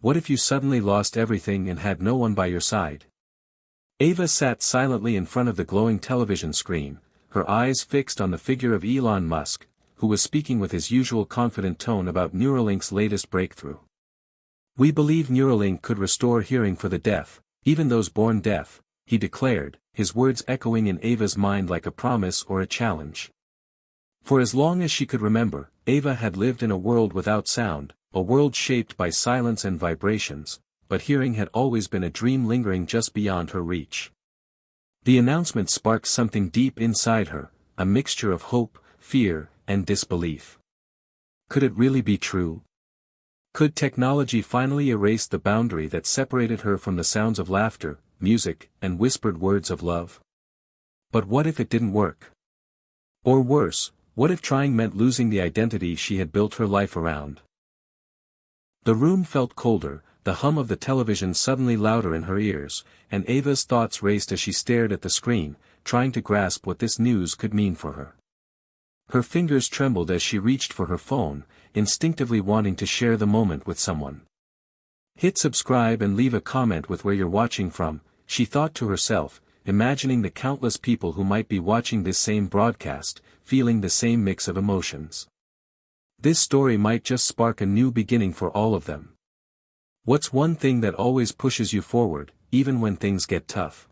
What if you suddenly lost everything and had no one by your side? Ava sat silently in front of the glowing television screen, her eyes fixed on the figure of Elon Musk, who was speaking with his usual confident tone about Neuralink's latest breakthrough. "We believe Neuralink could restore hearing for the deaf, even those born deaf," he declared, his words echoing in Ava's mind like a promise or a challenge. For as long as she could remember, Ava had lived in a world without sound, a world shaped by silence and vibrations, but hearing had always been a dream lingering just beyond her reach. The announcement sparked something deep inside her, a mixture of hope, fear, and disbelief. Could it really be true? Could technology finally erase the boundary that separated her from the sounds of laughter, music, and whispered words of love? But what if it didn't work? Or worse, what if trying meant losing the identity she had built her life around? The room felt colder, the hum of the television suddenly louder in her ears, and Ava's thoughts raced as she stared at the screen, trying to grasp what this news could mean for her. Her fingers trembled as she reached for her phone, instinctively wanting to share the moment with someone. "Hit subscribe and leave a comment with where you're watching from," she thought to herself, imagining the countless people who might be watching this same broadcast, feeling the same mix of emotions. This story might just spark a new beginning for all of them. What's one thing that always pushes you forward, even when things get tough?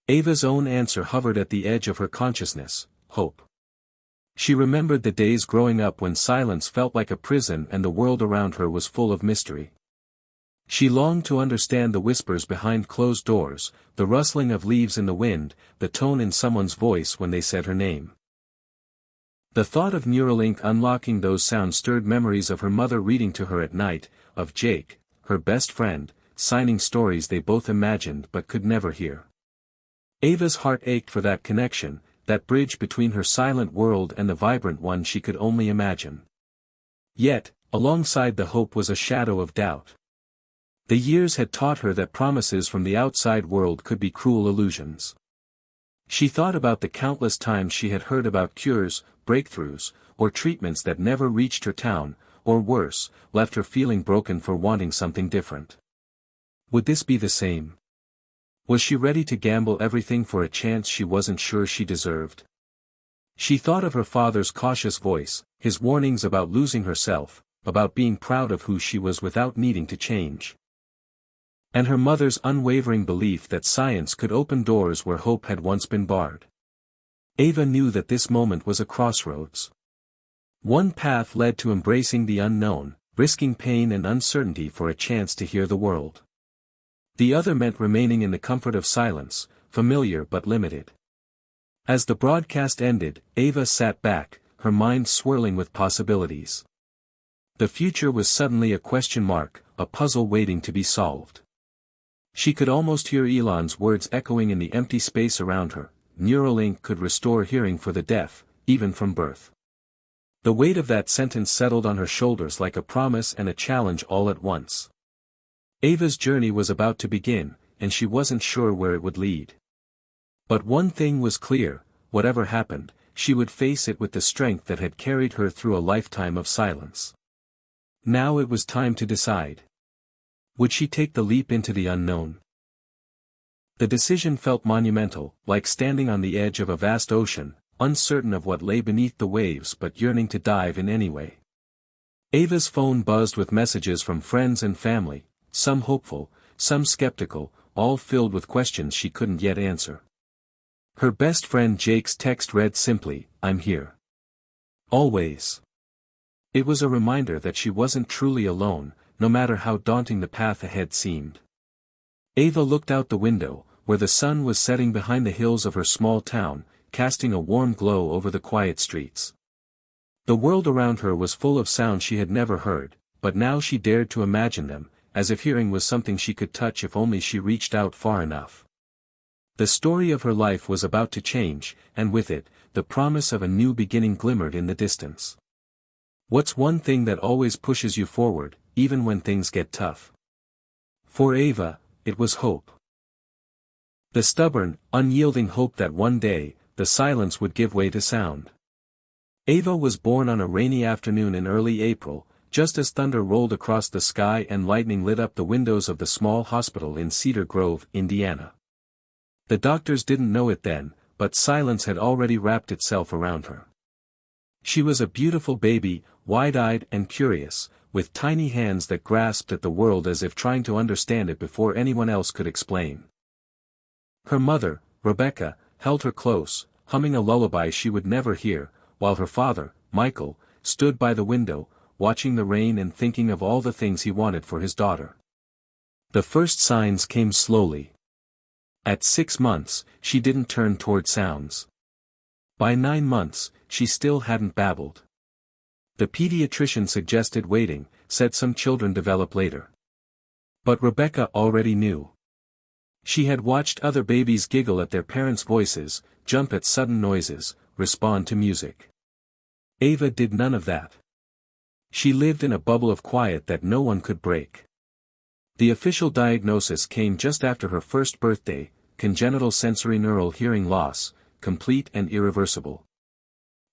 Ava's own answer hovered at the edge of her consciousness: hope. She remembered the days growing up when silence felt like a prison and the world around her was full of mystery. She longed to understand the whispers behind closed doors, the rustling of leaves in the wind, the tone in someone's voice when they said her name. The thought of Neuralink unlocking those sounds stirred memories of her mother reading to her at night, of Jake, her best friend, signing stories they both imagined but could never hear. Ava's heart ached for that connection, that bridge between her silent world and the vibrant one she could only imagine. Yet, alongside the hope was a shadow of doubt. The years had taught her that promises from the outside world could be cruel illusions. She thought about the countless times she had heard about cures, breakthroughs, or treatments that never reached her town, or worse, left her feeling broken for wanting something different. Would this be the same? Was she ready to gamble everything for a chance she wasn't sure she deserved? She thought of her father's cautious voice, his warnings about losing herself, about being proud of who she was without needing to change. And her mother's unwavering belief that science could open doors where hope had once been barred. Ava knew that this moment was a crossroads. One path led to embracing the unknown, risking pain and uncertainty for a chance to hear the world. The other meant remaining in the comfort of silence, familiar but limited. As the broadcast ended, Ava sat back, her mind swirling with possibilities. The future was suddenly a question mark, a puzzle waiting to be solved. She could almost hear Elon's words echoing in the empty space around her: Neuralink could restore hearing for the deaf, even from birth. The weight of that sentence settled on her shoulders like a promise and a challenge all at once. Ava's journey was about to begin, and she wasn't sure where it would lead. But one thing was clear: whatever happened, she would face it with the strength that had carried her through a lifetime of silence. Now it was time to decide. Would she take the leap into the unknown? The decision felt monumental, like standing on the edge of a vast ocean, uncertain of what lay beneath the waves but yearning to dive in anyway. Ava's phone buzzed with messages from friends and family, some hopeful, some skeptical, all filled with questions she couldn't yet answer. Her best friend Jake's text read simply, "I'm here. Always." It was a reminder that she wasn't truly alone, no matter how daunting the path ahead seemed. Ava looked out the window, where the sun was setting behind the hills of her small town, casting a warm glow over the quiet streets. The world around her was full of sounds she had never heard, but now she dared to imagine them, as if hearing was something she could touch if only she reached out far enough. The story of her life was about to change, and with it, the promise of a new beginning glimmered in the distance. What's one thing that always pushes you forward, even when things get tough? For Ava, it was hope. The stubborn, unyielding hope that one day, the silence would give way to sound. Ava was born on a rainy afternoon in early April, just as thunder rolled across the sky and lightning lit up the windows of the small hospital in Cedar Grove, Indiana. The doctors didn't know it then, but silence had already wrapped itself around her. She was a beautiful baby, wide-eyed and curious, with tiny hands that grasped at the world as if trying to understand it before anyone else could explain. Her mother, Rebecca, held her close, humming a lullaby she would never hear, while her father, Michael, stood by the window, watching the rain and thinking of all the things he wanted for his daughter. The first signs came slowly. At 6 months, she didn't turn toward sounds. By 9 months, she still hadn't babbled. The pediatrician suggested waiting, said some children develop later. But Rebecca already knew. She had watched other babies giggle at their parents' voices, jump at sudden noises, respond to music. Ava did none of that. She lived in a bubble of quiet that no one could break. The official diagnosis came just after her first birthday: congenital sensorineural hearing loss, complete and irreversible.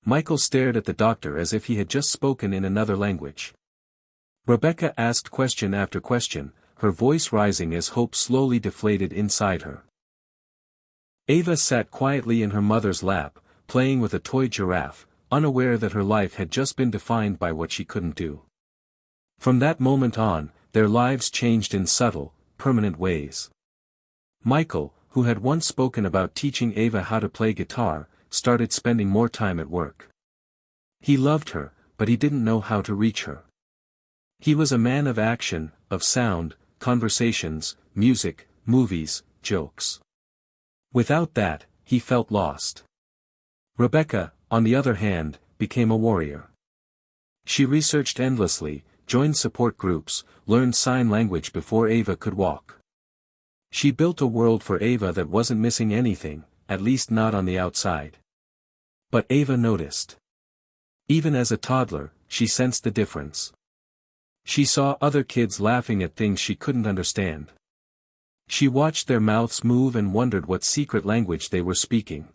Michael stared at the doctor as if he had just spoken in another language. Rebecca asked question after question, her voice rising as hope slowly deflated inside her. Ava sat quietly in her mother's lap, playing with a toy giraffe, unaware that her life had just been defined by what she couldn't do. From that moment on, their lives changed in subtle, permanent ways. Michael, who had once spoken about teaching Ava how to play guitar, started spending more time at work. He loved her, but he didn't know how to reach her. He was a man of action, of sound, conversations, music, movies, jokes. Without that, he felt lost. Rebecca, on the other hand, became a warrior. She researched endlessly, joined support groups, learned sign language before Ava could walk. She built a world for Ava that wasn't missing anything, at least not on the outside. But Ava noticed. Even as a toddler, she sensed the difference. She saw other kids laughing at things she couldn't understand. She watched their mouths move and wondered what secret language they were speaking.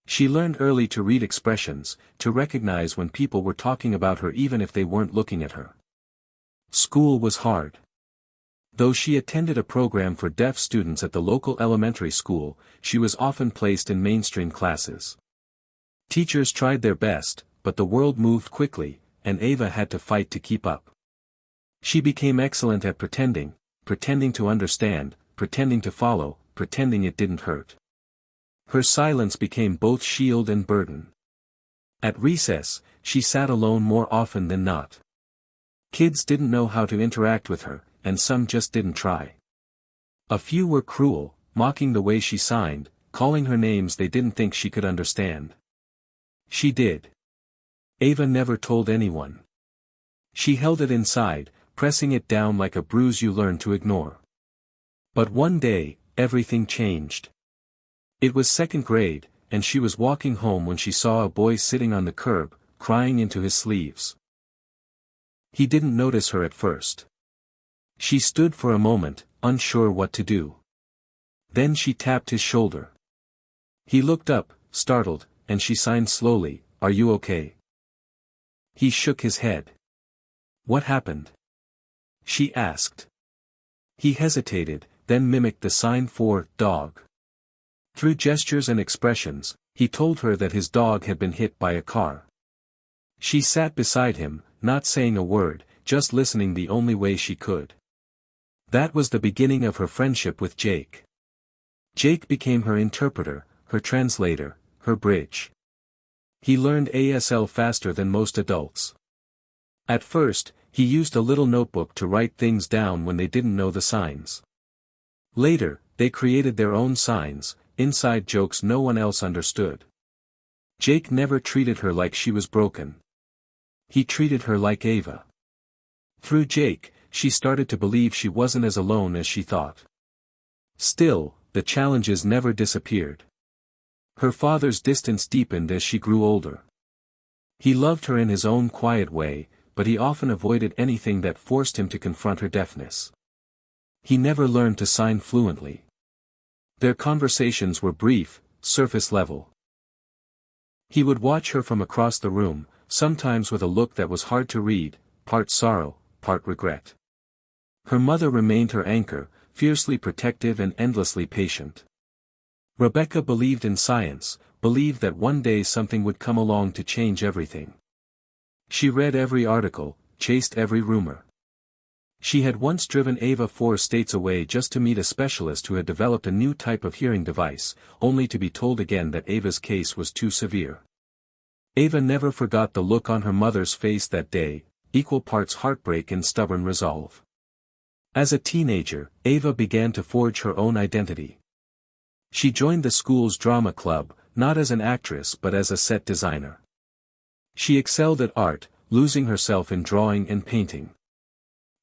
She learned early to read expressions, to recognize when people were talking about her even if they weren't looking at her. School was hard. Though she attended a program for deaf students at the local elementary school, she was often placed in mainstream classes. Teachers tried their best, but the world moved quickly, and Ava had to fight to keep up. She became excellent at pretending to understand, pretending to follow, pretending it didn't hurt. Her silence became both shield and burden. At recess, she sat alone more often than not. Kids didn't know how to interact with her, and some just didn't try. A few were cruel, mocking the way she signed, calling her names they didn't think she could understand. She did. Ava never told anyone. She held it inside, pressing it down like a bruise you learn to ignore. But one day, everything changed. It was second grade, and she was walking home when she saw a boy sitting on the curb, crying into his sleeves. He didn't notice her at first. She stood for a moment, unsure what to do. Then she tapped his shoulder. He looked up, startled, and she signed slowly, "Are you okay?" He shook his head. "What happened?" she asked. He hesitated, then mimicked the sign for dog. Through gestures and expressions, he told her that his dog had been hit by a car. She sat beside him, not saying a word, just listening the only way she could. That was the beginning of her friendship with Jake. Jake became her interpreter, her translator, her bridge. He learned ASL faster than most adults. At first, he used a little notebook to write things down when they didn't know the signs. Later, they created their own signs, inside jokes no one else understood. Jake never treated her like she was broken. He treated her like Ava. Through Jake, she started to believe she wasn't as alone as she thought. Still, the challenges never disappeared. Her father's distance deepened as she grew older. He loved her in his own quiet way, but he often avoided anything that forced him to confront her deafness. He never learned to sign fluently. Their conversations were brief, surface level. He would watch her from across the room, sometimes with a look that was hard to read, part sorrow, part regret. Her mother remained her anchor, fiercely protective and endlessly patient. Rebecca believed in science, believed that one day something would come along to change everything. She read every article, chased every rumor. She had once driven Ava 4 states away just to meet a specialist who had developed a new type of hearing device, only to be told again that Ava's case was too severe. Ava never forgot the look on her mother's face that day, equal parts heartbreak and stubborn resolve. As a teenager, Ava began to forge her own identity. She joined the school's drama club, not as an actress but as a set designer. She excelled at art, losing herself in drawing and painting.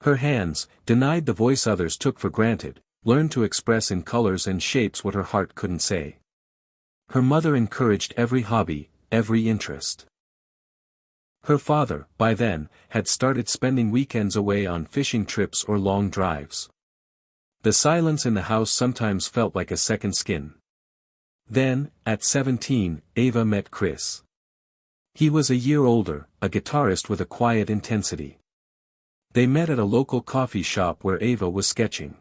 Her hands, denied the voice others took for granted, learned to express in colors and shapes what her heart couldn't say. Her mother encouraged every hobby, every interest. Her father, by then, had started spending weekends away on fishing trips or long drives. The silence in the house sometimes felt like a second skin. Then, at 17, Ava met Chris. He was a year older, a guitarist with a quiet intensity. They met at a local coffee shop where Ava was sketching.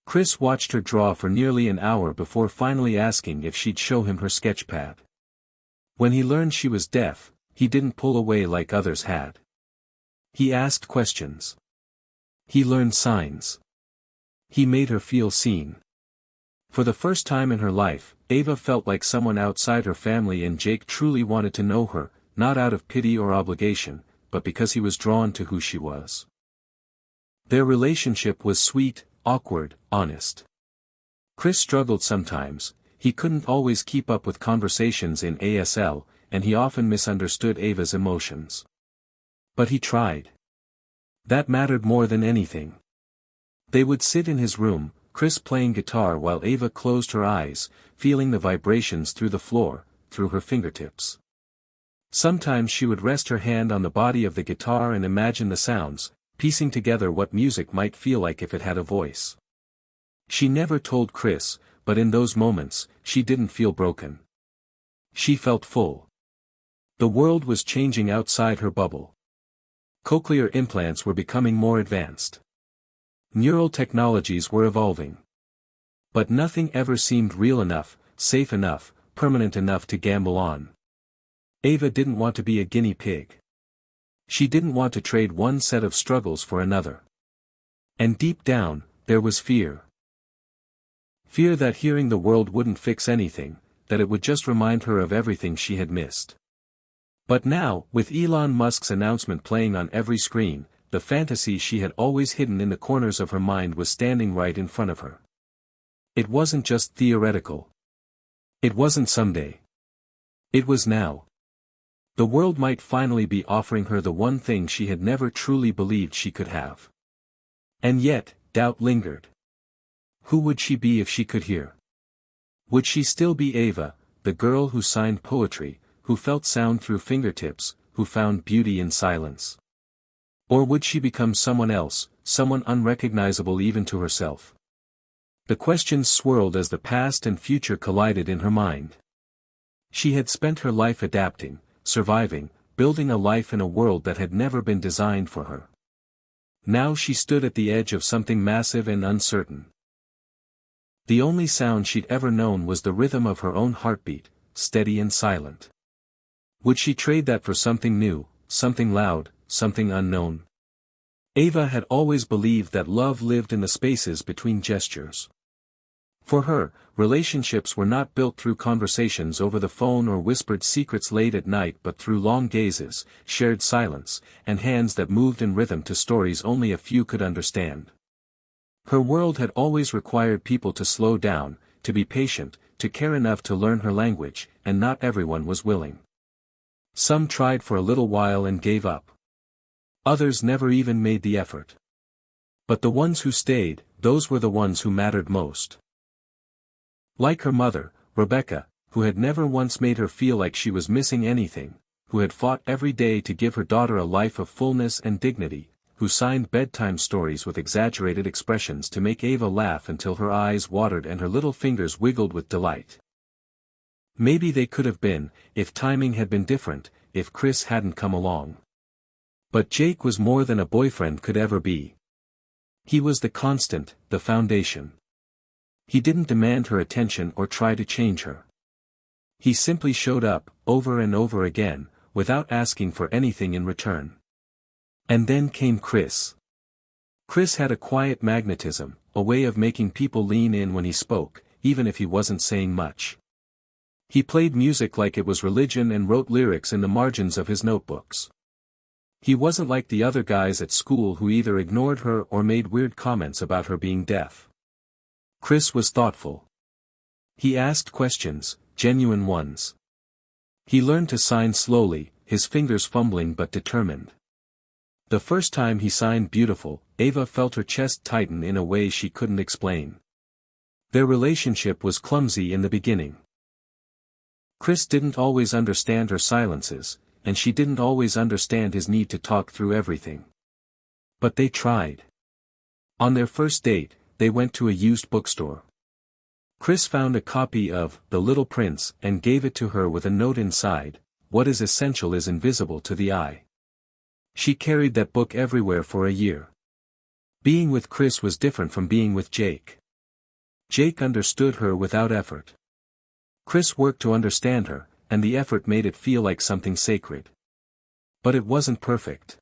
Chris watched her draw for nearly an hour before finally asking if she'd show him her sketchpad. When he learned she was deaf, he didn't pull away like others had. He asked questions. He learned signs. He made her feel seen. For the first time in her life, Ava felt like someone outside her family, and Jake truly wanted to know her, not out of pity or obligation, but because he was drawn to who she was. Their relationship was sweet, awkward, honest. Chris struggled sometimes. He couldn't always keep up with conversations in ASL, and he often misunderstood Ava's emotions. But he tried. That mattered more than anything. They would sit in his room, Chris playing guitar while Ava closed her eyes, feeling the vibrations through the floor, through her fingertips. Sometimes she would rest her hand on the body of the guitar and imagine the sounds, piecing together what music might feel like if it had a voice. She never told Chris, but in those moments, she didn't feel broken. She felt full. The world was changing outside her bubble. Cochlear implants were becoming more advanced. Neural technologies were evolving. But nothing ever seemed real enough, safe enough, permanent enough to gamble on. Ava didn't want to be a guinea pig. She didn't want to trade one set of struggles for another. And deep down, there was fear. Fear that hearing the world wouldn't fix anything, that it would just remind her of everything she had missed. But now, with Elon Musk's announcement playing on every screen, the fantasy she had always hidden in the corners of her mind was standing right in front of her. It wasn't just theoretical. It wasn't someday. It was now. The world might finally be offering her the one thing she had never truly believed she could have. And yet, doubt lingered. Who would she be if she could hear? Would she still be Ava, the girl who signed poetry, who felt sound through fingertips, who found beauty in silence? Or would she become someone else, someone unrecognizable even to herself? The questions swirled as the past and future collided in her mind. She had spent her life adapting, surviving, building a life in a world that had never been designed for her. Now she stood at the edge of something massive and uncertain. The only sound she'd ever known was the rhythm of her own heartbeat, steady and silent. Would she trade that for something new, something loud, something unknown? Ava had always believed that love lived in the spaces between gestures. For her, relationships were not built through conversations over the phone or whispered secrets late at night, but through long gazes, shared silence, and hands that moved in rhythm to stories only a few could understand. Her world had always required people to slow down, to be patient, to care enough to learn her language, and not everyone was willing. Some tried for a little while and gave up. Others never even made the effort. But the ones who stayed, those were the ones who mattered most. Like her mother, Rebecca, who had never once made her feel like she was missing anything, who had fought every day to give her daughter a life of fullness and dignity, who signed bedtime stories with exaggerated expressions to make Ava laugh until her eyes watered and her little fingers wiggled with delight. Maybe they could have been, if timing had been different, if Chris hadn't come along. But Jake was more than a boyfriend could ever be. He was the constant, the foundation. He didn't demand her attention or try to change her. He simply showed up, over and over again, without asking for anything in return. And then came Chris. Chris had a quiet magnetism, a way of making people lean in when he spoke, even if he wasn't saying much. He played music like it was religion and wrote lyrics in the margins of his notebooks. He wasn't like the other guys at school who either ignored her or made weird comments about her being deaf. Chris was thoughtful. He asked questions, genuine ones. He learned to sign slowly, his fingers fumbling but determined. The first time he signed beautiful, Ava felt her chest tighten in a way she couldn't explain. Their relationship was clumsy in the beginning. Chris didn't always understand her silences, and she didn't always understand his need to talk through everything. But they tried. On their first date, they went to a used bookstore. Chris found a copy of The Little Prince and gave it to her with a note inside, "What is essential is invisible to the eye." She carried that book everywhere for a year. Being with Chris was different from being with Jake. Jake understood her without effort. Chris worked to understand her, and the effort made it feel like something sacred. But it wasn't perfect.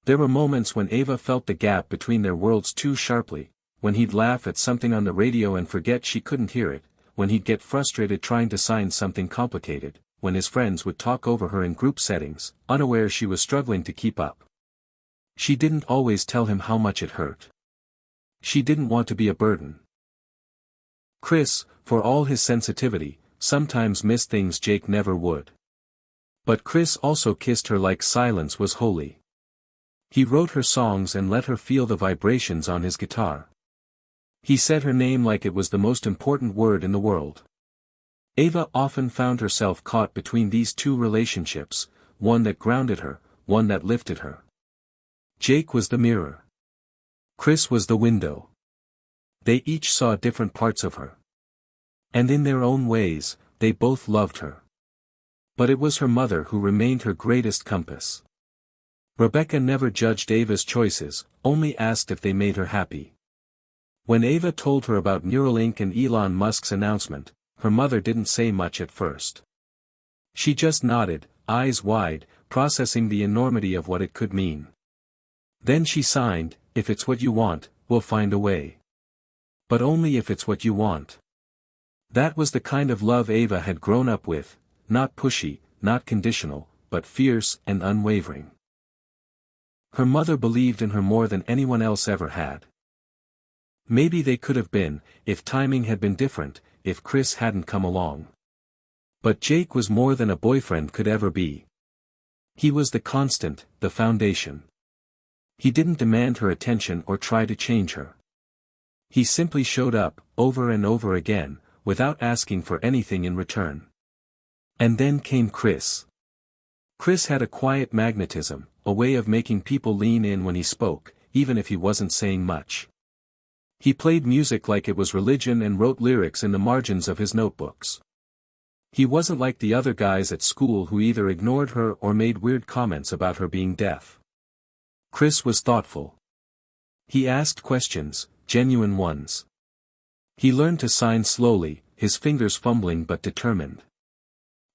There were moments when Ava felt the gap between their worlds too sharply, when he'd laugh at something on the radio and forget she couldn't hear it, when he'd get frustrated trying to sign something complicated, when his friends would talk over her in group settings, unaware she was struggling to keep up. She didn't always tell him how much it hurt. She didn't want to be a burden. Chris, for all his sensitivity, sometimes missed things Jake never would. But Chris also kissed her like silence was holy. He wrote her songs and let her feel the vibrations on his guitar. He said her name like it was the most important word in the world. Ava often found herself caught between these two relationships, one that grounded her, one that lifted her. Jake was the mirror. Chris was the window. They each saw different parts of her. And in their own ways, they both loved her. But it was her mother who remained her greatest compass. Rebecca never judged Ava's choices, only asked if they made her happy. When Ava told her about Neuralink and Elon Musk's announcement, her mother didn't say much at first. She just nodded, eyes wide, processing the enormity of what it could mean. Then she signed, "If it's what you want, we'll find a way. But only if it's what you want." That was the kind of love Ava had grown up with, not pushy, not conditional, but fierce and unwavering. Her mother believed in her more than anyone else ever had. Maybe they could have been, if timing had been different, if Chris hadn't come along. But Jake was more than a boyfriend could ever be. He was the constant, the foundation. He didn't demand her attention or try to change her. He simply showed up, over and over again, without asking for anything in return. And then came Chris. Chris had a quiet magnetism, a way of making people lean in when he spoke, even if he wasn't saying much. He played music like it was religion and wrote lyrics in the margins of his notebooks. He wasn't like the other guys at school who either ignored her or made weird comments about her being deaf. Chris was thoughtful. He asked questions, genuine ones. He learned to sign slowly, his fingers fumbling but determined.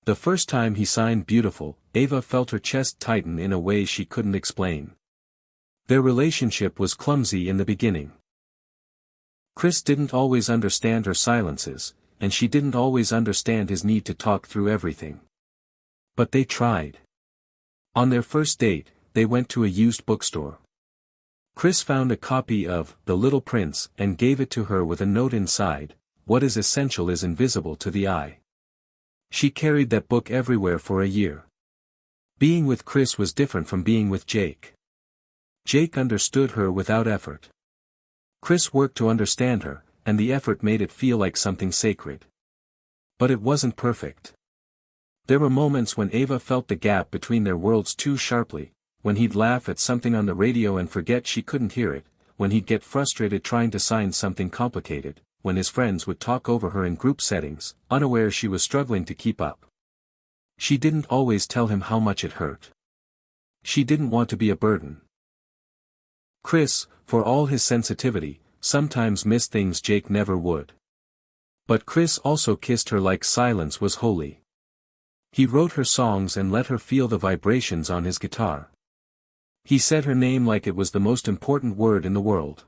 The first time he signed beautiful, Ava felt her chest tighten in a way she couldn't explain. Their relationship was clumsy in the beginning. Chris didn't always understand her silences, and she didn't always understand his need to talk through everything. But they tried. On their first date, they went to a used bookstore. Chris found a copy of The Little Prince and gave it to her with a note inside, "What is essential is invisible to the eye." She carried that book everywhere for a year. Being with Chris was different from being with Jake. Jake understood her without effort. Chris worked to understand her, and the effort made it feel like something sacred. But it wasn't perfect. There were moments when Ava felt the gap between their worlds too sharply, when he'd laugh at something on the radio and forget she couldn't hear it, when he'd get frustrated trying to sign something complicated, when his friends would talk over her in group settings, unaware she was struggling to keep up. She didn't always tell him how much it hurt. She didn't want to be a burden. Chris, for all his sensitivity, sometimes missed things Jake never would. But Chris also kissed her like silence was holy. He wrote her songs and let her feel the vibrations on his guitar. He said her name like it was the most important word in the world.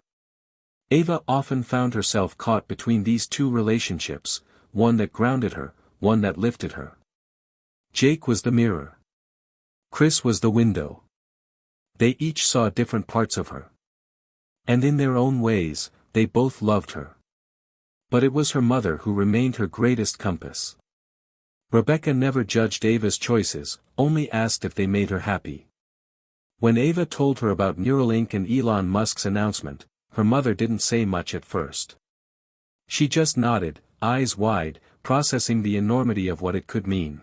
Ava often found herself caught between these two relationships, one that grounded her, one that lifted her. Jake was the mirror. Chris was the window. They each saw different parts of her. And in their own ways, they both loved her. But it was her mother who remained her greatest compass. Rebecca never judged Ava's choices, only asked if they made her happy. When Ava told her about Neuralink and Elon Musk's announcement, her mother didn't say much at first. She just nodded, eyes wide, processing the enormity of what it could mean.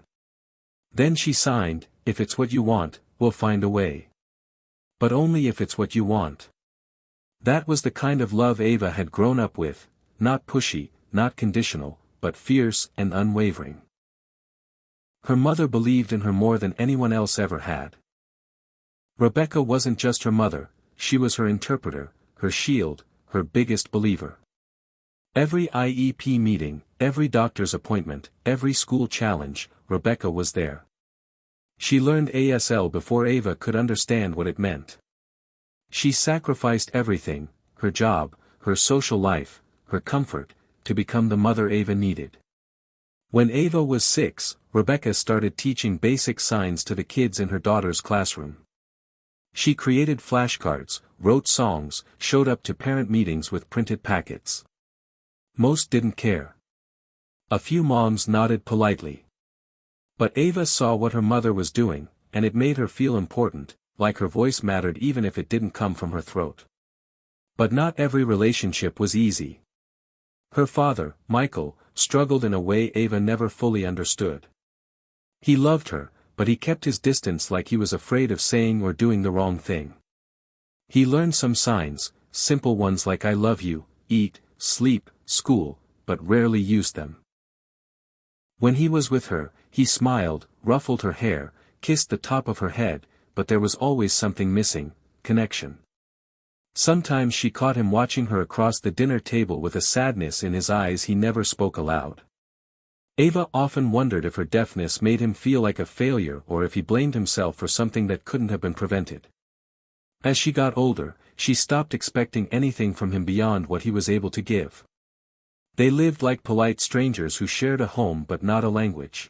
Then she signed, "If it's what you want, we'll find a way. But only if it's what you want." That was the kind of love Ava had grown up with, not pushy, not conditional, but fierce and unwavering. Her mother believed in her more than anyone else ever had. Rebecca wasn't just her mother, she was her interpreter, her shield, her biggest believer. Every IEP meeting, every doctor's appointment, every school challenge, Rebecca was there. She learned ASL before Ava could understand what it meant. She sacrificed everything, her job, her social life, her comfort, to become the mother Ava needed. When Ava was 6, Rebecca started teaching basic signs to the kids in her daughter's classroom. She created flashcards, wrote songs, showed up to parent meetings with printed packets. Most didn't care. A few moms nodded politely. But Ava saw what her mother was doing, and it made her feel important, like her voice mattered even if it didn't come from her throat. But not every relationship was easy. Her father, Michael, struggled in a way Ava never fully understood. He loved her, but he kept his distance like he was afraid of saying or doing the wrong thing. He learned some signs, simple ones like "I love you," eat, sleep, school, but rarely used them. When he was with her, he smiled, ruffled her hair, kissed the top of her head, but there was always something missing: connection. Sometimes she caught him watching her across the dinner table with a sadness in his eyes he never spoke aloud. Ava often wondered if her deafness made him feel like a failure or if he blamed himself for something that couldn't have been prevented. As she got older, she stopped expecting anything from him beyond what he was able to give. They lived like polite strangers who shared a home but not a language.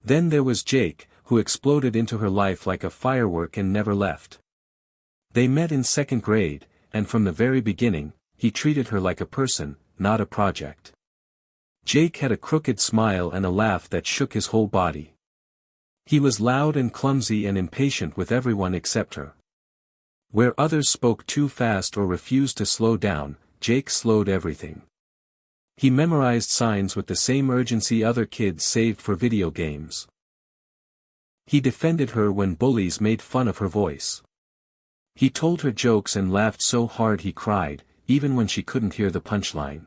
Then there was Jake, who exploded into her life like a firework and never left. They met in 2nd grade, and from the very beginning, he treated her like a person, not a project. Jake had a crooked smile and a laugh that shook his whole body. He was loud and clumsy and impatient with everyone except her. Where others spoke too fast or refused to slow down, Jake slowed everything. He memorized signs with the same urgency other kids saved for video games. He defended her when bullies made fun of her voice. He told her jokes and laughed so hard he cried, even when she couldn't hear the punchline.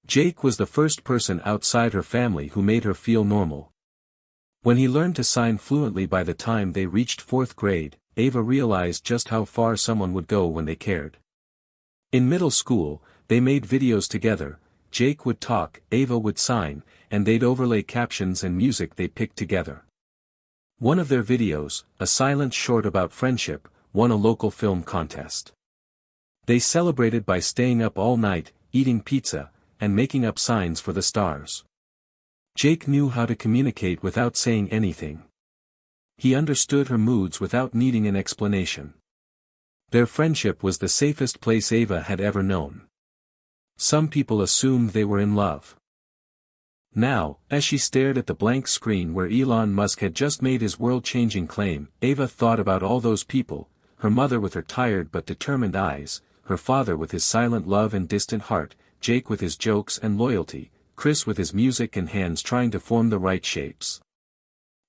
Jake was the first person outside her family who made her feel normal. When he learned to sign fluently by the time they reached 4th grade, Ava realized just how far someone would go when they cared. In middle school, they made videos together. Jake would talk, Ava would sign, and they'd overlay captions and music they picked together. One of their videos, a silent short about friendship, won a local film contest. They celebrated by staying up all night, eating pizza, and making up signs for the stars. Jake knew how to communicate without saying anything. He understood her moods without needing an explanation. Their friendship was the safest place Ava had ever known. Some people assumed they were in love. Now, as she stared at the blank screen where Elon Musk had just made his world-changing claim, Ava thought about all those people, her mother with her tired but determined eyes, her father with his silent love and distant heart, Jake with his jokes and loyalty, Chris with his music and hands trying to form the right shapes.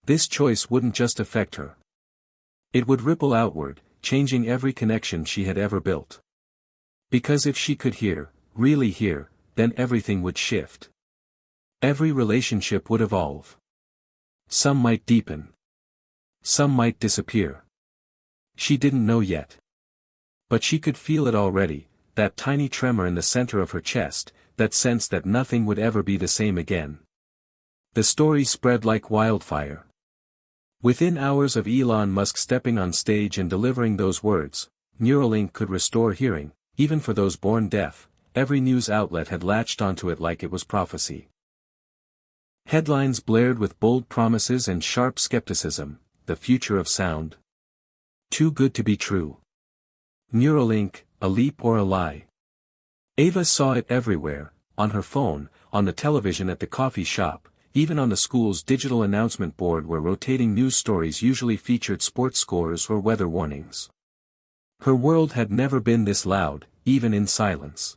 This choice wouldn't just affect her. It would ripple outward, changing every connection she had ever built. Because if she could hear, really hear, then everything would shift. Every relationship would evolve. Some might deepen. Some might disappear. She didn't know yet. But she could feel it already, that tiny tremor in the center of her chest, that sense that nothing would ever be the same again. The story spread like wildfire. Within hours of Elon Musk stepping on stage and delivering those words, Neuralink could restore hearing, even for those born deaf. Every news outlet had latched onto it like it was prophecy. Headlines blared with bold promises and sharp skepticism, the future of sound. Too good to be true. Neuralink, a leap or a lie. Ava saw it everywhere, on her phone, on the television at the coffee shop, even on the school's digital announcement board where rotating news stories usually featured sports scores or weather warnings. Her world had never been this loud, even in silence.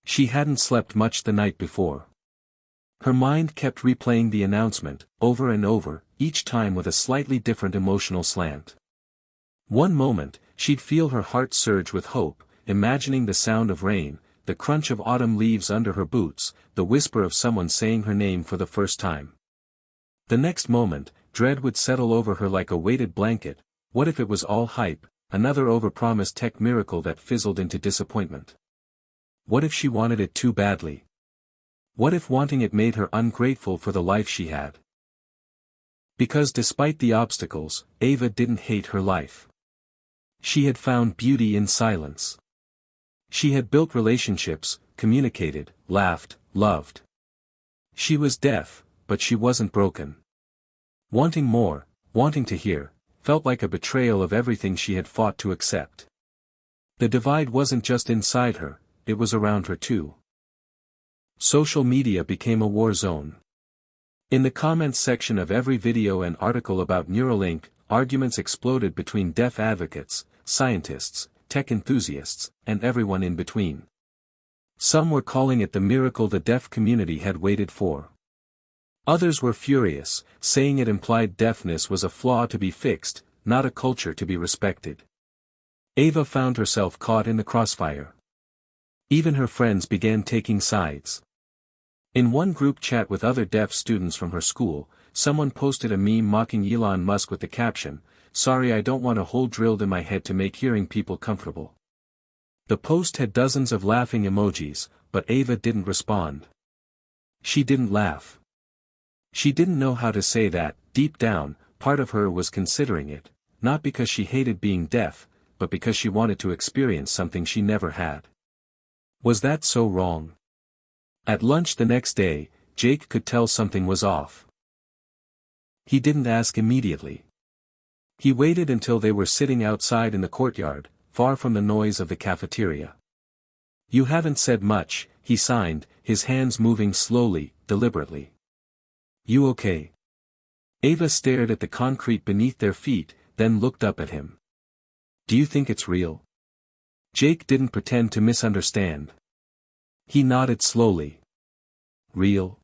She hadn't slept much the night before. Her mind kept replaying the announcement, over and over, each time with a slightly different emotional slant. One moment, she'd feel her heart surge with hope, imagining the sound of rain, the crunch of autumn leaves under her boots, the whisper of someone saying her name for the first time. The next moment, dread would settle over her like a weighted blanket. What if it was all hype, another overpromised tech miracle that fizzled into disappointment? What if she wanted it too badly? What if wanting it made her ungrateful for the life she had? Because despite the obstacles, Ava didn't hate her life. She had found beauty in silence. She had built relationships, communicated, laughed, loved. She was deaf, but she wasn't broken. Wanting more, wanting to hear, felt like a betrayal of everything she had fought to accept. The divide wasn't just inside her, it was around her too. Social media became a war zone. In the comments section of every video and article about Neuralink, arguments exploded between deaf advocates, scientists, tech enthusiasts, and everyone in between. Some were calling it the miracle the deaf community had waited for. Others were furious, saying it implied deafness was a flaw to be fixed, not a culture to be respected. Ava found herself caught in the crossfire. Even her friends began taking sides. In one group chat with other deaf students from her school, someone posted a meme mocking Elon Musk with the caption, "Sorry, I don't want a hole drilled in my head to make hearing people comfortable." The post had dozens of laughing emojis, but Ava didn't respond. She didn't laugh. She didn't know how to say that. Deep down, part of her was considering it, not because she hated being deaf, but because she wanted to experience something she never had. Was that so wrong? At lunch the next day, Jake could tell something was off. He didn't ask immediately. He waited until they were sitting outside in the courtyard, far from the noise of the cafeteria. "You haven't said much," he signed, his hands moving slowly, deliberately. "You okay?" Ava stared at the concrete beneath their feet, then looked up at him. "Do you think it's real?" Jake didn't pretend to misunderstand. He nodded slowly. "Real?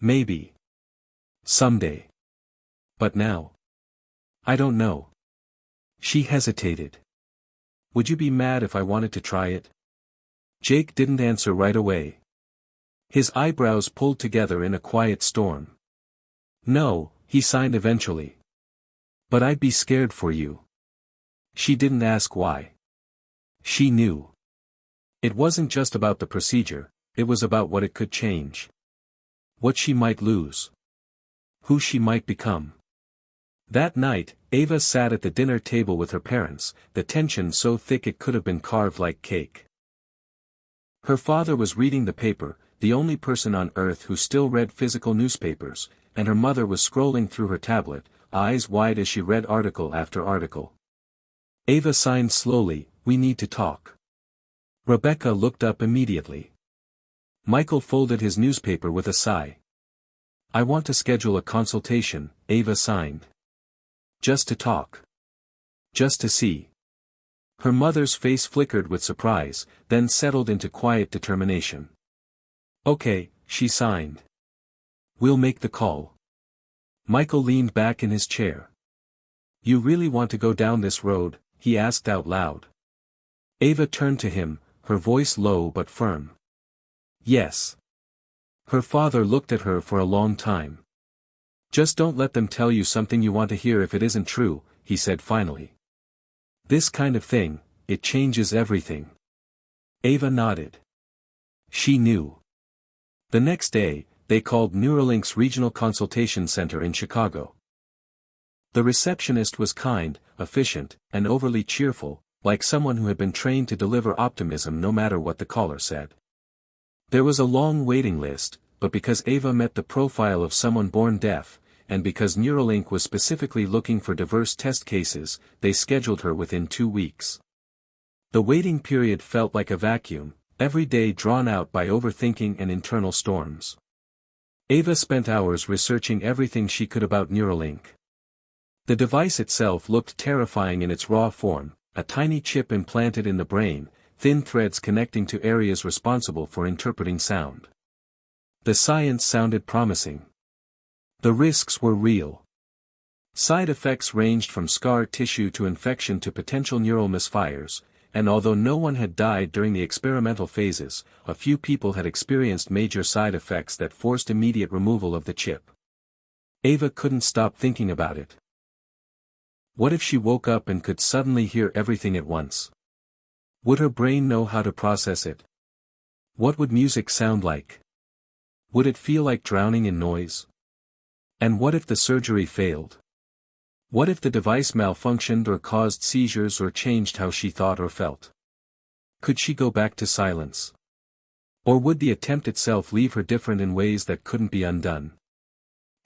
Maybe. Someday. But now? I don't know." She hesitated. "Would you be mad if I wanted to try it?" Jake didn't answer right away. His eyebrows pulled together in a quiet storm. "No," he signed eventually. "But I'd be scared for you." She didn't ask why. She knew. It wasn't just about the procedure, it was about what it could change. What she might lose. Who she might become. That night, Ava sat at the dinner table with her parents, the tension so thick it could have been carved like cake. Her father was reading the paper, the only person on earth who still read physical newspapers, and her mother was scrolling through her tablet, eyes wide as she read article after article. Ava signed slowly, "We need to talk." Rebecca looked up immediately. Michael folded his newspaper with a sigh. "I want to schedule a consultation," Ava signed. "Just to talk. Just to see." Her mother's face flickered with surprise, then settled into quiet determination. "Okay," she signed. "We'll make the call." Michael leaned back in his chair. "You really want to go down this road?" he asked out loud. Ava turned to him, her voice low but firm. "Yes." Her father looked at her for a long time. "Just don't let them tell you something you want to hear if it isn't true," he said finally. This kind of thing, it changes everything. Ava nodded. She knew. The next day, they called Neuralink's Regional Consultation Center in Chicago. The receptionist was kind, efficient, and overly cheerful, like someone who had been trained to deliver optimism no matter what the caller said. There was a long waiting list, but because Ava met the profile of someone born deaf, and because Neuralink was specifically looking for diverse test cases, they scheduled her within 2 weeks. The waiting period felt like a vacuum, every day drawn out by overthinking and internal storms. Ava spent hours researching everything she could about Neuralink. The device itself looked terrifying in its raw form, a tiny chip implanted in the brain, thin threads connecting to areas responsible for interpreting sound. The science sounded promising. The risks were real. Side effects ranged from scar tissue to infection to potential neural misfires, and although no one had died during the experimental phases, a few people had experienced major side effects that forced immediate removal of the chip. Ava couldn't stop thinking about it. What if she woke up and could suddenly hear everything at once? Would her brain know how to process it? What would music sound like? Would it feel like drowning in noise? And what if the surgery failed? What if the device malfunctioned or caused seizures or changed how she thought or felt? Could she go back to silence? Or would the attempt itself leave her different in ways that couldn't be undone?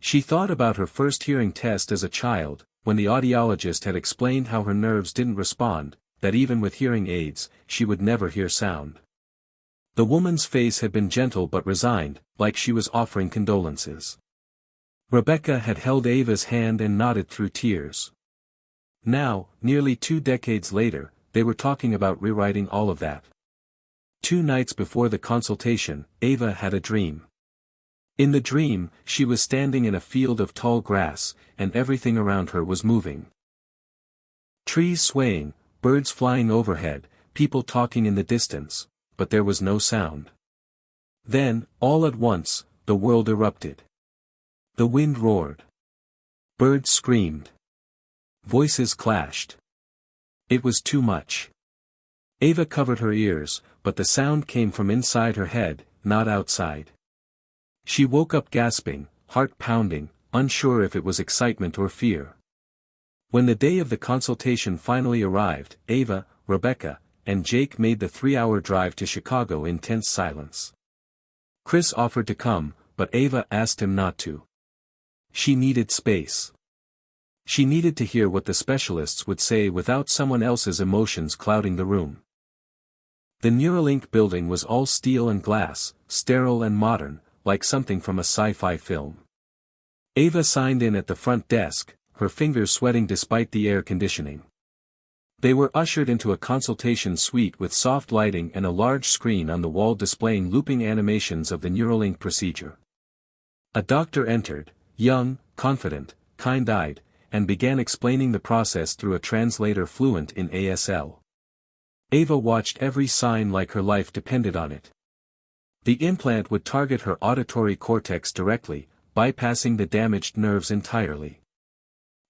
She thought about her first hearing test as a child, when the audiologist had explained how her nerves didn't respond, that even with hearing aids, she would never hear sound. The woman's face had been gentle but resigned, like she was offering condolences. Rebecca had held Ava's hand and nodded through tears. Now, nearly 2 decades later, they were talking about rewriting all of that. 2 nights before the consultation, Ava had a dream. In the dream, she was standing in a field of tall grass, and everything around her was moving. Trees swaying, birds flying overhead, people talking in the distance, but there was no sound. Then, all at once, the world erupted. The wind roared. Birds screamed. Voices clashed. It was too much. Ava covered her ears, but the sound came from inside her head, not outside. She woke up gasping, heart pounding, unsure if it was excitement or fear. When the day of the consultation finally arrived, Ava, Rebecca, and Jake made the 3-hour drive to Chicago in tense silence. Chris offered to come, but Ava asked him not to. She needed space. She needed to hear what the specialists would say without someone else's emotions clouding the room. The Neuralink building was all steel and glass, sterile and modern, like something from a sci-fi film. Ava signed in at the front desk, her fingers sweating despite the air conditioning. They were ushered into a consultation suite with soft lighting and a large screen on the wall displaying looping animations of the Neuralink procedure. A doctor entered, young, confident, kind-eyed, and began explaining the process through a translator fluent in ASL. Ava watched every sign like her life depended on it. The implant would target her auditory cortex directly, bypassing the damaged nerves entirely.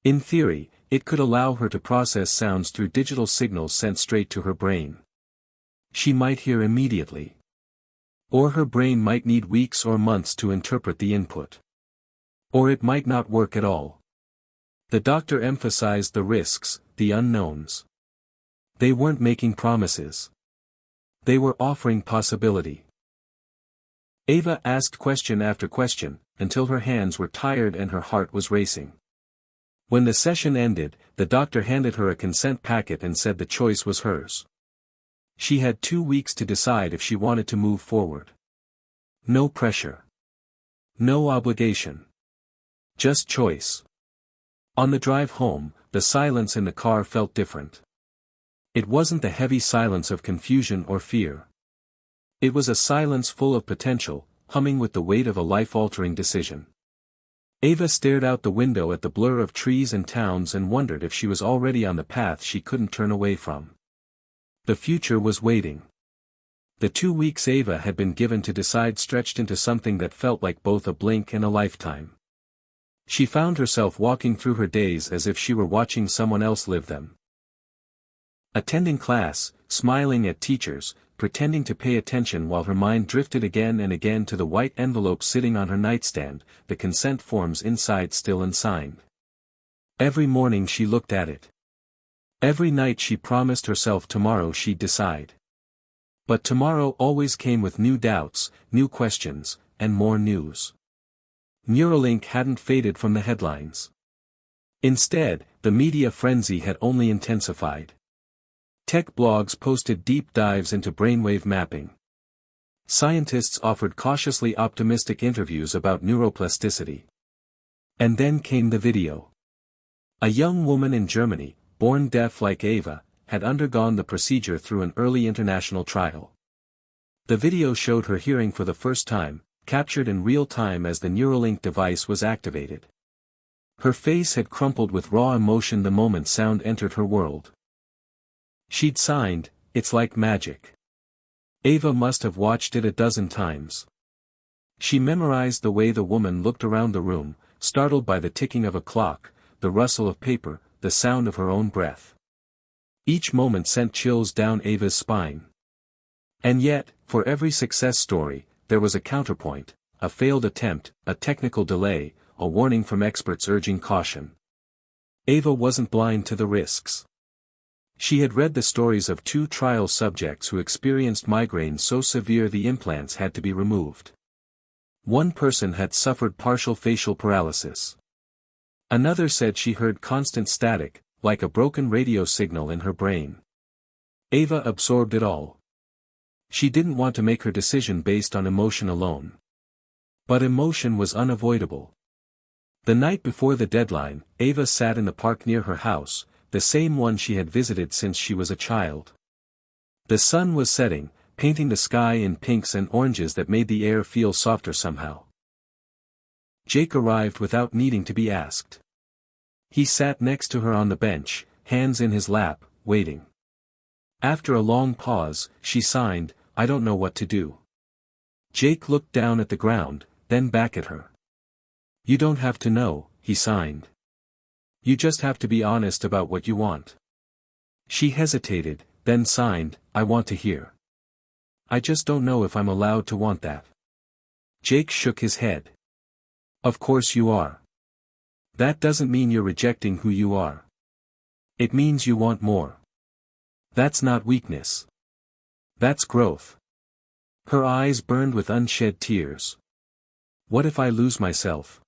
In theory, it could allow her to process sounds through digital signals sent straight to her brain. She might hear immediately. Or her brain might need weeks or months to interpret the input. Or it might not work at all. The doctor emphasized the risks, the unknowns. They weren't making promises. They were offering possibility. Ava asked question after question, until her hands were tired and her heart was racing. When the session ended, the doctor handed her a consent packet and said the choice was hers. She had 2 weeks to decide if she wanted to move forward. No pressure. No obligation. Just choice. On the drive home, the silence in the car felt different. It wasn't the heavy silence of confusion or fear. It was a silence full of potential, humming with the weight of a life-altering decision. Ava stared out the window at the blur of trees and towns and wondered if she was already on the path she couldn't turn away from. The future was waiting. The 2 weeks Ava had been given to decide stretched into something that felt like both a blink and a lifetime. She found herself walking through her days as if she were watching someone else live them. Attending class, smiling at teachers, pretending to pay attention while her mind drifted again and again to the white envelope sitting on her nightstand, the consent forms inside still unsigned. Every morning she looked at it. Every night she promised herself tomorrow she'd decide. But tomorrow always came with new doubts, new questions, and more news. Neuralink hadn't faded from the headlines. Instead, the media frenzy had only intensified. Tech blogs posted deep dives into brainwave mapping. Scientists offered cautiously optimistic interviews about neuroplasticity. And then came the video. A young woman in Germany, born deaf like Ava, had undergone the procedure through an early international trial. The video showed her hearing for the first time, captured in real time as the Neuralink device was activated. Her face had crumpled with raw emotion the moment sound entered her world. She'd signed, "It's like magic." Ava must have watched it a dozen times. She memorized the way the woman looked around the room, startled by the ticking of a clock, the rustle of paper, the sound of her own breath. Each moment sent chills down Ava's spine. And yet, for every success story, there was a counterpoint, a failed attempt, a technical delay, a warning from experts urging caution. Ava wasn't blind to the risks. She had read the stories of 2 trial subjects who experienced migraines so severe the implants had to be removed. One person had suffered partial facial paralysis. Another said she heard constant static, like a broken radio signal in her brain. Ava absorbed it all. She didn't want to make her decision based on emotion alone. But emotion was unavoidable. The night before the deadline, Ava sat in the park near her house, the same one she had visited since she was a child. The sun was setting, painting the sky in pinks and oranges that made the air feel softer somehow. Jake arrived without needing to be asked. He sat next to her on the bench, hands in his lap, waiting. After a long pause, she signed, "I don't know what to do." Jake looked down at the ground, then back at her. "You don't have to know," he signed. "You just have to be honest about what you want." She hesitated, then signed, "I want to hear. I just don't know if I'm allowed to want that." Jake shook his head. "Of course you are. That doesn't mean you're rejecting who you are. It means you want more. That's not weakness. That's growth." Her eyes burned with unshed tears. "What if I lose myself?"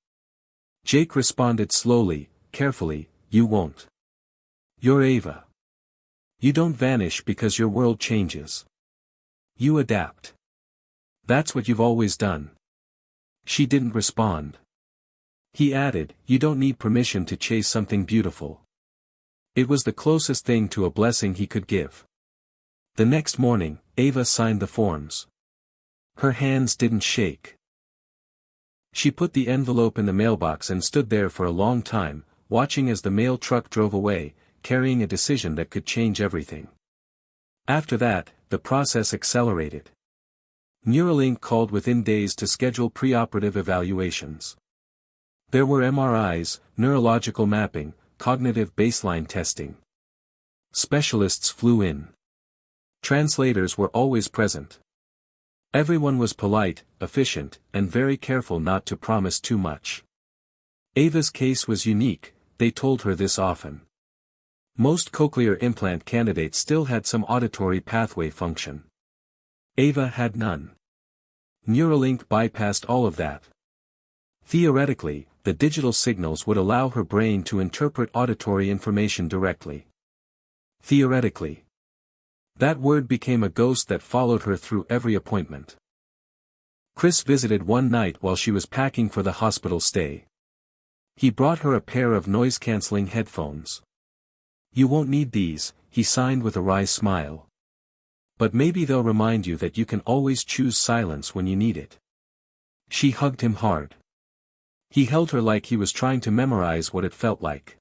Jake responded slowly, carefully, "You won't. You're Ava. You don't vanish because your world changes. You adapt. That's what you've always done." She didn't respond. He added, "You don't need permission to chase something beautiful." It was the closest thing to a blessing he could give. The next morning, Ava signed the forms. Her hands didn't shake. She put the envelope in the mailbox and stood there for a long time, watching as the mail truck drove away, carrying a decision that could change everything. After that, the process accelerated. Neuralink called within days to schedule preoperative evaluations. There were MRIs, neurological mapping, cognitive baseline testing. Specialists flew in. Translators were always present. Everyone was polite, efficient, and very careful not to promise too much. Ava's case was unique, they told her this often. Most cochlear implant candidates still had some auditory pathway function. Ava had none. Neuralink bypassed all of that. Theoretically, the digital signals would allow her brain to interpret auditory information directly. Theoretically. That word became a ghost that followed her through every appointment. Chris visited one night while she was packing for the hospital stay. He brought her a pair of noise-canceling headphones. "You won't need these," he signed with a wry smile. "But maybe they'll remind you that you can always choose silence when you need it." She hugged him hard. He held her like he was trying to memorize what it felt like.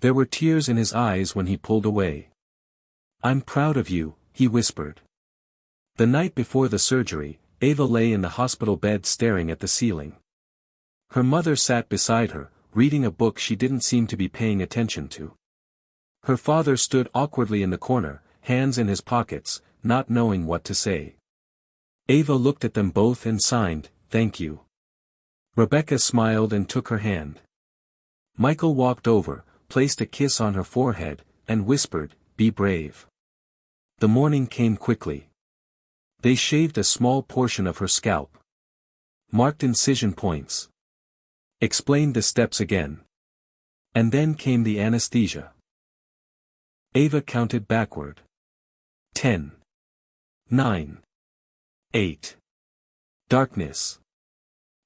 There were tears in his eyes when he pulled away. "I'm proud of you," he whispered. The night before the surgery, Ava lay in the hospital bed staring at the ceiling. Her mother sat beside her, reading a book she didn't seem to be paying attention to. Her father stood awkwardly in the corner, hands in his pockets, not knowing what to say. Ava looked at them both and signed, "Thank you." Rebecca smiled and took her hand. Michael walked over, placed a kiss on her forehead, and whispered, "Be brave." The morning came quickly. They shaved a small portion of her scalp. Marked incision points. Explained the steps again. And then came the anesthesia. Ava counted backward. 10. 9. 8. Darkness.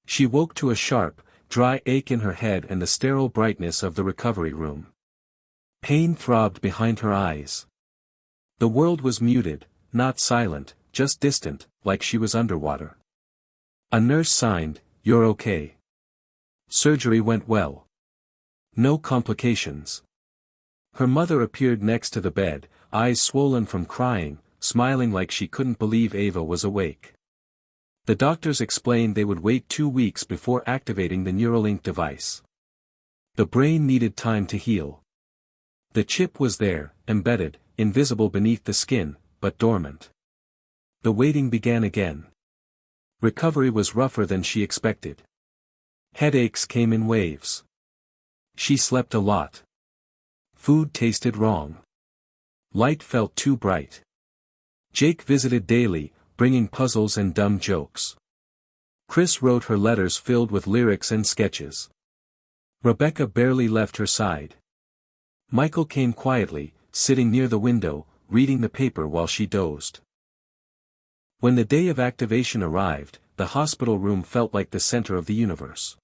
She woke to a sharp, dry ache in her head and the sterile brightness of the recovery room. Pain throbbed behind her eyes. The world was muted, not silent, just distant, like she was underwater. A nurse signed, "You're okay." Surgery went well. No complications. Her mother appeared next to the bed, eyes swollen from crying, smiling like she couldn't believe Ava was awake. The doctors explained they would wait 2 weeks before activating the Neuralink device. The brain needed time to heal. The chip was there, embedded, invisible beneath the skin, but dormant. The waiting began again. Recovery was rougher than she expected. Headaches came in waves. She slept a lot. Food tasted wrong. Light felt too bright. Jake visited daily, bringing puzzles and dumb jokes. Chris wrote her letters filled with lyrics and sketches. Rebecca barely left her side. Michael came quietly, sitting near the window, reading the paper while she dozed. When the day of activation arrived, the hospital room felt like the center of the universe.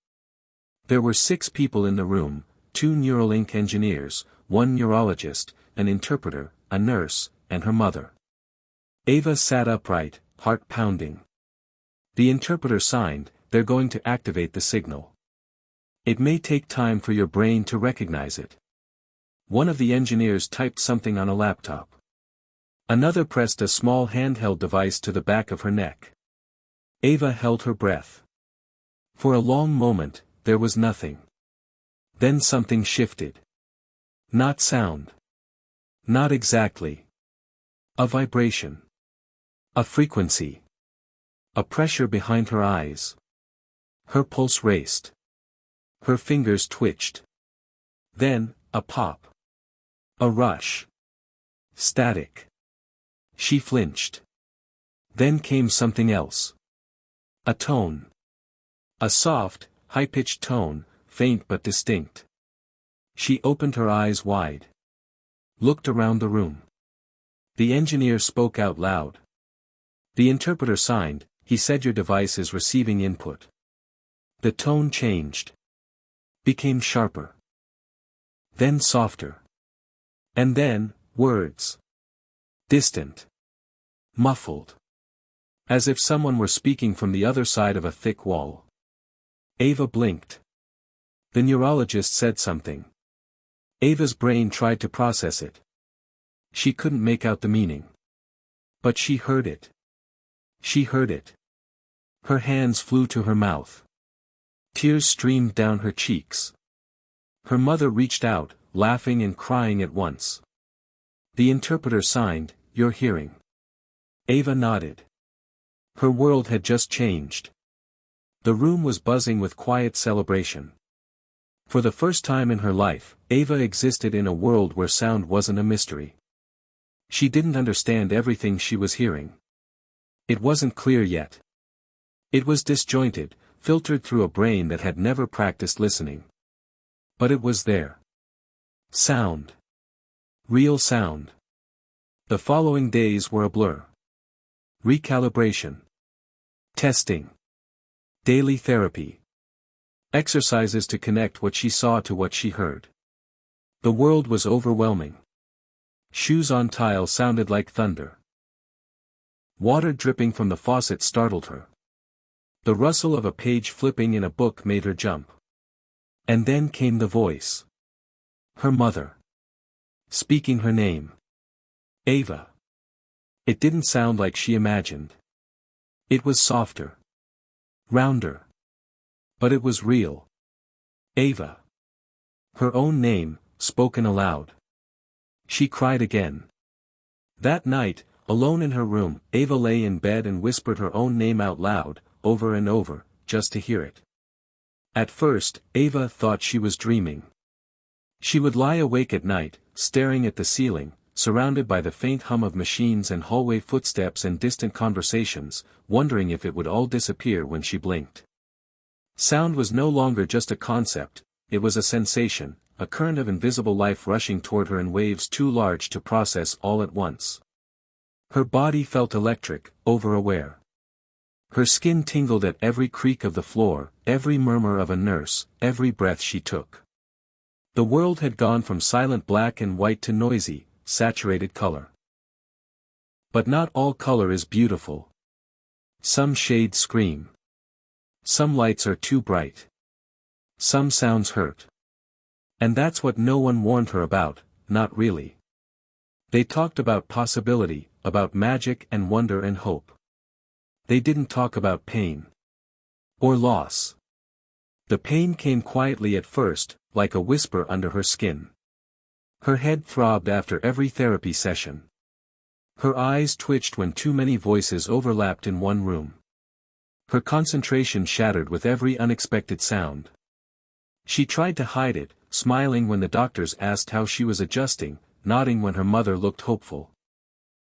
There were 6 people in the room, 2 Neuralink engineers, 1 neurologist, an interpreter, a nurse, and her mother. Ava sat upright, heart pounding. The interpreter signed, "They're going to activate the signal. It may take time for your brain to recognize it." One of the engineers typed something on a laptop. Another pressed a small handheld device to the back of her neck. Ava held her breath. For a long moment, there was nothing. Then something shifted. Not sound. Not exactly. A vibration. A frequency. A pressure behind her eyes. Her pulse raced. Her fingers twitched. Then, a pop. A rush. Static. She flinched. Then came something else. A tone. A soft, high-pitched tone, faint but distinct. She opened her eyes wide. Looked around the room. The engineer spoke out loud. The interpreter signed, "He said your device is receiving input." The tone changed. Became sharper. Then softer. And then, words. Distant. Muffled. As if someone were speaking from the other side of a thick wall. Ava blinked. The neurologist said something. Ava's brain tried to process it. She couldn't make out the meaning. But she heard it. She heard it. Her hands flew to her mouth. Tears streamed down her cheeks. Her mother reached out, laughing and crying at once. The interpreter signed, "You're hearing." Ava nodded. Her world had just changed. The room was buzzing with quiet celebration. For the first time in her life, Ava existed in a world where sound wasn't a mystery. She didn't understand everything she was hearing. It wasn't clear yet. It was disjointed, filtered through a brain that had never practiced listening. But it was there. Sound. Real sound. The following days were a blur. Recalibration. Testing. Daily therapy. Exercises to connect what she saw to what she heard. The world was overwhelming. Shoes on tile sounded like thunder. Water dripping from the faucet startled her. The rustle of a page flipping in a book made her jump. And then came the voice. Her mother. Speaking her name. Ava. It didn't sound like she imagined. It was softer. Rounder. But it was real. Ava. Her own name, spoken aloud. She cried again. That night, alone in her room, Ava lay in bed and whispered her own name out loud, over and over, just to hear it. At first, Ava thought she was dreaming. She would lie awake at night, staring at the ceiling, surrounded by the faint hum of machines and hallway footsteps and distant conversations, wondering if it would all disappear when she blinked. Sound was no longer just a concept, it was a sensation, a current of invisible life rushing toward her in waves too large to process all at once. Her body felt electric, over-aware. Her skin tingled at every creak of the floor, every murmur of a nurse, every breath she took. The world had gone from silent black and white to noisy, saturated color. But not all color is beautiful. Some shades scream. Some lights are too bright. Some sounds hurt. And that's what no one warned her about, not really. They talked about possibility, about magic and wonder and hope. They didn't talk about pain. Or loss. The pain came quietly at first, like a whisper under her skin. Her head throbbed after every therapy session. Her eyes twitched when too many voices overlapped in one room. Her concentration shattered with every unexpected sound. She tried to hide it, smiling when the doctors asked how she was adjusting, nodding when her mother looked hopeful.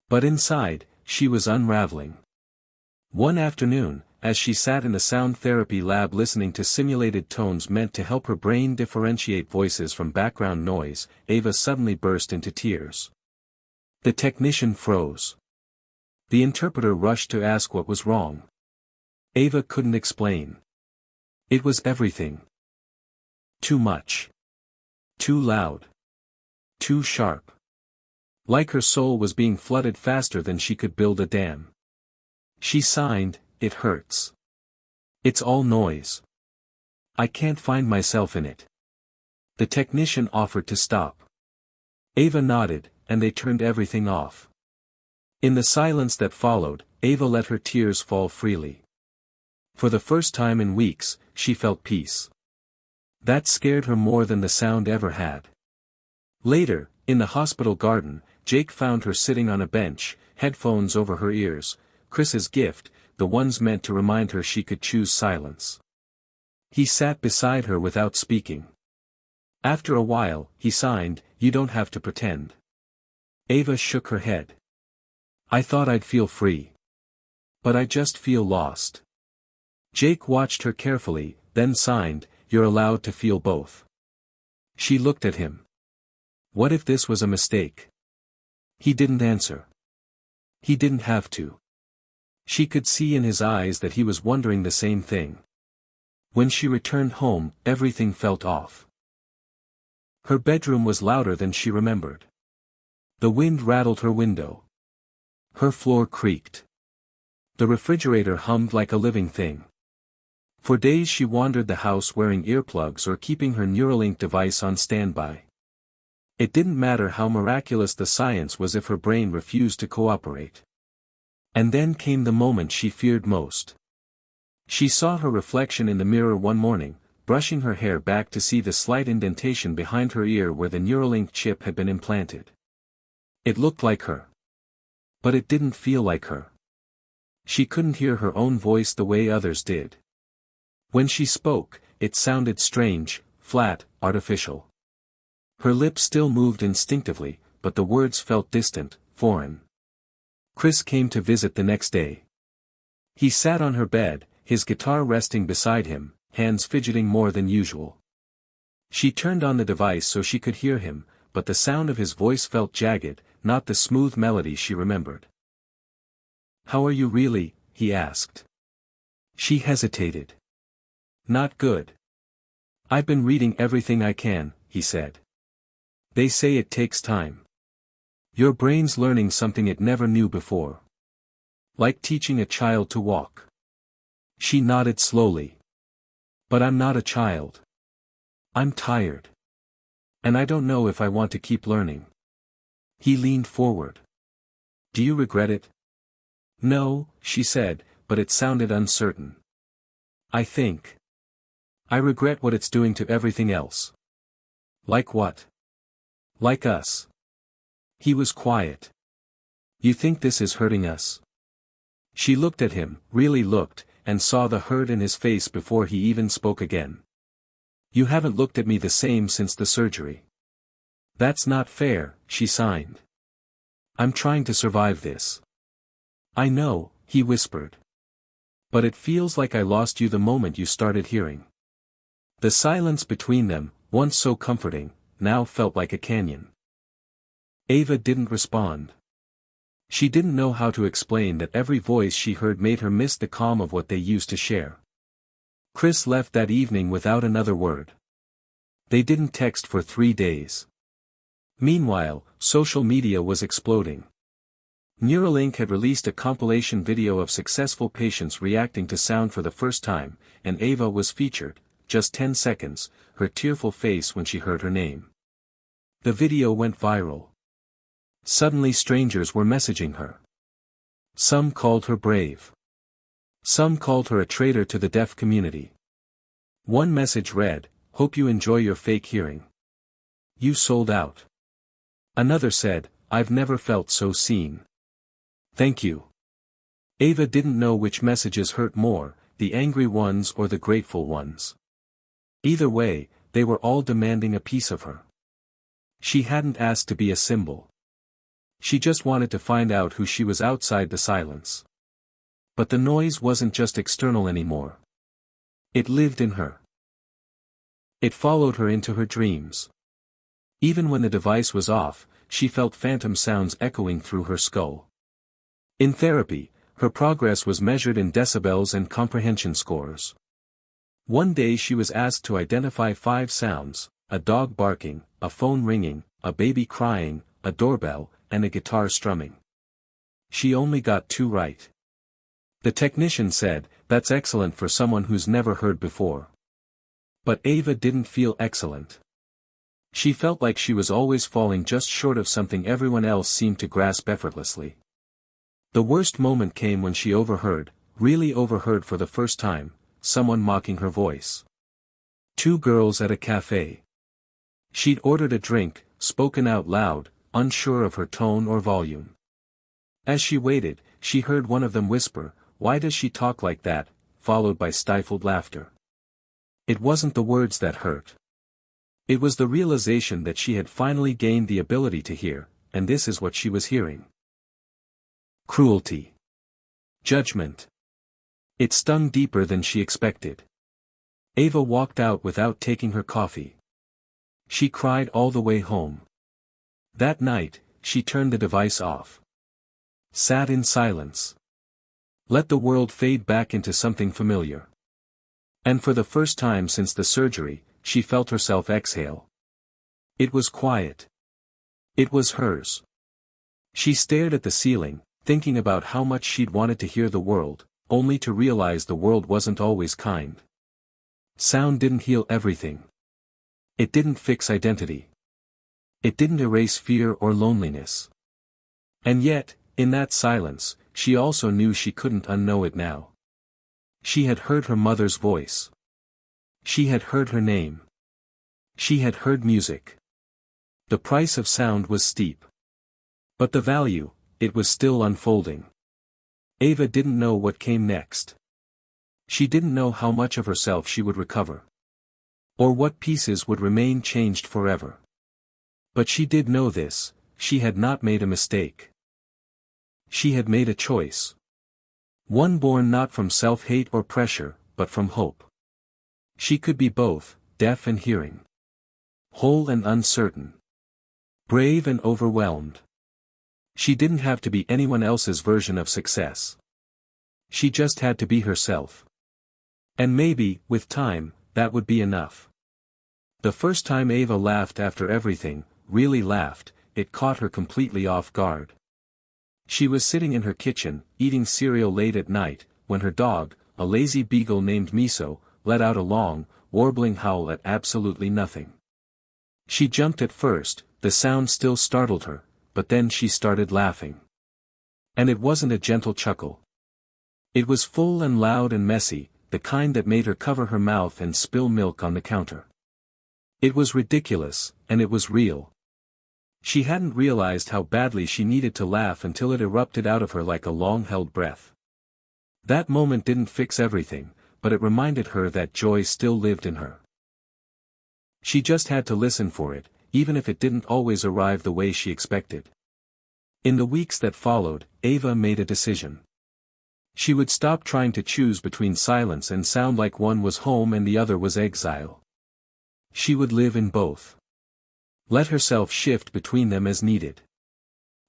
But inside, she was unraveling. One afternoon, as she sat in a sound therapy lab listening to simulated tones meant to help her brain differentiate voices from background noise, Ava suddenly burst into tears. The technician froze. The interpreter rushed to ask what was wrong. Ava couldn't explain. It was everything. Too much. Too loud. Too sharp. Like her soul was being flooded faster than she could build a dam. She signed, "It hurts. It's all noise. I can't find myself in it." The technician offered to stop. Ava nodded, and they turned everything off. In the silence that followed, Ava let her tears fall freely. For the first time in weeks, she felt peace. That scared her more than the sound ever had. Later, in the hospital garden, Jake found her sitting on a bench, headphones over her ears, Chris's gift, the ones meant to remind her she could choose silence. He sat beside her without speaking. After a while, he signed, "You don't have to pretend." Ava shook her head. "I thought I'd feel free. But I just feel lost." Jake watched her carefully, then signed, "You're allowed to feel both." She looked at him. What if this was a mistake? He didn't answer. He didn't have to. She could see in his eyes that he was wondering the same thing. When she returned home, everything felt off. Her bedroom was louder than she remembered. The wind rattled her window. Her floor creaked. The refrigerator hummed like a living thing. For days she wandered the house wearing earplugs or keeping her Neuralink device on standby. It didn't matter how miraculous the science was if her brain refused to cooperate. And then came the moment she feared most. She saw her reflection in the mirror one morning, brushing her hair back to see the slight indentation behind her ear where the Neuralink chip had been implanted. It looked like her. But it didn't feel like her. She couldn't hear her own voice the way others did. When she spoke, it sounded strange, flat, artificial. Her lips still moved instinctively, but the words felt distant, foreign. Chris came to visit the next day. He sat on her bed, his guitar resting beside him, hands fidgeting more than usual. She turned on the device so she could hear him, but the sound of his voice felt jagged, not the smooth melody she remembered. "How are you really?" he asked. She hesitated. "Not good. I've been reading everything I can," he said. "They say it takes time. Your brain's learning something it never knew before. Like teaching a child to walk." She nodded slowly. "But I'm not a child. I'm tired. And I don't know if I want to keep learning." He leaned forward. "Do you regret it?" "No," she said, but it sounded uncertain. I regret what it's doing to everything else." "Like what?" "Like us. He was quiet. You think this is hurting us? She looked at him, really looked, and saw the hurt in his face before he even spoke again. You haven't looked at me the same since the surgery. That's not fair, she signed. I'm trying to survive this. I know, he whispered. But it feels like I lost you the moment you started hearing. The silence between them, once so comforting, now felt like a canyon. Ava didn't respond. She didn't know how to explain that every voice she heard made her miss the calm of what they used to share. Chris left that evening without another word. They didn't text for 3 days. Meanwhile, social media was exploding. Neuralink had released a compilation video of successful patients reacting to sound for the first time, and Ava was featured, just 10 seconds, her tearful face when she heard her name. The video went viral. Suddenly strangers were messaging her. Some called her brave. Some called her a traitor to the deaf community. One message read, "Hope you enjoy your fake hearing. You sold out." Another said, "I've never felt so seen. Thank you." Ava didn't know which messages hurt more, the angry ones or the grateful ones. Either way, they were all demanding a piece of her. She hadn't asked to be a symbol. She just wanted to find out who she was outside the silence. But the noise wasn't just external anymore. It lived in her. It followed her into her dreams. Even when the device was off, she felt phantom sounds echoing through her skull. In therapy, her progress was measured in decibels and comprehension scores. One day she was asked to identify 5 sounds: a dog barking, a phone ringing, a baby crying, a doorbell, and a guitar strumming. She only got 2 right. The technician said, "That's excellent for someone who's never heard before." But Ava didn't feel excellent. She felt like she was always falling just short of something everyone else seemed to grasp effortlessly. The worst moment came when she overheard, really overheard for the first time, someone mocking her voice. 2 girls at a cafe. She'd ordered a drink, spoken out loud, unsure of her tone or volume. As she waited, she heard one of them whisper, "Why does she talk like that?" followed by stifled laughter. It wasn't the words that hurt. It was the realization that she had finally gained the ability to hear, and this is what she was hearing. Cruelty. Judgment. It stung deeper than she expected. Ava walked out without taking her coffee. She cried all the way home. That night, she turned the device off. Sat in silence. Let the world fade back into something familiar. And for the first time since the surgery, she felt herself exhale. It was quiet. It was hers. She stared at the ceiling, thinking about how much she'd wanted to hear the world, only to realize the world wasn't always kind. Sound didn't heal everything. It didn't fix identity. It didn't erase fear or loneliness. And yet, in that silence, she also knew she couldn't unknow it now. She had heard her mother's voice. She had heard her name. She had heard music. The price of sound was steep. But the value, it was still unfolding. Ava didn't know what came next. She didn't know how much of herself she would recover. Or what pieces would remain changed forever. But she did know this: she had not made a mistake. She had made a choice. One born not from self-hate or pressure, but from hope. She could be both, deaf and hearing. Whole and uncertain. Brave and overwhelmed. She didn't have to be anyone else's version of success. She just had to be herself. And maybe, with time, that would be enough. The first time Ava laughed after everything, really laughed, it caught her completely off guard. She was sitting in her kitchen, eating cereal late at night, when her dog, a lazy beagle named Miso, let out a long, warbling howl at absolutely nothing. She jumped at first, the sound still startled her, but then she started laughing. And it wasn't a gentle chuckle. It was full and loud and messy, the kind that made her cover her mouth and spill milk on the counter. It was ridiculous, and it was real. She hadn't realized how badly she needed to laugh until it erupted out of her like a long-held breath. That moment didn't fix everything, but it reminded her that joy still lived in her. She just had to listen for it, even if it didn't always arrive the way she expected. In the weeks that followed, Ava made a decision. She would stop trying to choose between silence and sound like one was home and the other was exile. She would live in both. Let herself shift between them as needed.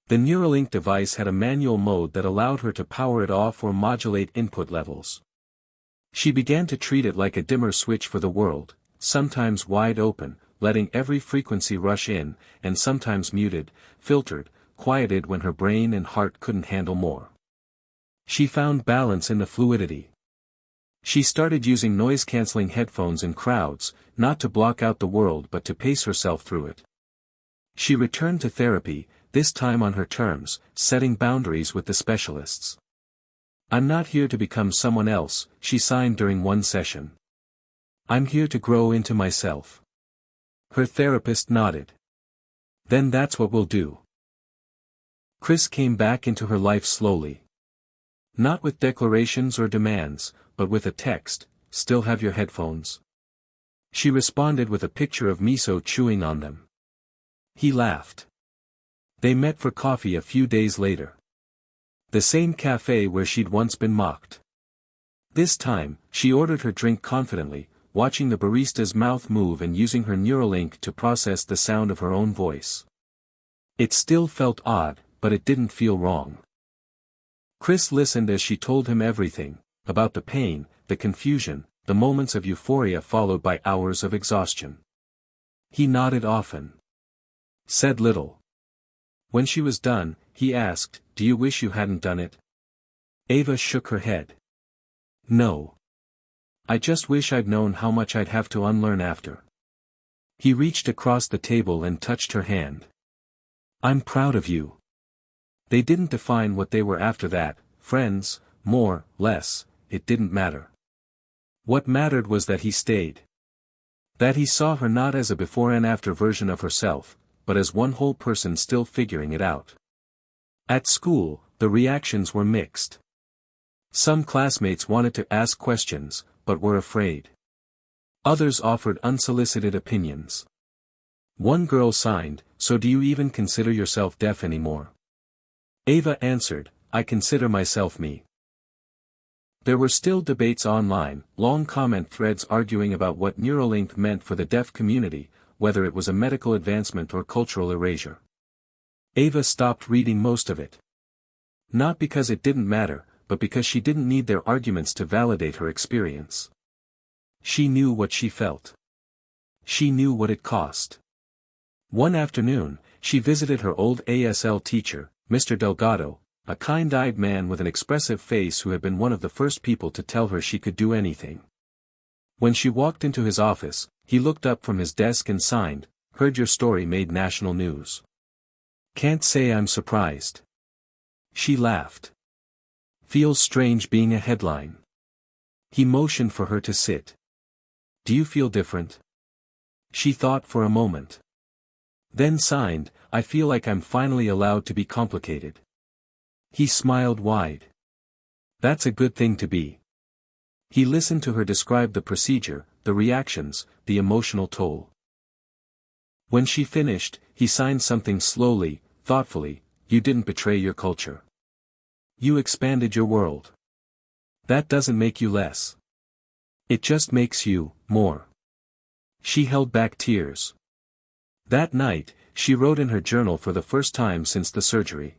The Neuralink device had a manual mode that allowed her to power it off or modulate input levels. She began to treat it like a dimmer switch for the world, sometimes wide open, letting every frequency rush in, and sometimes muted, filtered, quieted when her brain and heart couldn't handle more. She found balance in the fluidity. She started using noise-canceling headphones in crowds, not to block out the world but to pace herself through it. She returned to therapy, this time on her terms, setting boundaries with the specialists. "I'm not here to become someone else," she signed during one session. "I'm here to grow into myself." Her therapist nodded. "Then that's what we'll do." Chris came back into her life slowly. Not with declarations or demands, but with a text, "Still have your headphones?" She responded with a picture of miso chewing on them. He laughed. They met for coffee a few days later. The same cafe where she'd once been mocked. This time, she ordered her drink confidently, watching the barista's mouth move and using her Neuralink to process the sound of her own voice. It still felt odd, but it didn't feel wrong. Chris listened as she told him everything, about the pain, the confusion, the moments of euphoria followed by hours of exhaustion. He nodded often. Said little. When she was done, he asked, "Do you wish you hadn't done it?" Ava shook her head. "No. I just wish I'd known how much I'd have to unlearn after." He reached across the table and touched her hand. "I'm proud of you." They didn't define what they were after that, friends, more, less, it didn't matter. What mattered was that he stayed. That he saw her not as a before and after version of herself, but as one whole person still figuring it out. At school, the reactions were mixed. Some classmates wanted to ask questions, but were afraid. Others offered unsolicited opinions. One girl signed, "So do you even consider yourself deaf anymore?" Ava answered, "I consider myself me." There were still debates online, long comment threads arguing about what Neuralink meant for the deaf community, whether it was a medical advancement or cultural erasure. Ava stopped reading most of it. Not because it didn't matter, but because she didn't need their arguments to validate her experience. She knew what she felt. She knew what it cost. One afternoon, she visited her old ASL teacher, Mr. Delgado, a kind-eyed man with an expressive face who had been one of the first people to tell her she could do anything. When she walked into his office, he looked up from his desk and signed, "Heard your story made national news." "Can't say I'm surprised." She laughed. "Feels strange being a headline." He motioned for her to sit. "Do you feel different?" She thought for a moment. Then signed, "I feel like I'm finally allowed to be complicated." He smiled wide. "That's a good thing to be." He listened to her describe the procedure, the reactions, the emotional toll. When she finished, he signed something slowly, thoughtfully, "You didn't betray your culture. You expanded your world. That doesn't make you less. It just makes you, more." She held back tears. That night, she wrote in her journal for the first time since the surgery.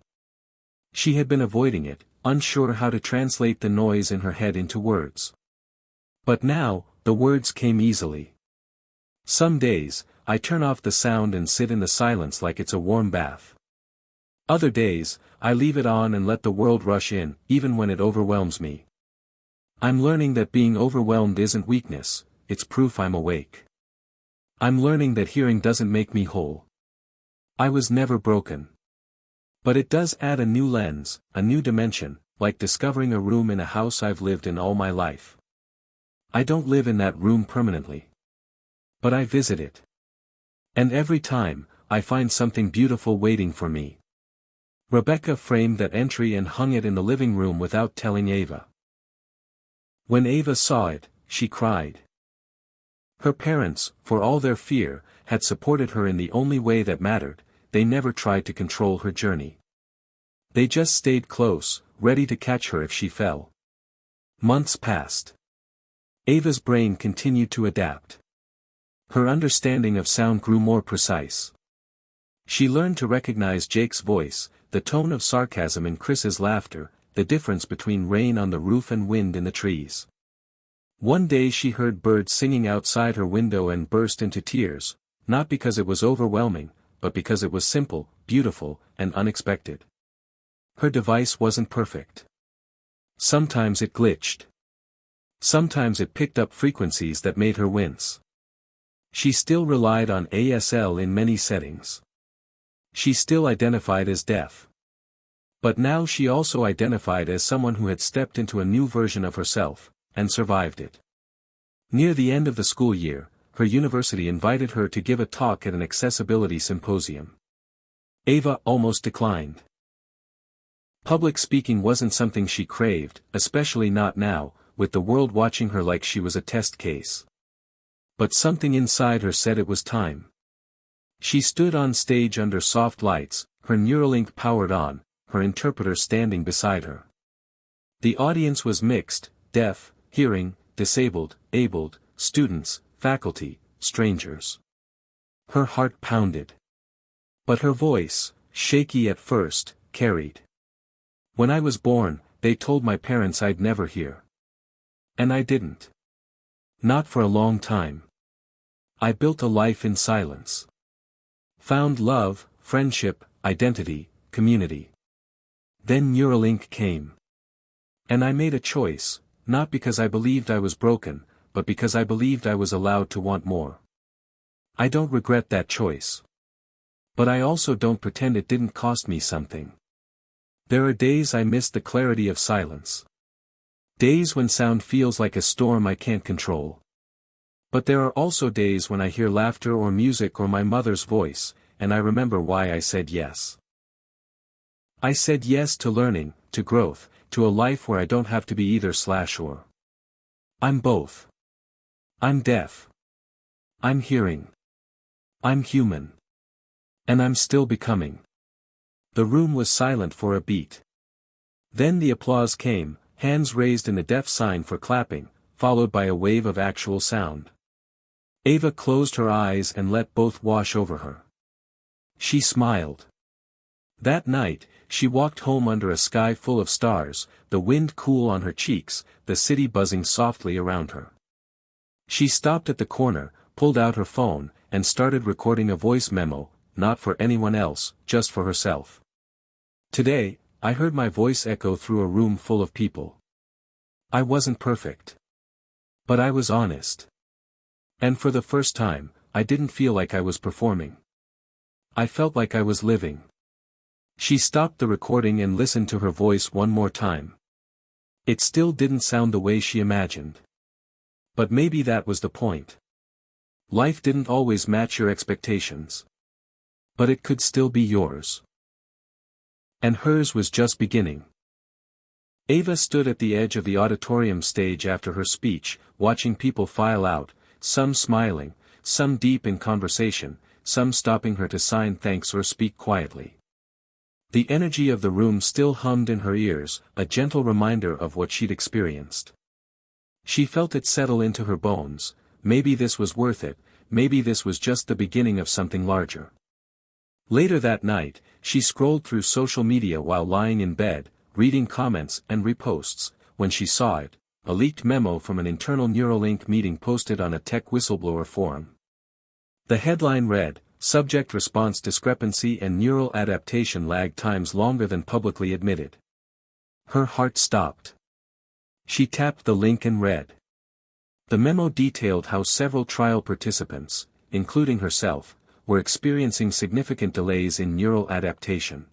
She had been avoiding it, unsure how to translate the noise in her head into words. But now, the words came easily. "Some days, I turn off the sound and sit in the silence like it's a warm bath. Other days, I leave it on and let the world rush in, even when it overwhelms me. I'm learning that being overwhelmed isn't weakness, it's proof I'm awake. I'm learning that hearing doesn't make me whole. I was never broken. But it does add a new lens, a new dimension, like discovering a room in a house I've lived in all my life. I don't live in that room permanently. But I visit it. And every time, I find something beautiful waiting for me." Rebecca framed that entry and hung it in the living room without telling Ava. When Ava saw it, she cried. Her parents, for all their fear, had supported her in the only way that mattered. They never tried to control her journey. They just stayed close, ready to catch her if she fell. Months passed. Ava's brain continued to adapt. Her understanding of sound grew more precise. She learned to recognize Jake's voice, the tone of sarcasm in Chris's laughter, the difference between rain on the roof and wind in the trees. One day she heard birds singing outside her window and burst into tears, not because it was overwhelming, but because it was simple, beautiful, and unexpected. Her device wasn't perfect. Sometimes it glitched. Sometimes it picked up frequencies that made her wince. She still relied on ASL in many settings. She still identified as deaf. But now she also identified as someone who had stepped into a new version of herself, and survived it. Near the end of the school year, her university invited her to give a talk at an accessibility symposium. Ava almost declined. Public speaking wasn't something she craved, especially not now, with the world watching her like she was a test case. But something inside her said it was time. She stood on stage under soft lights, her Neuralink powered on, her interpreter standing beside her. The audience was mixed, deaf, hearing, disabled, abled, students, faculty, strangers. Her heart pounded. But her voice, shaky at first, carried. When I was born, they told my parents I'd never hear. And I didn't. Not for a long time. I built a life in silence. Found love, friendship, identity, community. Then Neuralink came. And I made a choice, not because I believed I was broken, but because I believed I was allowed to want more. I don't regret that choice. But I also don't pretend it didn't cost me something. There are days I miss the clarity of silence. Days when sound feels like a storm I can't control. But there are also days when I hear laughter or music or my mother's voice, and I remember why I said yes. I said yes to learning, to growth, to a life where I don't have to be either/or. I'm both. I'm deaf. I'm hearing. I'm human. And I'm still becoming. The room was silent for a beat. Then the applause came, hands raised in the deaf sign for clapping, followed by a wave of actual sound. Ava closed her eyes and let both wash over her. She smiled. That night, she walked home under a sky full of stars, the wind cool on her cheeks, the city buzzing softly around her. She stopped at the corner, pulled out her phone, and started recording a voice memo, not for anyone else, just for herself. Today, I heard my voice echo through a room full of people. I wasn't perfect. But I was honest. And for the first time, I didn't feel like I was performing. I felt like I was living. She stopped the recording and listened to her voice one more time. It still didn't sound the way she imagined. But maybe that was the point. Life didn't always match your expectations. But it could still be yours. And hers was just beginning. Ava stood at the edge of the auditorium stage after her speech, watching people file out, some smiling, some deep in conversation, some stopping her to sign thanks or speak quietly. The energy of the room still hummed in her ears, a gentle reminder of what she'd experienced. She felt it settle into her bones. Maybe this was worth it, maybe this was just the beginning of something larger. Later that night, she scrolled through social media while lying in bed, reading comments and reposts, when she saw it, a leaked memo from an internal Neuralink meeting posted on a tech whistleblower forum. The headline read, "Subject response discrepancy and neural adaptation lag times longer than publicly admitted." Her heart stopped. She tapped the link and read. The memo detailed how several trial participants, including herself, were experiencing significant delays in neural adaptation.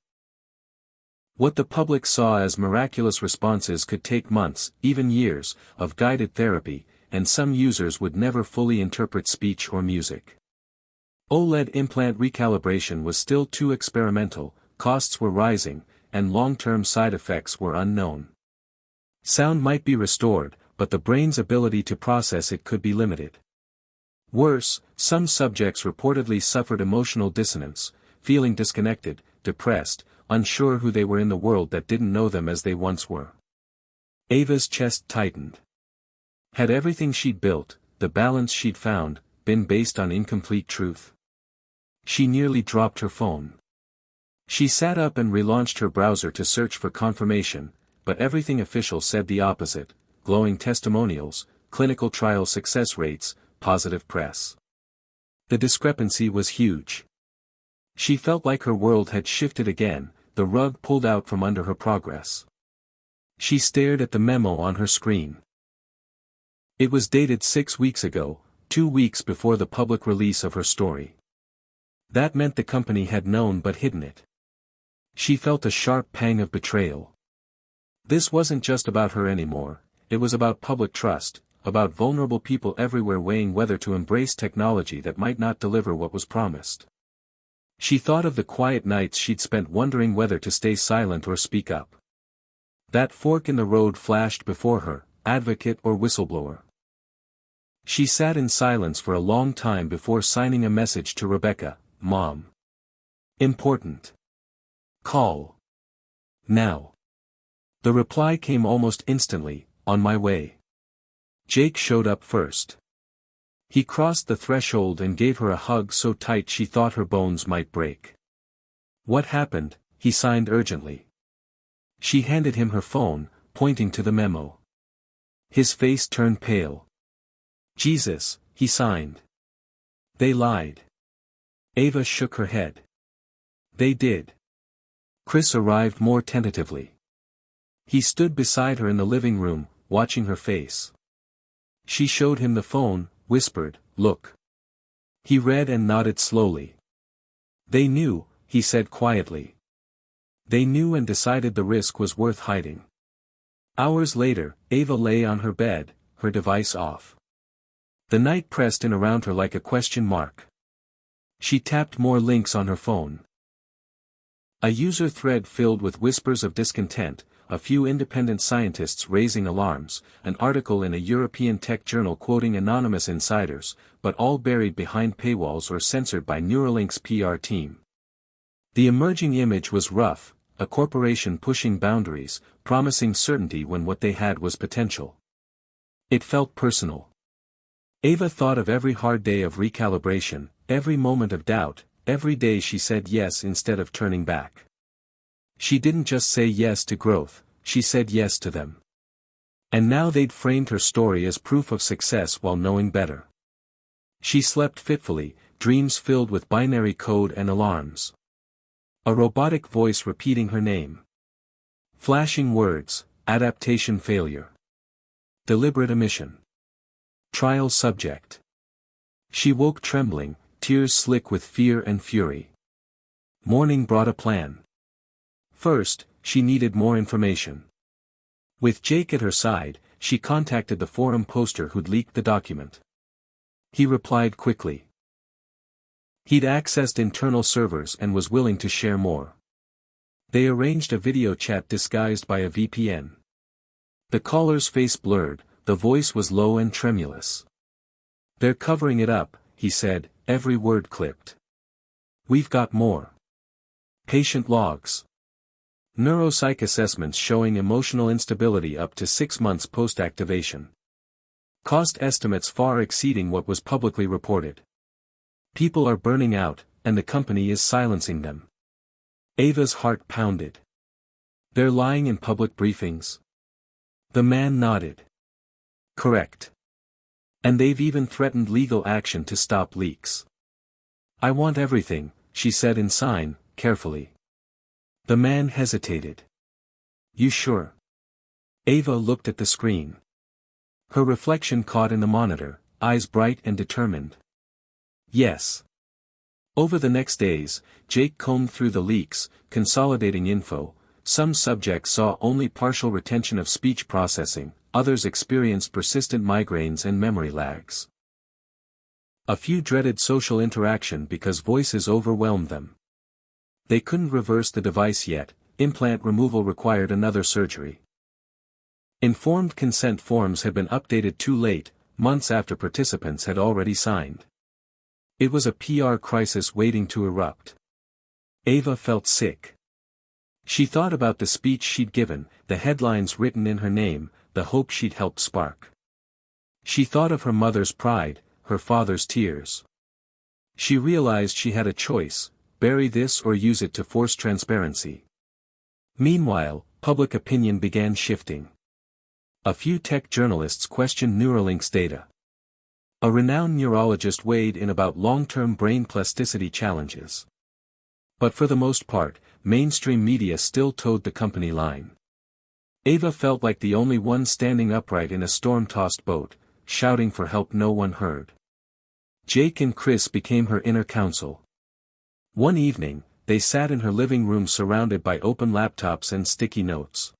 What the public saw as miraculous responses could take months, even years, of guided therapy, and some users would never fully interpret speech or music. OLED implant recalibration was still too experimental, costs were rising, and long-term side effects were unknown. Sound might be restored, but the brain's ability to process it could be limited. Worse, some subjects reportedly suffered emotional dissonance, feeling disconnected, depressed, unsure who they were in the world that didn't know them as they once were. Ava's chest tightened. Had everything she'd built, the balance she'd found, been based on incomplete truth? She nearly dropped her phone. She sat up and relaunched her browser to search for confirmation, but everything official said the opposite: glowing testimonials, clinical trial success rates, positive press. The discrepancy was huge. She felt like her world had shifted again, the rug pulled out from under her progress. She stared at the memo on her screen. It was dated 6 weeks ago, 2 weeks before the public release of her story. That meant the company had known but hidden it. She felt a sharp pang of betrayal. This wasn't just about her anymore, it was about public trust, about vulnerable people everywhere weighing whether to embrace technology that might not deliver what was promised. She thought of the quiet nights she'd spent wondering whether to stay silent or speak up. That fork in the road flashed before her, advocate or whistleblower. She sat in silence for a long time before signing a message to Rebecca: "Mom. Important. Call. Now." The reply came almost instantly: "On my way." Jake showed up first. He crossed the threshold and gave her a hug so tight she thought her bones might break. "What happened?" he signed urgently. She handed him her phone, pointing to the memo. His face turned pale. "Jesus," he signed. "They lied." Ava shook her head. "They did." Chris arrived more tentatively. He stood beside her in the living room, watching her face. She showed him the phone, whispered, "Look." He read and nodded slowly. "They knew," he said quietly. "They knew and decided the risk was worth hiding." Hours later, Ava lay on her bed, her device off. The night pressed in around her like a question mark. She tapped more links on her phone. A user thread filled with whispers of discontent, a few independent scientists raising alarms, an article in a European tech journal quoting anonymous insiders, but all buried behind paywalls or censored by Neuralink's PR team. The emerging image was rough, a corporation pushing boundaries, promising certainty when what they had was potential. It felt personal. Ava thought of every hard day of recalibration, every moment of doubt, every day she said yes instead of turning back. She didn't just say yes to growth, she said yes to them. And now they'd framed her story as proof of success while knowing better. She slept fitfully, dreams filled with binary code and alarms. A robotic voice repeating her name. Flashing words: adaptation failure. Deliberate omission. Trial subject. She woke trembling, tears slick with fear and fury. Morning brought a plan. First, she needed more information. With Jake at her side, she contacted the forum poster who'd leaked the document. He replied quickly. He'd accessed internal servers and was willing to share more. They arranged a video chat disguised by a VPN. The caller's face blurred, the voice was low and tremulous. "They're covering it up," he said, every word clipped. "We've got more. Patient logs. Neuropsych assessments showing emotional instability up to 6 months post-activation. Cost estimates far exceeding what was publicly reported. People are burning out, and the company is silencing them." Ava's heart pounded. "They're lying in public briefings?" The man nodded. "Correct. And they've even threatened legal action to stop leaks." "I want everything," she said in sign, carefully. The man hesitated. "You sure?" Ava looked at the screen. Her reflection caught in the monitor, eyes bright and determined. "Yes." Over the next days, Jake combed through the leaks, consolidating info. Some subjects saw only partial retention of speech processing, others experienced persistent migraines and memory lags. A few dreaded social interaction because voices overwhelmed them. They couldn't reverse the device yet, implant removal required another surgery. Informed consent forms had been updated too late, months after participants had already signed. It was a PR crisis waiting to erupt. Ava felt sick. She thought about the speech she'd given, the headlines written in her name, the hope she'd helped spark. She thought of her mother's pride, her father's tears. She realized she had a choice: bury this or use it to force transparency. Meanwhile, public opinion began shifting. A few tech journalists questioned Neuralink's data. A renowned neurologist weighed in about long-term brain plasticity challenges. But for the most part, mainstream media still towed the company line. Ava felt like the only one standing upright in a storm-tossed boat, shouting for help no one heard. Jake and Chris became her inner counsel. One evening, they sat in her living room surrounded by open laptops and sticky notes.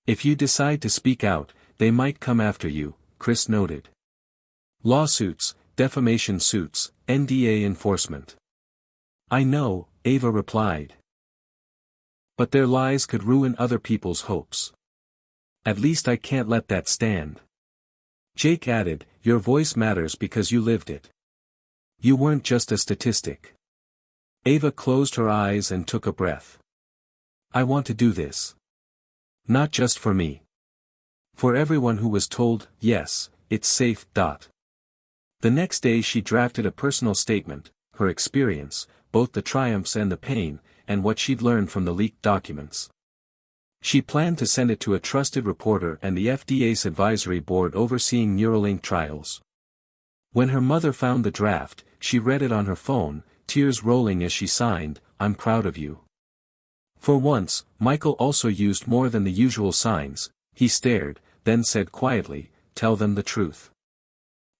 "If you decide to speak out, they might come after you," Chris noted. "Lawsuits, defamation suits, NDA enforcement." "I know," Ava replied. "But their lies could ruin other people's hopes. At least I can't let that stand." Jake added, "Your voice matters because you lived it. You weren't just a statistic." Ava closed her eyes and took a breath. "I want to do this. Not just for me. For everyone who was told, yes, it's safe. The next day she drafted a personal statement, her experience, both the triumphs and the pain, and what she'd learned from the leaked documents. She planned to send it to a trusted reporter and the FDA's advisory board overseeing Neuralink trials. When her mother found the draft, she read it on her phone, tears rolling as she signed, "I'm proud of you." For once, Michael also used more than the usual signs. He stared, then said quietly, "Tell them the truth."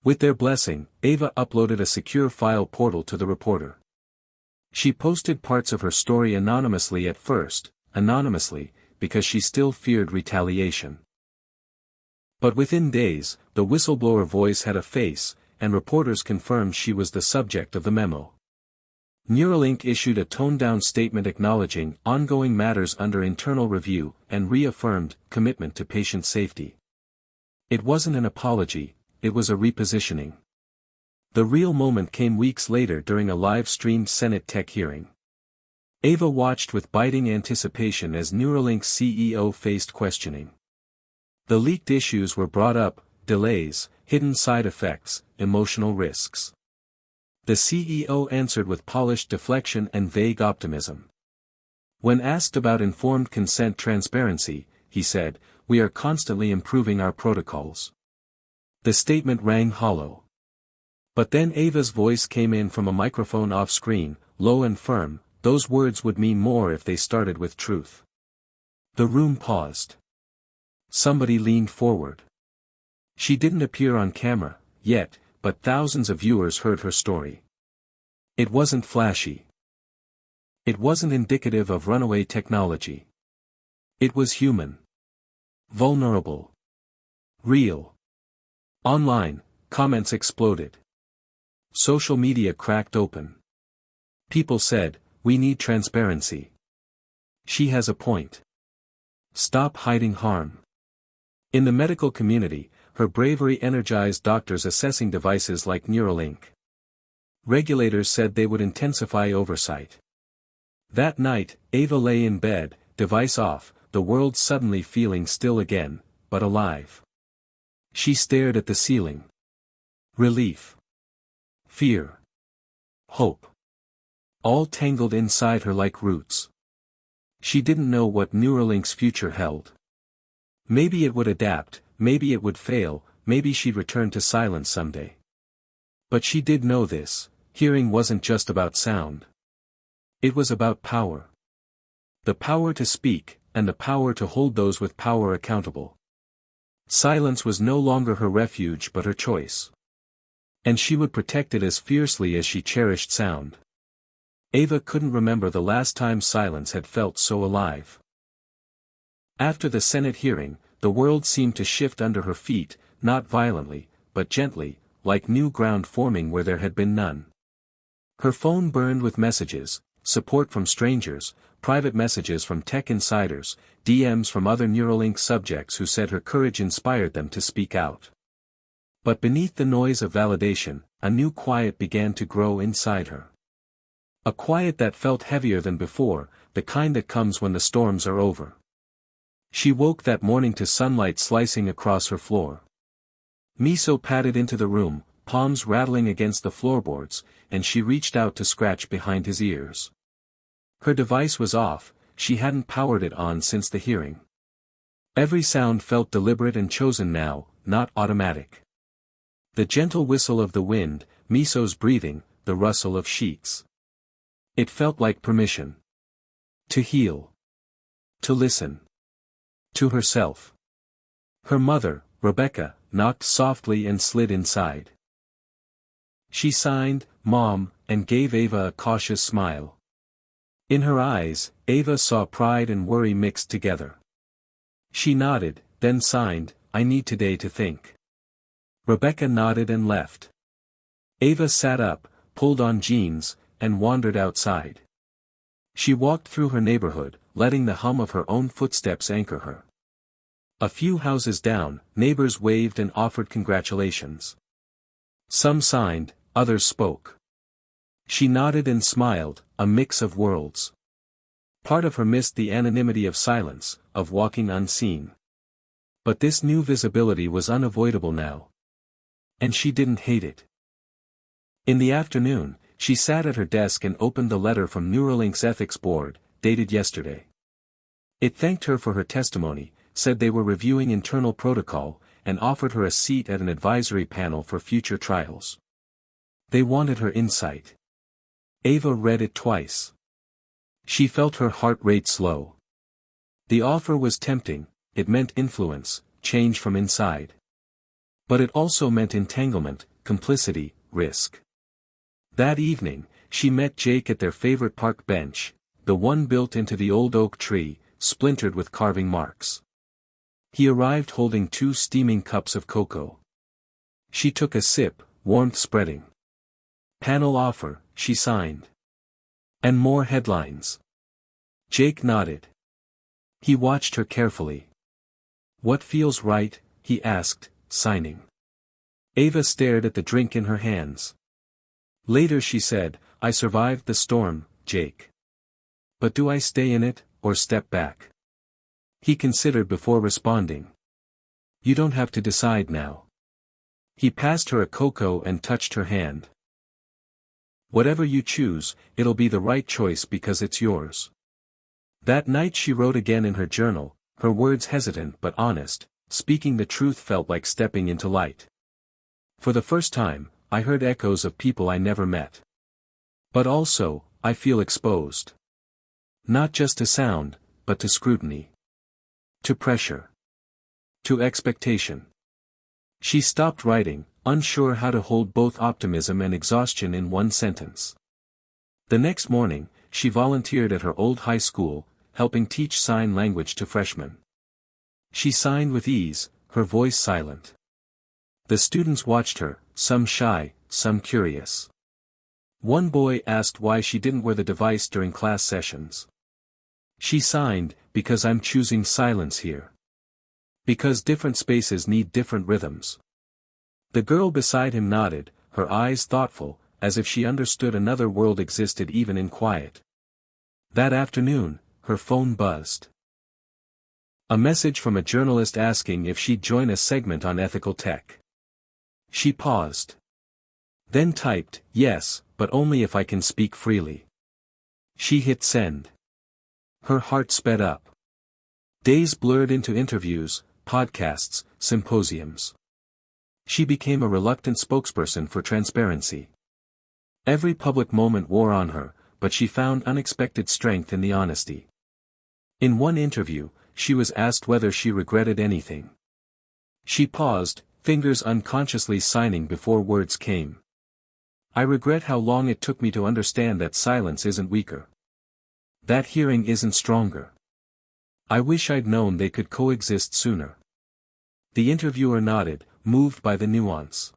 With their blessing, Ava uploaded a secure file portal to the reporter. She posted parts of her story anonymously at first, because she still feared retaliation. But within days, the whistleblower voice had a face, and reporters confirmed she was the subject of the memo. Neuralink issued a toned-down statement acknowledging ongoing matters under internal review and reaffirmed commitment to patient safety. It wasn't an apology, it was a repositioning. The real moment came weeks later during a live-streamed Senate tech hearing. Ava watched with biting anticipation as Neuralink's CEO faced questioning. The leaked issues were brought up: delays, hidden side effects, emotional risks. The CEO answered with polished deflection and vague optimism. When asked about informed consent transparency, he said, "We are constantly improving our protocols." The statement rang hollow. But then Ava's voice came in from a microphone off-screen, low and firm. Those words would mean more if they started with truth. The room paused. Somebody leaned forward. She didn't appear on camera, yet, but thousands of viewers heard her story. It wasn't flashy. It wasn't indicative of runaway technology. It was human. Vulnerable. Real. Online, comments exploded. Social media cracked open. People said, "We need transparency. She has a point. Stop hiding harm." In the medical community, her bravery energized doctors assessing devices like Neuralink. Regulators said they would intensify oversight. That night, Ava lay in bed, device off, the world suddenly feeling still again, but alive. She stared at the ceiling. Relief. Fear. Hope. All tangled inside her like roots. She didn't know what Neuralink's future held. Maybe it would adapt, maybe it would fail, maybe she'd return to silence someday. But she did know this: hearing wasn't just about sound. It was about power. The power to speak, and the power to hold those with power accountable. Silence was no longer her refuge but her choice. And she would protect it as fiercely as she cherished sound. Ava couldn't remember the last time silence had felt so alive. After the Senate hearing, the world seemed to shift under her feet, not violently, but gently, like new ground forming where there had been none. Her phone burned with messages, support from strangers, private messages from tech insiders, DMs from other Neuralink subjects who said her courage inspired them to speak out. But beneath the noise of validation, a new quiet began to grow inside her. A quiet that felt heavier than before, the kind that comes when the storms are over. She woke that morning to sunlight slicing across her floor. Miso padded into the room, palms rattling against the floorboards, and she reached out to scratch behind his ears. Her device was off, she hadn't powered it on since the hearing. Every sound felt deliberate and chosen now, not automatic. The gentle whistle of the wind, Miso's breathing, the rustle of sheets. It felt like permission. To heal. To listen. To herself. Her mother, Rebecca, knocked softly and slid inside. She signed, "Mom," and gave Ava a cautious smile. In her eyes, Ava saw pride and worry mixed together. She nodded, then signed, "I need today to think." Rebecca nodded and left. Ava sat up, pulled on jeans, and wandered outside. She walked through her neighborhood, letting the hum of her own footsteps anchor her. A few houses down, neighbors waved and offered congratulations. Some signed, others spoke. She nodded and smiled, a mix of worlds. Part of her missed the anonymity of silence, of walking unseen. But this new visibility was unavoidable now. And she didn't hate it. In the afternoon, she sat at her desk and opened the letter from Neuralink's ethics board, dated yesterday. It thanked her for her testimony, said they were reviewing internal protocol, and offered her a seat at an advisory panel for future trials. They wanted her insight. Ava read it twice. She felt her heart rate slow. The offer was tempting, it meant influence, change from inside. But it also meant entanglement, complicity, risk. That evening, she met Jake at their favorite park bench, the one built into the old oak tree, splintered with carving marks. He arrived holding 2 steaming cups of cocoa. She took a sip, warmth spreading. Panel offer, she signed. And more headlines. Jake nodded. He watched her carefully. "What feels right?" he asked, signing. Ava stared at the drink in her hands. Later she said, "I survived the storm, Jake. But do I stay in it, or step back?" He considered before responding. "You don't have to decide now." He passed her a cocoa and touched her hand. "Whatever you choose, it'll be the right choice because it's yours." That night she wrote again in her journal, her words hesitant but honest, speaking the truth felt like stepping into light. "For the first time, I heard echoes of people I never met. But also, I feel exposed. Not just to sound, but to scrutiny. To pressure. To expectation." She stopped writing, unsure how to hold both optimism and exhaustion in one sentence. The next morning, she volunteered at her old high school, helping teach sign language to freshmen. She signed with ease, her voice silent. The students watched her, some shy, some curious. One boy asked why she didn't wear the device during class sessions. She signed, "Because I'm choosing silence here. Because different spaces need different rhythms." The girl beside him nodded, her eyes thoughtful, as if she understood another world existed even in quiet. That afternoon, her phone buzzed. A message from a journalist asking if she'd join a segment on ethical tech. She paused. Then typed, "Yes, but only if I can speak freely." She hit send. Her heart sped up. Days blurred into interviews, podcasts, symposiums. She became a reluctant spokesperson for transparency. Every public moment wore on her, but she found unexpected strength in the honesty. In one interview, she was asked whether she regretted anything. She paused, fingers unconsciously signing before words came. "I regret how long it took me to understand that silence isn't weaker. That hearing isn't stronger. I wish I'd known they could coexist sooner." The interviewer nodded, moved by the nuance.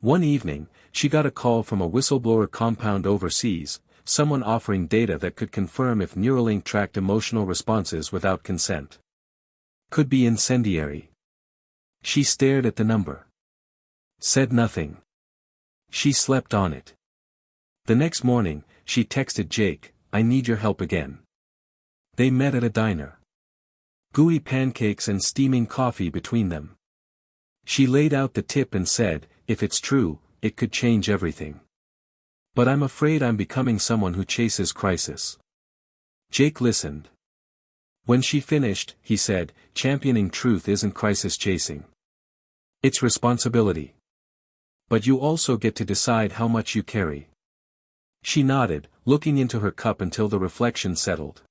One evening, she got a call from a whistleblower compound overseas, someone offering data that could confirm if Neuralink tracked emotional responses without consent. Could be incendiary. She stared at the number. Said nothing. She slept on it. The next morning, she texted Jake, "I need your help again." They met at a diner. Gooey pancakes and steaming coffee between them. She laid out the tip and said, "If it's true, it could change everything. But I'm afraid I'm becoming someone who chases crisis." Jake listened. When she finished, he said, "Championing truth isn't crisis chasing. It's responsibility. But you also get to decide how much you carry." She nodded, looking into her cup until the reflection settled.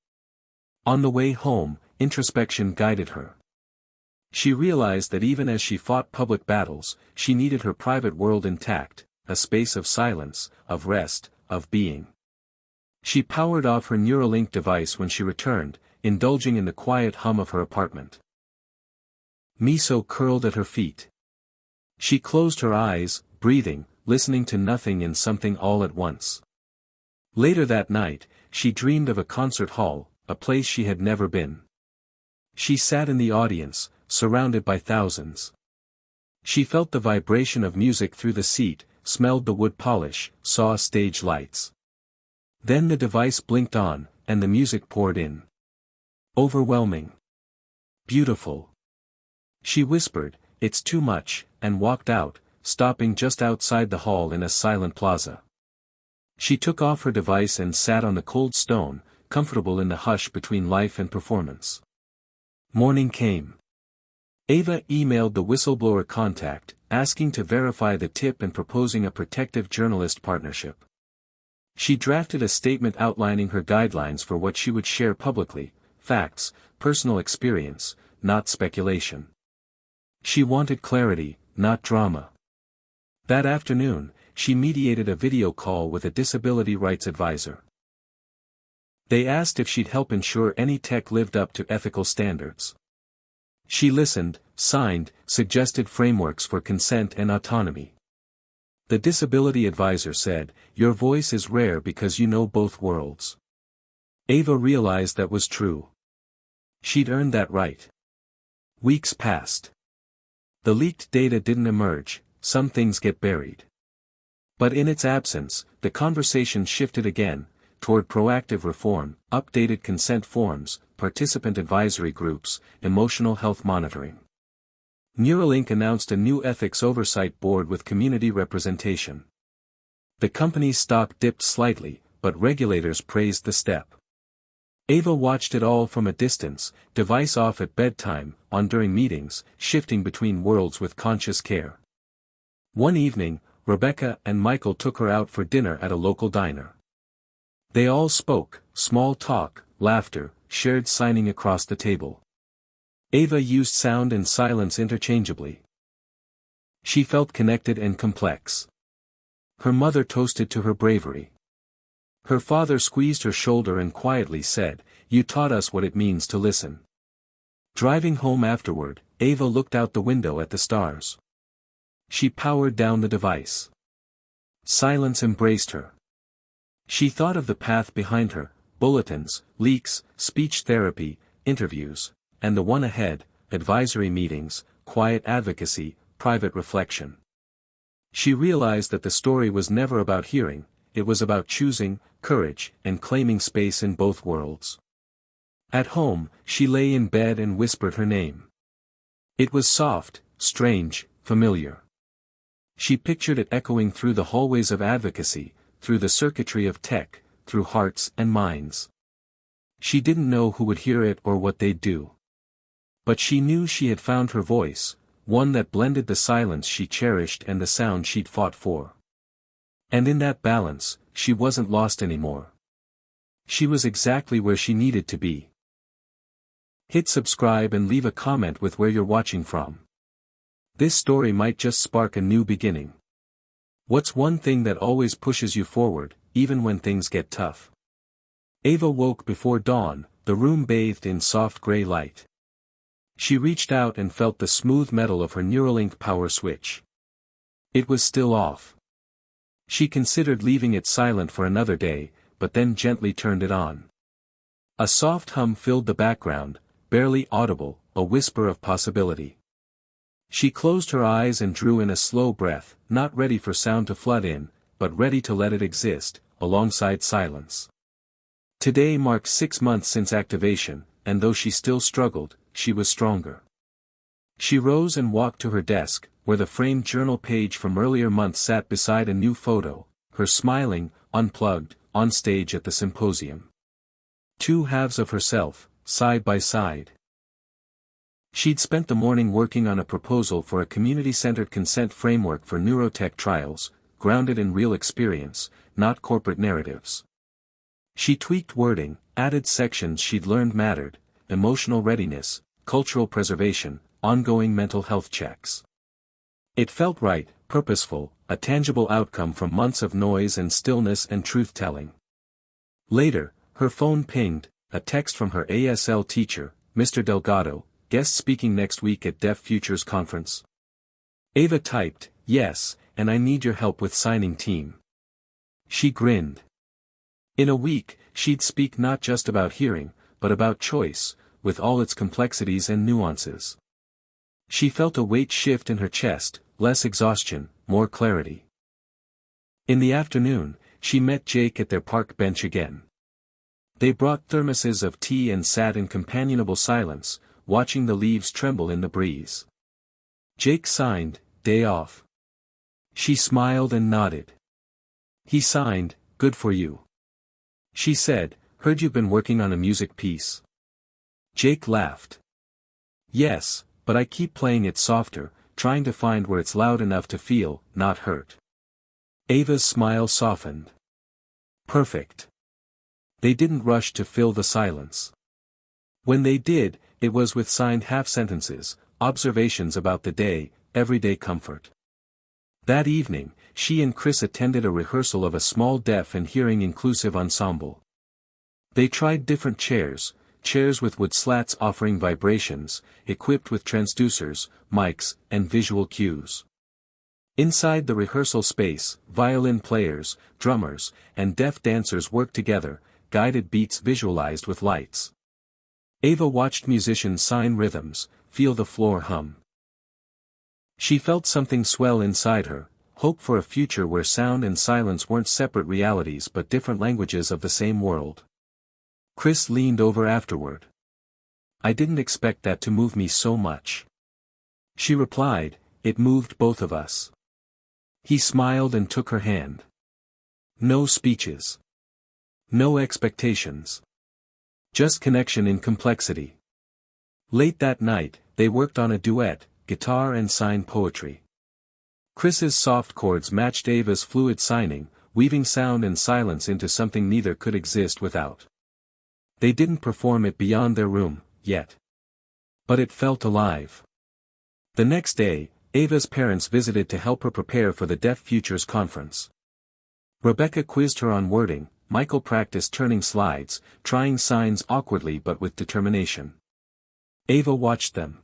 On the way home, introspection guided her. She realized that even as she fought public battles, she needed her private world intact, a space of silence, of rest, of being. She powered off her Neuralink device when she returned, indulging in the quiet hum of her apartment. Miso curled at her feet. She closed her eyes, breathing, listening to nothing and something all at once. Later that night, she dreamed of a concert hall, a place she had never been. She sat in the audience, surrounded by thousands. She felt the vibration of music through the seat, smelled the wood polish, saw stage lights. Then the device blinked on, and the music poured in. Overwhelming. Beautiful. She whispered, "It's too much," and walked out, stopping just outside the hall in a silent plaza. She took off her device and sat on the cold stone, comfortable in the hush between life and performance. Morning came. Ava emailed the whistleblower contact, asking to verify the tip and proposing a protective journalist partnership. She drafted a statement outlining her guidelines for what she would share publicly: facts, personal experience, not speculation. She wanted clarity, not drama. That afternoon, she mediated a video call with a disability rights advisor. They asked if she'd help ensure any tech lived up to ethical standards. She listened, signed, suggested frameworks for consent and autonomy. The disability advisor said, "Your voice is rare because you know both worlds." Ava realized that was true. She'd earned that right. Weeks passed. The leaked data didn't emerge, some things get buried. But in its absence, the conversation shifted again, toward proactive reform, updated consent forms, participant advisory groups, emotional health monitoring. Neuralink announced a new ethics oversight board with community representation. The company's stock dipped slightly, but regulators praised the step. Ava watched it all from a distance, device off at bedtime, on during meetings, shifting between worlds with conscious care. One evening, Rebecca and Michael took her out for dinner at a local diner. They all spoke, small talk, laughter, shared signing across the table. Ava used sound and silence interchangeably. She felt connected and complex. Her mother toasted to her bravery. Her father squeezed her shoulder and quietly said, "You taught us what it means to listen." Driving home afterward, Ava looked out the window at the stars. She powered down the device. Silence embraced her. She thought of the path behind her: bulletins, leaks, speech therapy, interviews, and the one ahead: advisory meetings, quiet advocacy, private reflection. She realized that the story was never about hearing, it was about choosing, courage, and claiming space in both worlds. At home, she lay in bed and whispered her name. It was soft, strange, familiar. She pictured it echoing through the hallways of advocacy, through the circuitry of tech, through hearts and minds. She didn't know who would hear it or what they'd do. But she knew she had found her voice, one that blended the silence she cherished and the sound she'd fought for. And in that balance, she wasn't lost anymore. She was exactly where she needed to be. Hit subscribe and leave a comment with where you're watching from. This story might just spark a new beginning. What's one thing that always pushes you forward, even when things get tough? Ava woke before dawn, the room bathed in soft gray light. She reached out and felt the smooth metal of her Neuralink power switch. It was still off. She considered leaving it silent for another day, but then gently turned it on. A soft hum filled the background, barely audible, a whisper of possibility. She closed her eyes and drew in a slow breath, not ready for sound to flood in, but ready to let it exist, alongside silence. Today marked 6 months since activation, and though she still struggled, she was stronger. She rose and walked to her desk, where the framed journal page from earlier months sat beside a new photo, her smiling, unplugged, on stage at the symposium. 2 halves of herself, side by side. She'd spent the morning working on a proposal for a community-centered consent framework for neurotech trials, grounded in real experience, not corporate narratives. She tweaked wording, added sections she'd learned mattered: emotional readiness, cultural preservation, ongoing mental health checks. It felt right, purposeful, a tangible outcome from months of noise and stillness and truth-telling. Later, her phone pinged, a text from her ASL teacher, Mr. Delgado, guest speaking next week at Deaf Futures Conference. Ava typed, "Yes, and I need your help with signing team." She grinned. In a week, she'd speak not just about hearing, but about choice, with all its complexities and nuances. She felt a weight shift in her chest, less exhaustion, more clarity. In the afternoon, she met Jake at their park bench again. They brought thermoses of tea and sat in companionable silence, watching the leaves tremble in the breeze. Jake signed, "Day off." She smiled and nodded. He signed, "Good for you." She said, "Heard you've been working on a music piece." Jake laughed. "Yes, but I keep playing it softer, trying to find where it's loud enough to feel, not hurt." Ava's smile softened. Perfect. They didn't rush to fill the silence. When they did, it was with signed half-sentences, observations about the day, everyday comfort. That evening, she and Chris attended a rehearsal of a small deaf and hearing-inclusive ensemble. They tried different chairs with wood slats offering vibrations, equipped with transducers, mics, and visual cues. Inside the rehearsal space, violin players, drummers, and deaf dancers worked together, guided beats visualized with lights. Ava watched musicians sign rhythms, feel the floor hum. She felt something swell inside her, hope for a future where sound and silence weren't separate realities but different languages of the same world. Chris leaned over afterward. "I didn't expect that to move me so much." She replied, "It moved both of us." He smiled and took her hand. No speeches. No expectations. Just connection in complexity. Late that night, they worked on a duet, guitar and sign poetry. Chris's soft chords matched Ava's fluid signing, weaving sound and silence into something neither could exist without. They didn't perform it beyond their room, yet. But it felt alive. The next day, Ava's parents visited to help her prepare for the Deaf Futures Conference. Rebecca quizzed her on wording, Michael practiced turning slides, trying signs awkwardly but with determination. Ava watched them.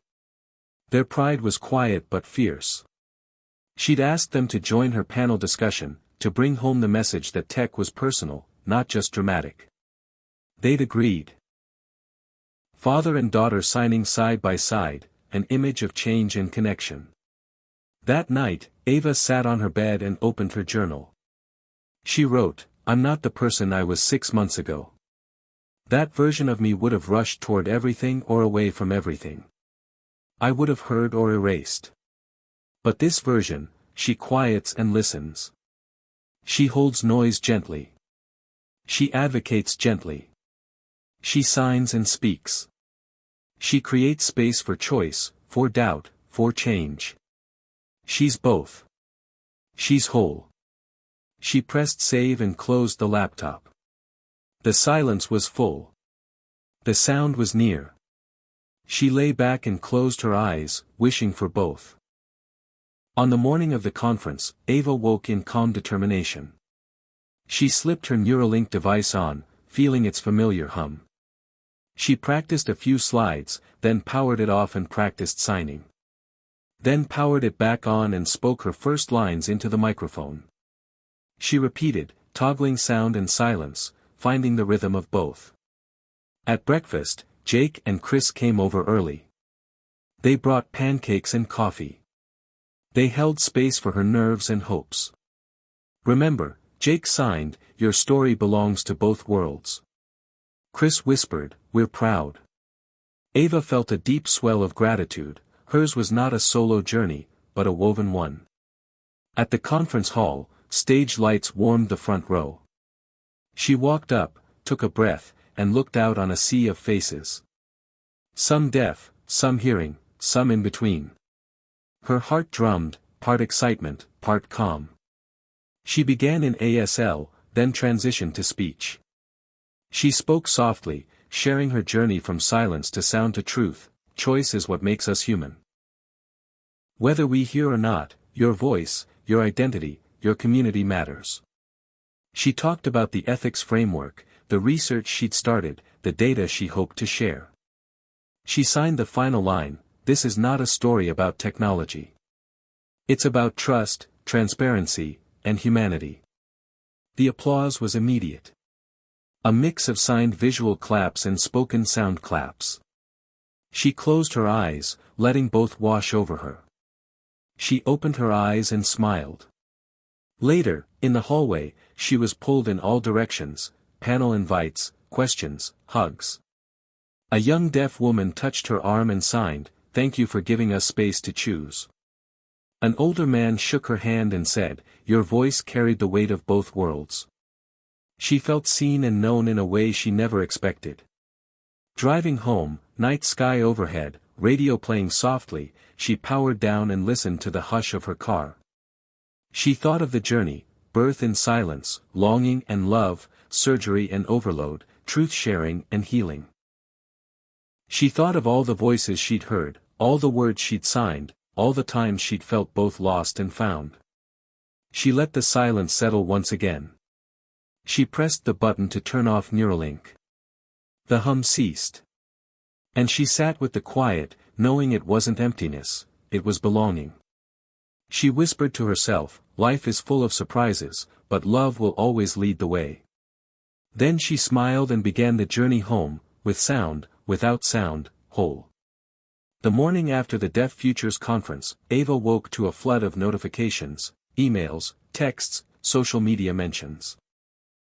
Their pride was quiet but fierce. She'd asked them to join her panel discussion, to bring home the message that tech was personal, not just dramatic. They'd agreed. Father and daughter signing side by side, an image of change and connection. That night, Ava sat on her bed and opened her journal. She wrote, "I'm not the person I was 6 months ago. That version of me would have rushed toward everything or away from everything. I would have heard or erased. But this version, she quiets and listens. She holds noise gently. She advocates gently. She signs and speaks. She creates space for choice, for doubt, for change. She's both. She's whole." She pressed save and closed the laptop. The silence was full. The sound was near. She lay back and closed her eyes, wishing for both. On the morning of the conference, Ava woke in calm determination. She slipped her Neuralink device on, feeling its familiar hum. She practiced a few slides, then powered it off and practiced signing. then powered it back on and spoke her first lines into the microphone. She repeated, toggling sound and silence, finding the rhythm of both. At breakfast, Jake and Chris came over early. They brought pancakes and coffee. They held space for her nerves and hopes. "Remember," Jake signed, "your story belongs to both worlds." Chris whispered, "We're proud." Ava felt a deep swell of gratitude. Hers was not a solo journey, but a woven one. At the conference hall, stage lights warmed the front row. She walked up, took a breath, and looked out on a sea of faces. Some deaf, some hearing, some in between. Her heart drummed, part excitement, part calm. She began in ASL, then transitioned to speech. She spoke softly, sharing her journey from silence to sound to truth. Choice is what makes us human. Whether we hear or not, your voice, your identity, your community matters. She talked about the ethics framework, the research she'd started, the data she hoped to share. She signed the final line, "This is not a story about technology. It's about trust, transparency, and humanity." The applause was immediate. A mix of signed visual claps and spoken sound claps. She closed her eyes, letting both wash over her. She opened her eyes and smiled. Later, in the hallway, she was pulled in all directions, panel invites, questions, hugs. A young deaf woman touched her arm and signed, "Thank you for giving us space to choose." An older man shook her hand and said, "Your voice carried the weight of both worlds." She felt seen and known in a way she never expected. Driving home, night sky overhead, radio playing softly, she powered down and listened to the hush of her car. She thought of the journey, birth in silence, longing and love, surgery and overload, truth-sharing and healing. She thought of all the voices she'd heard, all the words she'd signed, all the times she'd felt both lost and found. She let the silence settle once again. She pressed the button to turn off Neuralink. The hum ceased. And she sat with the quiet, knowing it wasn't emptiness, it was belonging. She whispered to herself, "Life is full of surprises, but love will always lead the way." Then she smiled and began the journey home, with sound, without sound, whole. The morning after the Deaf Futures Conference, Ava woke to a flood of notifications, emails, texts, social media mentions.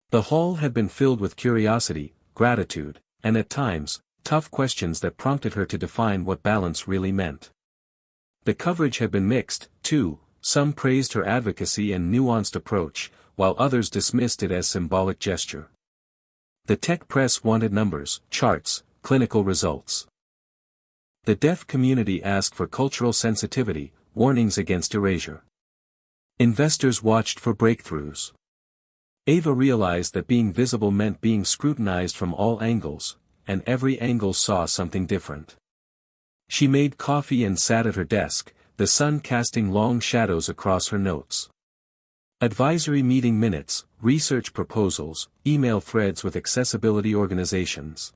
The hall had been filled with curiosity, gratitude, and at times, tough questions that prompted her to define what balance really meant. The coverage had been mixed, too. Some praised her advocacy and nuanced approach, while others dismissed it as symbolic gesture. The tech press wanted numbers, charts, clinical results. The deaf community asked for cultural sensitivity, warnings against erasure. Investors watched for breakthroughs. Ava realized that being visible meant being scrutinized from all angles, and every angle saw something different. She made coffee and sat at her desk, the sun casting long shadows across her notes. Advisory meeting minutes, research proposals, email threads with accessibility organizations.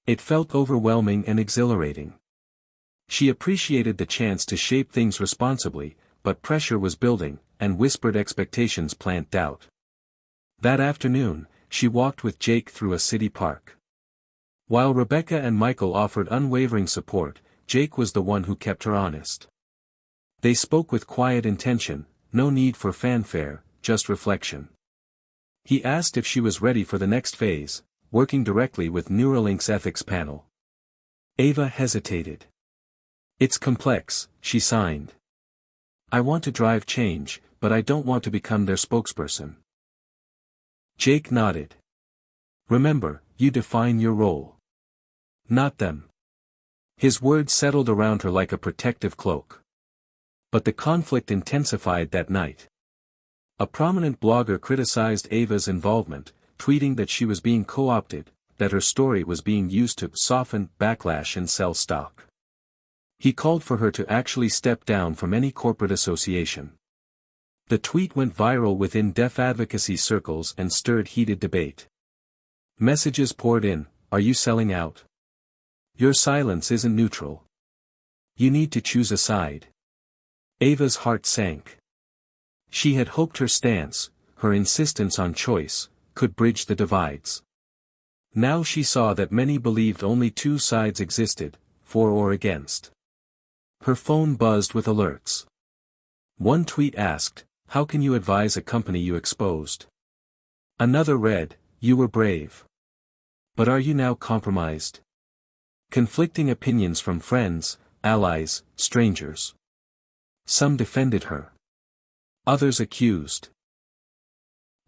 It felt overwhelming and exhilarating. She appreciated the chance to shape things responsibly, but pressure was building, and whispered expectations plant doubt. That afternoon, she walked with Jake through a city park. While Rebecca and Michael offered unwavering support, Jake was the one who kept her honest. They spoke with quiet intention, no need for fanfare, just reflection. He asked if she was ready for the next phase, working directly with Neuralink's ethics panel. Ava hesitated. "It's complex," she signed. "I want to drive change, but I don't want to become their spokesperson." Jake nodded. "Remember, you define your role. Not them." His words settled around her like a protective cloak. But the conflict intensified that night. A prominent blogger criticized Ava's involvement, tweeting that she was being co-opted, that her story was being used to soften backlash and sell stock. He called for her to actually step down from any corporate association. The tweet went viral within deaf advocacy circles and stirred heated debate. Messages poured in, "Are you selling out? Your silence isn't neutral. You need to choose a side." Ava's heart sank. She had hoped her stance, her insistence on choice, could bridge the divides. Now she saw that many believed only two sides existed, for or against. Her phone buzzed with alerts. One tweet asked, "How can you advise a company you exposed?" Another read, "You were brave. But are you now compromised?" Conflicting opinions from friends, allies, strangers. Some defended her. Others accused.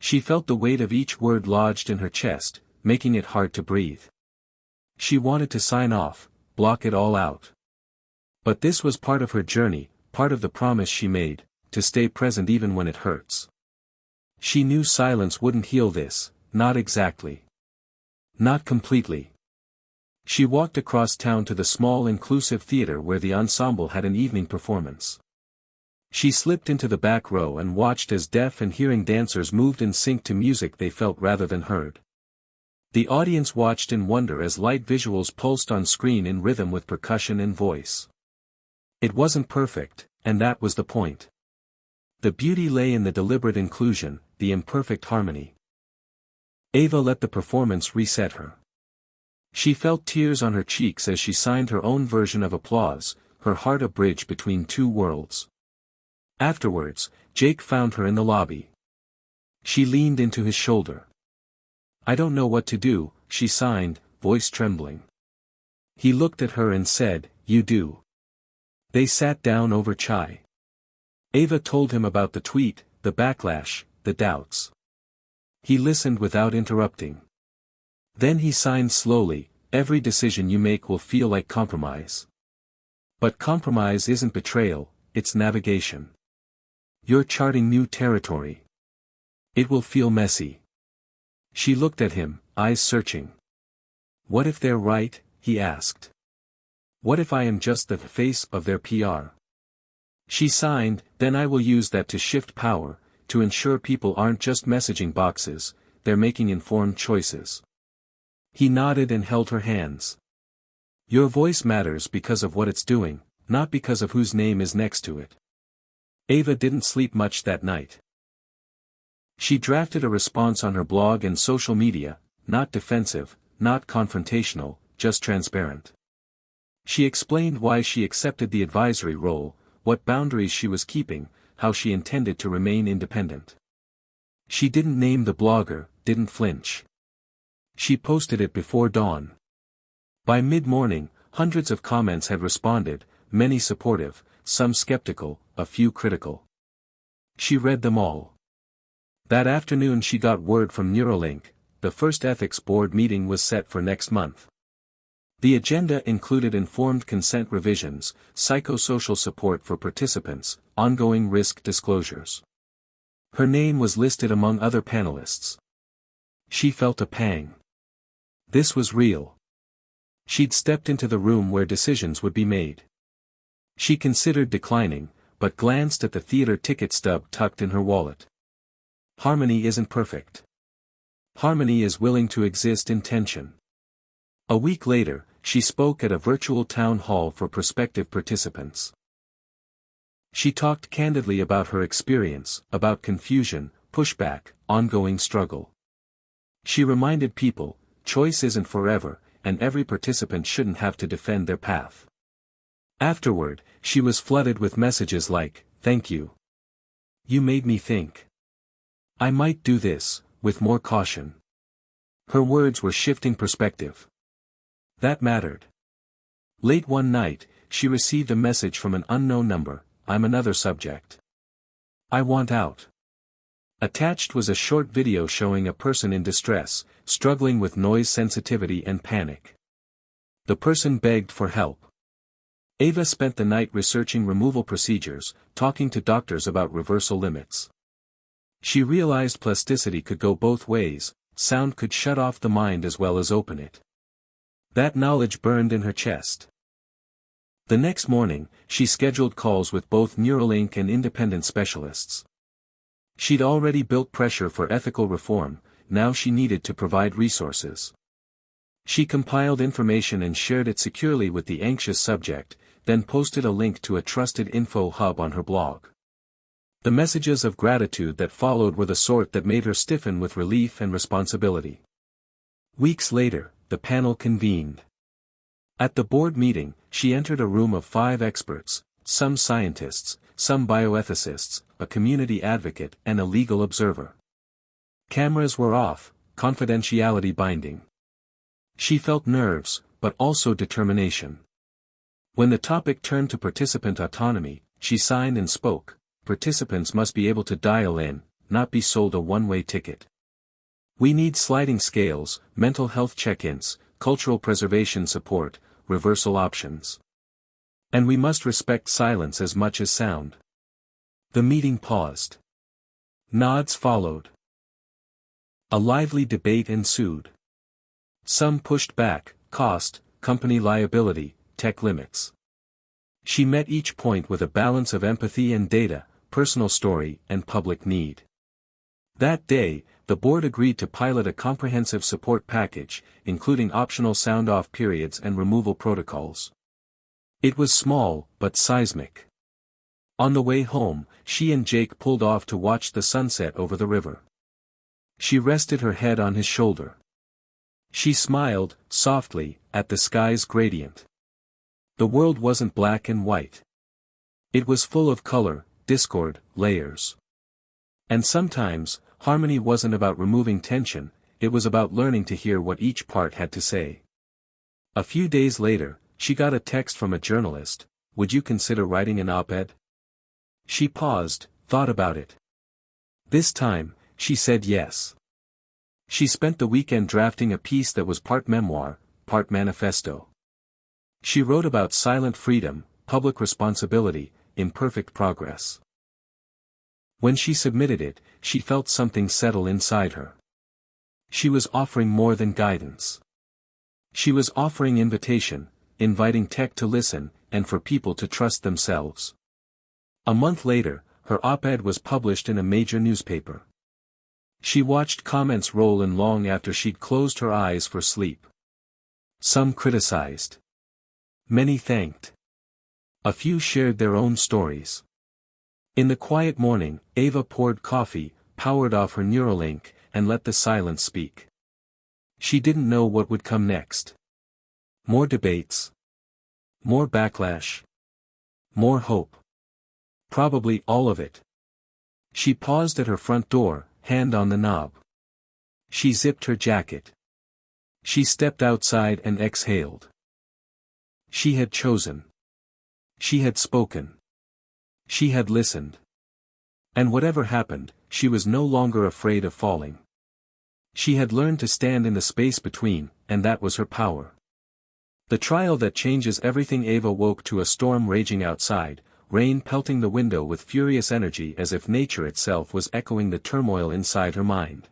She felt the weight of each word lodged in her chest, making it hard to breathe. She wanted to sign off, block it all out. But this was part of her journey, part of the promise she made, to stay present even when it hurts. She knew silence wouldn't heal this, not exactly. Not completely. She walked across town to the small inclusive theater where the ensemble had an evening performance. She slipped into the back row and watched as deaf and hearing dancers moved in sync to music they felt rather than heard. The audience watched in wonder as light visuals pulsed on screen in rhythm with percussion and voice. It wasn't perfect, and that was the point. The beauty lay in the deliberate inclusion, the imperfect harmony. Ava let the performance reset her. She felt tears on her cheeks as she signed her own version of applause, her heart a bridge between two worlds. Afterwards, Jake found her in the lobby. She leaned into his shoulder. "I don't know what to do," she signed, voice trembling. He looked at her and said, "You do." They sat down over chai. Ava told him about the tweet, the backlash, the doubts. He listened without interrupting. Then he signed slowly, "Every decision you make will feel like compromise. But compromise isn't betrayal, it's navigation. You're charting new territory. It will feel messy." She looked at him, eyes searching. "What if they're right?" he asked. "What if I am just the face of their PR?" She signed, "Then I will use that to shift power, to ensure people aren't just messaging boxes, they're making informed choices." He nodded and held her hands. "Your voice matters because of what it's doing, not because of whose name is next to it." Ava didn't sleep much that night. She drafted a response on her blog and social media, not defensive, not confrontational, just transparent. She explained why she accepted the advisory role, what boundaries she was keeping, how she intended to remain independent. She didn't name the blogger, didn't flinch. She posted it before dawn. By mid-morning, hundreds of comments had responded, many supportive, some skeptical, a few critical. She read them all. That afternoon she got word from Neuralink, the first ethics board meeting was set for next month. The agenda included informed consent revisions, psychosocial support for participants, ongoing risk disclosures. Her name was listed among other panelists. She felt a pang. This was real. She'd stepped into the room where decisions would be made. She considered declining, but glanced at the theater ticket stub tucked in her wallet. Harmony isn't perfect. Harmony is willing to exist in tension. A week later, she spoke at a virtual town hall for prospective participants. She talked candidly about her experience, about confusion, pushback, ongoing struggle. She reminded people, choice isn't forever, and every participant shouldn't have to defend their path. Afterward, she was flooded with messages like, "Thank you. You made me think. I might do this, with more caution." Her words were shifting perspective. That mattered. Late one night, she received a message from an unknown number, "I'm another subject. I want out." Attached was a short video showing a person in distress, struggling with noise sensitivity and panic. The person begged for help. Ava spent the night researching removal procedures, talking to doctors about reversal limits. She realized plasticity could go both ways, sound could shut off the mind as well as open it. That knowledge burned in her chest. The next morning, she scheduled calls with both Neuralink and independent specialists. She'd already built pressure for ethical reform, now she needed to provide resources. She compiled information and shared it securely with the anxious subject, then posted a link to a trusted info hub on her blog. The messages of gratitude that followed were the sort that made her stiffen with relief and responsibility. Weeks later, the panel convened. At the board meeting, she entered a room of 5 experts, some scientists, some bioethicists, a community advocate and a legal observer. Cameras were off, confidentiality binding. She felt nerves, but also determination. When the topic turned to participant autonomy, she signed and spoke. Participants must be able to dial in, not be sold a one-way ticket. We need sliding scales, mental health check-ins, cultural preservation support, reversal options. And we must respect silence as much as sound. The meeting paused. Nods followed. A lively debate ensued. Some pushed back: cost, company liability, tech limits. She met each point with a balance of empathy and data, personal story and public need. That day, the board agreed to pilot a comprehensive support package, including optional sound-off periods and removal protocols. It was small, but seismic. On the way home, she and Jake pulled off to watch the sunset over the river. She rested her head on his shoulder. She smiled, softly, at the sky's gradient. The world wasn't black and white. It was full of color, discord, layers. And sometimes, harmony wasn't about removing tension, it was about learning to hear what each part had to say. A few days later, she got a text from a journalist: "Would you consider writing an op-ed?" She paused, thought about it. This time, she said yes. She spent the weekend drafting a piece that was part memoir, part manifesto. She wrote about silent freedom, public responsibility, imperfect progress. When she submitted it, she felt something settle inside her. She was offering more than guidance. She was offering invitation, inviting tech to listen, and for people to trust themselves. A month later, her op-ed was published in a major newspaper. She watched comments roll in long after she'd closed her eyes for sleep. Some criticized. Many thanked. A few shared their own stories. In the quiet morning, Ava poured coffee, powered off her Neuralink, and let the silence speak. She didn't know what would come next. More debates. More backlash. More hope. Probably all of it. She paused at her front door, hand on the knob. She zipped her jacket. She stepped outside and exhaled. She had chosen. She had spoken. She had listened. And whatever happened, she was no longer afraid of falling. She had learned to stand in the space between, and that was her power. The trial that changes everything. Ava woke to a storm raging outside, rain pelting the window with furious energy as if nature itself was echoing the turmoil inside her mind.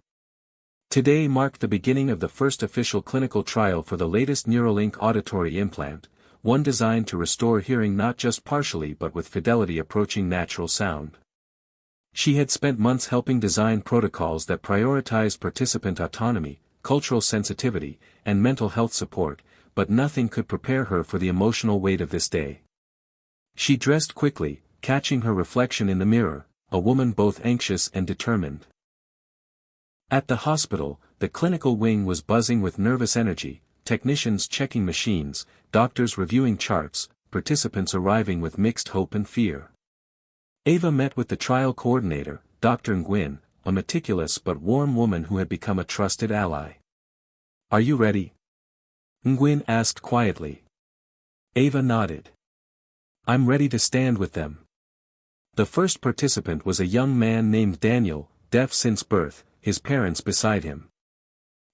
Today marked the beginning of the first official clinical trial for the latest Neuralink auditory implant, one designed to restore hearing not just partially but with fidelity approaching natural sound. She had spent months helping design protocols that prioritized participant autonomy, cultural sensitivity, and mental health support, but nothing could prepare her for the emotional weight of this day. She dressed quickly, catching her reflection in the mirror, a woman both anxious and determined. At the hospital, the clinical wing was buzzing with nervous energy, technicians checking machines, doctors reviewing charts, participants arriving with mixed hope and fear. Ava met with the trial coordinator, Dr. Nguyen, a meticulous but warm woman who had become a trusted ally. "Are you ready?" Nguyen asked quietly. Ava nodded. "I'm ready to stand with them." The first participant was a young man named Daniel, deaf since birth, his parents beside him.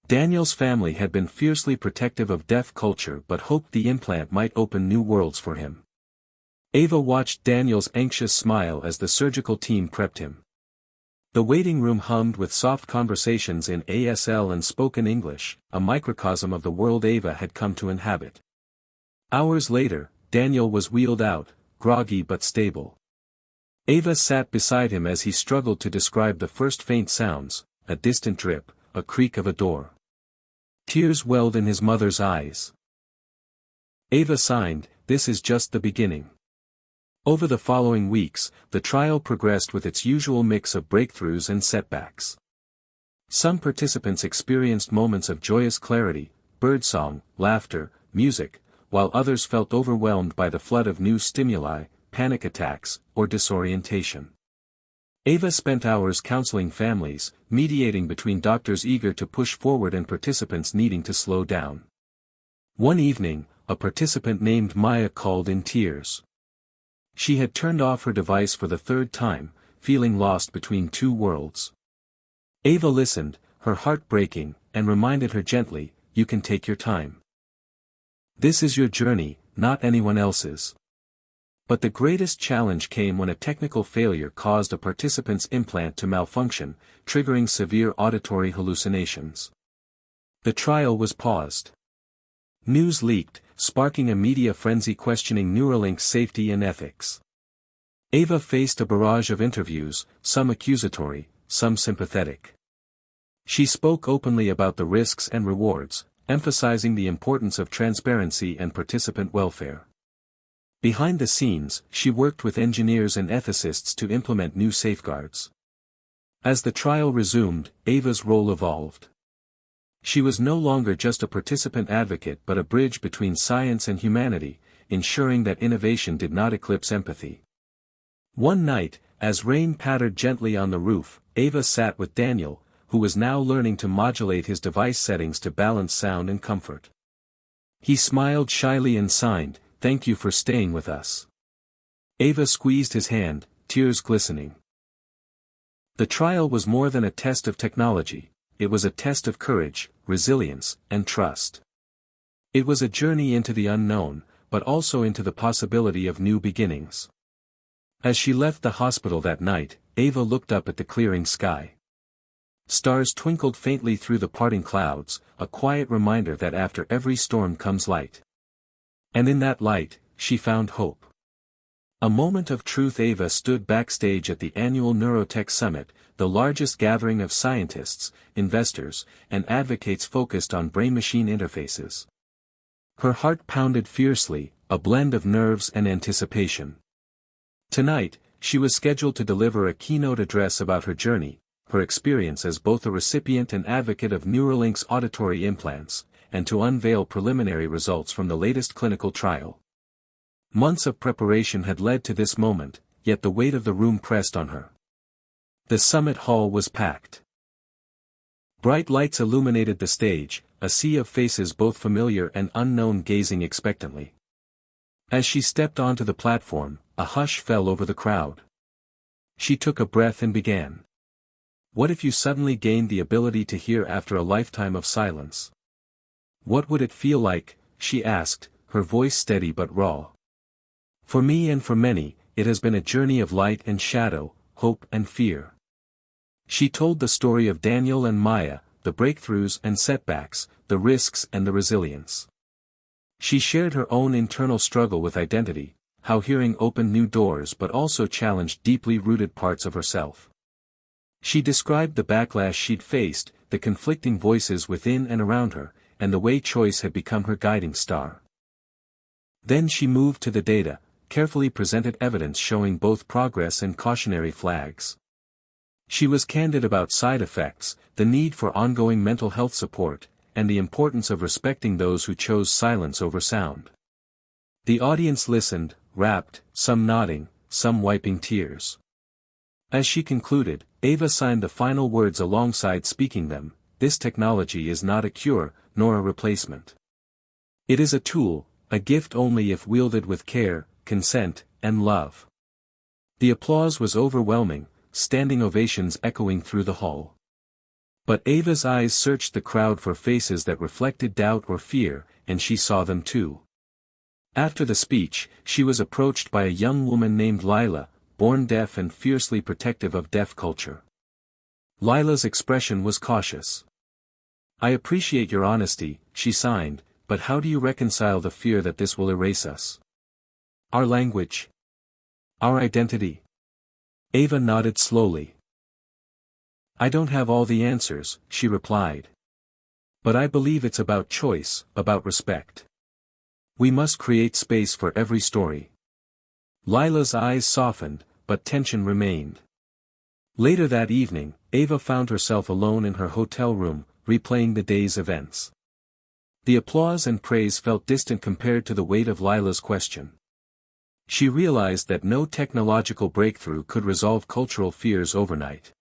Daniel's family had been fiercely protective of deaf culture but hoped the implant might open new worlds for him. Ava watched Daniel's anxious smile as the surgical team prepped him. The waiting room hummed with soft conversations in ASL and spoken English, a microcosm of the world Ava had come to inhabit. Hours later, Daniel was wheeled out, groggy but stable. Ava sat beside him as he struggled to describe the first faint sounds, a distant drip, a creak of a door. Tears welled in his mother's eyes. Ava signed, "This is just the beginning." Over the following weeks, the trial progressed with its usual mix of breakthroughs and setbacks. Some participants experienced moments of joyous clarity, birdsong, laughter, music, while others felt overwhelmed by the flood of new stimuli, panic attacks, or disorientation. Ava spent hours counseling families, mediating between doctors eager to push forward and participants needing to slow down. One evening, a participant named Maya called in tears. She had turned off her device for the third time, feeling lost between two worlds. Ava listened, her heart breaking, and reminded her gently, "You can take your time. This is your journey, not anyone else's." But the greatest challenge came when a technical failure caused a participant's implant to malfunction, triggering severe auditory hallucinations. The trial was paused. News leaked, sparking a media frenzy questioning Neuralink's safety and ethics. Ava faced a barrage of interviews, some accusatory, some sympathetic. She spoke openly about the risks and rewards, emphasizing the importance of transparency and participant welfare. Behind the scenes, she worked with engineers and ethicists to implement new safeguards. As the trial resumed, Ava's role evolved. She was no longer just a participant advocate but a bridge between science and humanity, ensuring that innovation did not eclipse empathy. One night, as rain pattered gently on the roof, Ava sat with Daniel, who was now learning to modulate his device settings to balance sound and comfort. He smiled shyly and signed, "Thank you for staying with us." Ava squeezed his hand, tears glistening. The trial was more than a test of technology, it was a test of courage, resilience, and trust. It was a journey into the unknown, but also into the possibility of new beginnings. As she left the hospital that night, Ava looked up at the clearing sky. Stars twinkled faintly through the parting clouds, a quiet reminder that after every storm comes light. And in that light, she found hope. A moment of truth. Ava stood backstage at the annual Neurotech Summit, the largest gathering of scientists, investors, and advocates focused on brain-machine interfaces. Her heart pounded fiercely, a blend of nerves and anticipation. Tonight, she was scheduled to deliver a keynote address about her journey, her experience as both a recipient and advocate of Neuralink's auditory implants, and to unveil preliminary results from the latest clinical trial. Months of preparation had led to this moment, yet the weight of the room pressed on her. The summit hall was packed. Bright lights illuminated the stage, a sea of faces both familiar and unknown gazing expectantly. As she stepped onto the platform, a hush fell over the crowd. She took a breath and began. "What if you suddenly gained the ability to hear after a lifetime of silence? What would it feel like?" she asked, her voice steady but raw. "For me and for many, it has been a journey of light and shadow, hope and fear." She told the story of Daniel and Maya, the breakthroughs and setbacks, the risks and the resilience. She shared her own internal struggle with identity, how hearing opened new doors but also challenged deeply rooted parts of herself. She described the backlash she'd faced, the conflicting voices within and around her, and the way choice had become her guiding star. Then she moved to the data, carefully presented evidence showing both progress and cautionary flags. She was candid about side effects, the need for ongoing mental health support, and the importance of respecting those who chose silence over sound. The audience listened, rapt, some nodding, some wiping tears. As she concluded, Ava signed the final words alongside speaking them: "This technology is not a cure, nor a replacement. It is a tool, a gift only if wielded with care, consent, and love." The applause was overwhelming, standing ovations echoing through the hall. But Ava's eyes searched the crowd for faces that reflected doubt or fear, and she saw them too. After the speech, she was approached by a young woman named Lila, born deaf and fiercely protective of deaf culture. Lila's expression was cautious. "I appreciate your honesty," she signed, "but how do you reconcile the fear that this will erase us? Our language? Our identity?" Ava nodded slowly. "I don't have all the answers," she replied. "But I believe it's about choice, about respect. We must create space for every story. Lila's eyes softened, but tension remained. Later that evening, Ava found herself alone in her hotel room, replaying the day's events. The applause and praise felt distant compared to the weight of Lila's question. She realized that no technological breakthrough could resolve cultural fears overnight.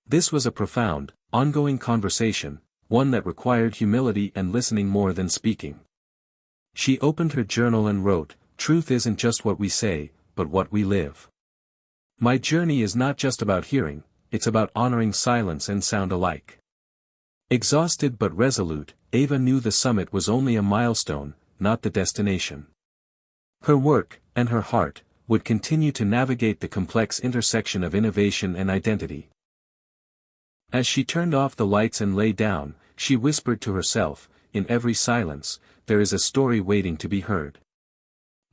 This was a profound, ongoing conversation, one that required humility and listening more than speaking. She opened her journal and wrote, "Truth isn't just what we say, but what we live. My journey is not just about hearing, it's about honoring silence and sound alike." Exhausted but resolute, Ava knew the summit was only a milestone, not the destination. Her work, and her heart, would continue to navigate the complex intersection of innovation and identity. As she turned off the lights and lay down, she whispered to herself, "In every silence, there is a story waiting to be heard."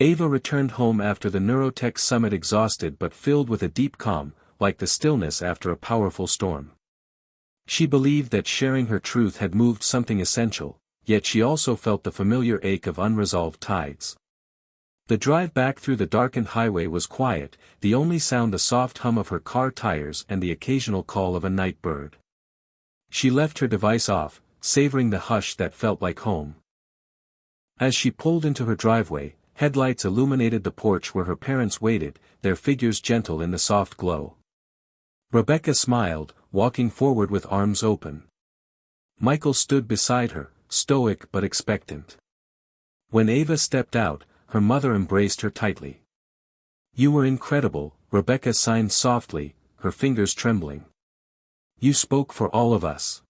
Ava returned home after the Neurotech summit exhausted but filled with a deep calm, like the stillness after a powerful storm. She believed that sharing her truth had moved something essential, yet she also felt the familiar ache of unresolved tides. The drive back through the darkened highway was quiet, the only sound the soft hum of her car tires and the occasional call of a night bird. She left her device off, savoring the hush that felt like home. As she pulled into her driveway, headlights illuminated the porch where her parents waited, their figures gentle in the soft glow. Rebecca smiled, walking forward with arms open. Michael stood beside her, stoic but expectant. When Ava stepped out, her mother embraced her tightly. "You were incredible," Rebecca signed softly, her fingers trembling. "You spoke for all of us."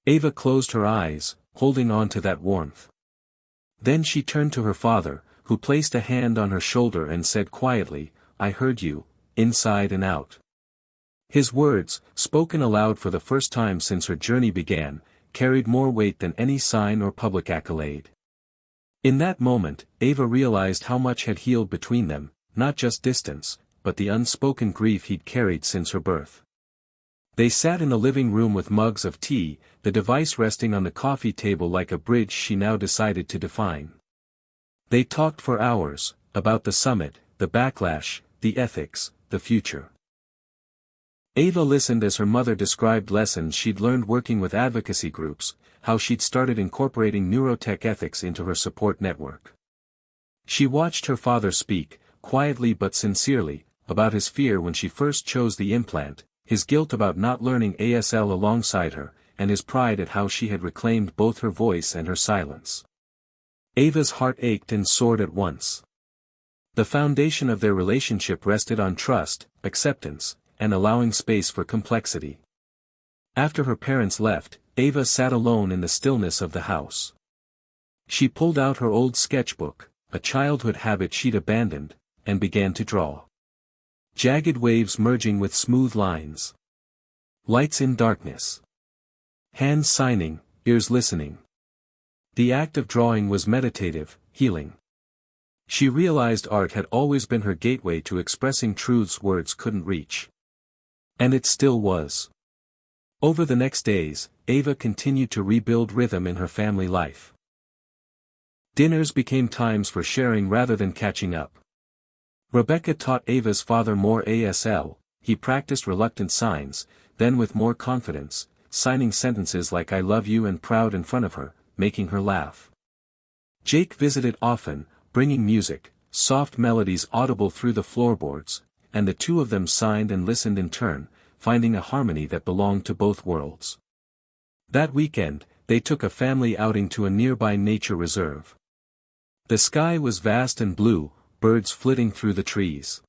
Ava closed her eyes, holding on to that warmth. Then she turned to her father, who placed a hand on her shoulder and said quietly, "I heard you, inside and out." His words, spoken aloud for the first time since her journey began, carried more weight than any sign or public accolade. In that moment, Ava realized how much had healed between them, not just distance, but the unspoken grief he'd carried since her birth. They sat in the living room with mugs of tea, the device resting on the coffee table like a bridge she now decided to define. They talked for hours, about the summit, the backlash, the ethics, the future. Ava listened as her mother described lessons she'd learned working with advocacy groups, how she'd started incorporating neurotech ethics into her support network. She watched her father speak, quietly but sincerely, about his fear when she first chose the implant, his guilt about not learning ASL alongside her, and his pride at how she had reclaimed both her voice and her silence. Ava's heart ached and soared at once. The foundation of their relationship rested on trust, acceptance, and allowing space for complexity. After her parents left, Ava sat alone in the stillness of the house. She pulled out her old sketchbook, a childhood habit she'd abandoned, and began to draw. Jagged waves merging with smooth lines. Lights in darkness. Hands signing, ears listening. The act of drawing was meditative, healing. She realized art had always been her gateway to expressing truths words couldn't reach. And it still was. Over the next days, Ava continued to rebuild rhythm in her family life. Dinners became times for sharing rather than catching up. Rebecca taught Ava's father more ASL, he practiced reluctant signs, then with more confidence, signing sentences like "I love you" and "proud" in front of her, making her laugh. Jake visited often, bringing music, soft melodies audible through the floorboards, and the two of them signed and listened in turn, finding a harmony that belonged to both worlds. That weekend, they took a family outing to a nearby nature reserve. The sky was vast and blue, birds flitting through the trees.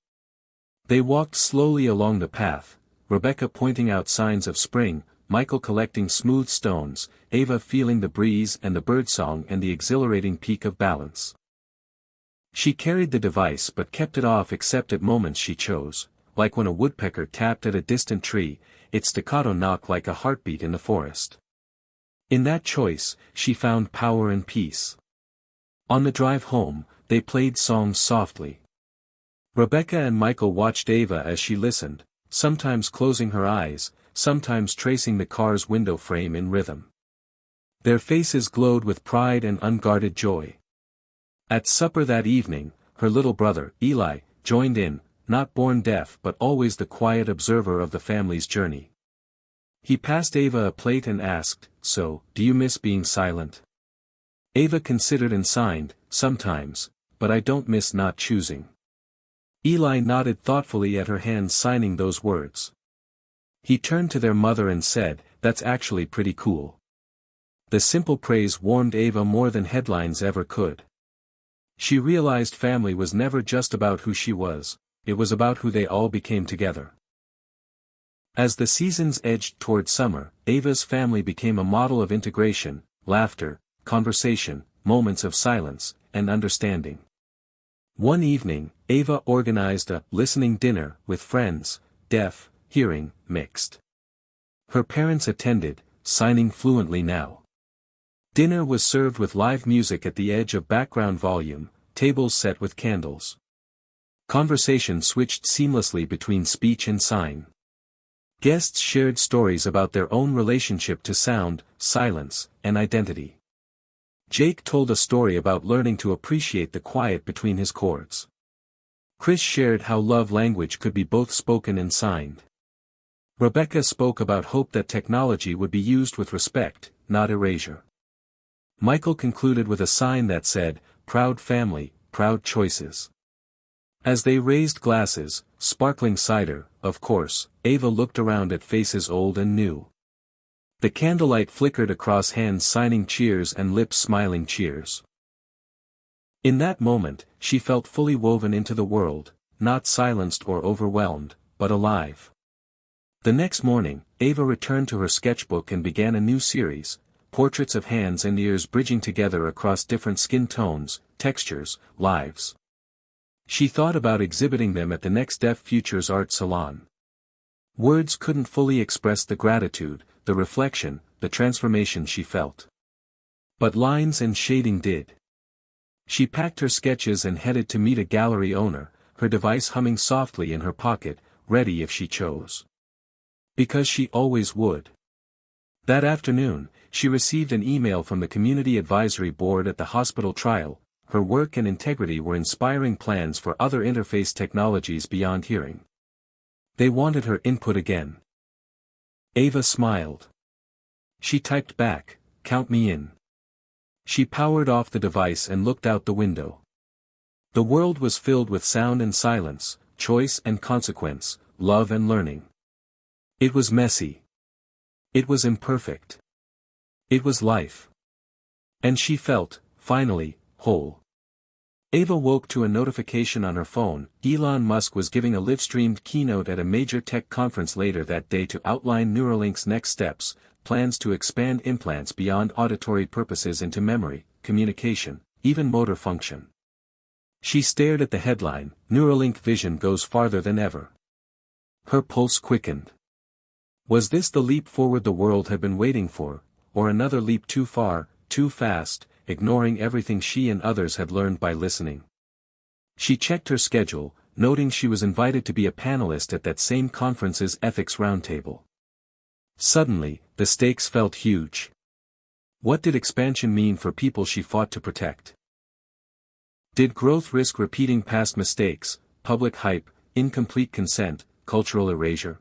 They walked slowly along the path, Rebecca pointing out signs of spring, Michael collecting smooth stones, Ava feeling the breeze and the birdsong and the exhilarating peak of balance. She carried the device but kept it off except at moments she chose, like when a woodpecker tapped at a distant tree, its staccato knock like a heartbeat in the forest. In that choice, she found power and peace. On the drive home, they played songs softly. Rebecca and Michael watched Ava as she listened, sometimes closing her eyes, sometimes tracing the car's window frame in rhythm. Their faces glowed with pride and unguarded joy. At supper that evening, her little brother, Eli, joined in, not born deaf but always the quiet observer of the family's journey. He passed Ava a plate and asked, "So, do you miss being silent?" Ava considered and signed, "Sometimes, but I don't miss not choosing." Eli nodded thoughtfully at her hands signing those words. He turned to their mother and said, "That's actually pretty cool." The simple praise warmed Ava more than headlines ever could. She realized family was never just about who she was, it was about who they all became together. As the seasons edged toward summer, Ava's family became a model of integration, laughter, conversation, moments of silence, and understanding. One evening, Ava organized a listening dinner with friends, deaf, hearing, mixed. Her parents attended, signing fluently now. Dinner was served with live music at the edge of background volume, tables set with candles. Conversation switched seamlessly between speech and sign. Guests shared stories about their own relationship to sound, silence, and identity. Jake told a story about learning to appreciate the quiet between his chords. Chris shared how love language could be both spoken and signed. Rebecca spoke about hope that technology would be used with respect, not erasure. Michael concluded with a sign that said, "Proud family, proud choices." As they raised glasses, sparkling cider, of course, Ava looked around at faces old and new. The candlelight flickered across hands signing cheers and lips smiling cheers. In that moment, she felt fully woven into the world, not silenced or overwhelmed, but alive. The next morning, Ava returned to her sketchbook and began a new series, portraits of hands and ears bridging together across different skin tones, textures, lives. She thought about exhibiting them at the next Deaf Futures Art Salon. Words couldn't fully express the gratitude, the reflection, the transformation she felt. But lines and shading did. She packed her sketches and headed to meet a gallery owner, her device humming softly in her pocket, ready if she chose. Because she always would. That afternoon, she received an email from the Community Advisory Board at the hospital trial. Her work and integrity were inspiring plans for other interface technologies beyond hearing. They wanted her input again. Ava smiled. She typed back, "Count me in." She powered off the device and looked out the window. The world was filled with sound and silence, choice and consequence, love and learning. It was messy. It was imperfect. It was life. And she felt, finally, whole. Ava woke to a notification on her phone. Elon Musk was giving a live-streamed keynote at a major tech conference later that day to outline Neuralink's next steps, plans to expand implants beyond auditory purposes into memory, communication, even motor function. She stared at the headline, "Neuralink vision goes farther than ever." Her pulse quickened. Was this the leap forward the world had been waiting for, or another leap too far, too fast, ignoring everything she and others had learned by listening? She checked her schedule, noting she was invited to be a panelist at that same conference's ethics roundtable. Suddenly, the stakes felt huge. What did expansion mean for people she fought to protect? Did growth risk repeating past mistakes, public hype, incomplete consent, cultural erasure?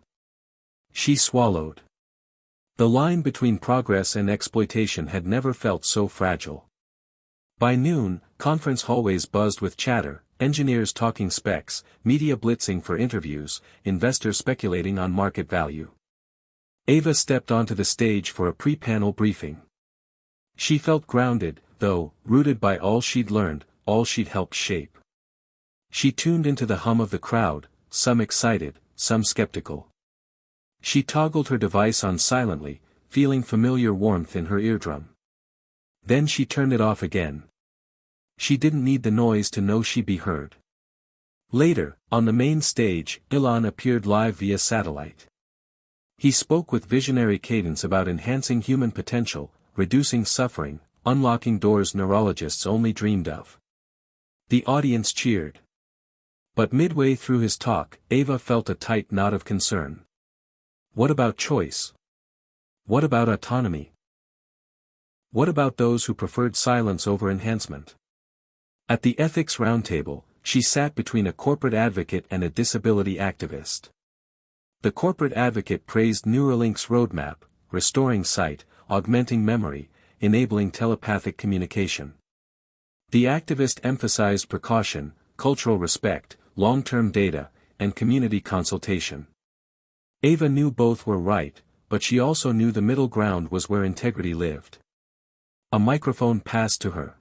She swallowed. The line between progress and exploitation had never felt so fragile. By noon, conference hallways buzzed with chatter, engineers talking specs, media blitzing for interviews, investors speculating on market value. Ava stepped onto the stage for a pre-panel briefing. She felt grounded, though, rooted by all she'd learned, all she'd helped shape. She tuned into the hum of the crowd, some excited, some skeptical. She toggled her device on silently, feeling familiar warmth in her eardrum. Then she turned it off again. She didn't need the noise to know she'd be heard. Later, on the main stage, Elon appeared live via satellite. He spoke with visionary cadence about enhancing human potential, reducing suffering, unlocking doors neurologists only dreamed of. The audience cheered. But midway through his talk, Ava felt a tight knot of concern. What about choice? What about autonomy? What about those who preferred silence over enhancement? At the ethics roundtable, she sat between a corporate advocate and a disability activist. The corporate advocate praised Neuralink's roadmap, restoring sight, augmenting memory, enabling telepathic communication. The activist emphasized precaution, cultural respect, long-term data, and community consultation. Ava knew both were right, but she also knew the middle ground was where integrity lived. A microphone passed to her.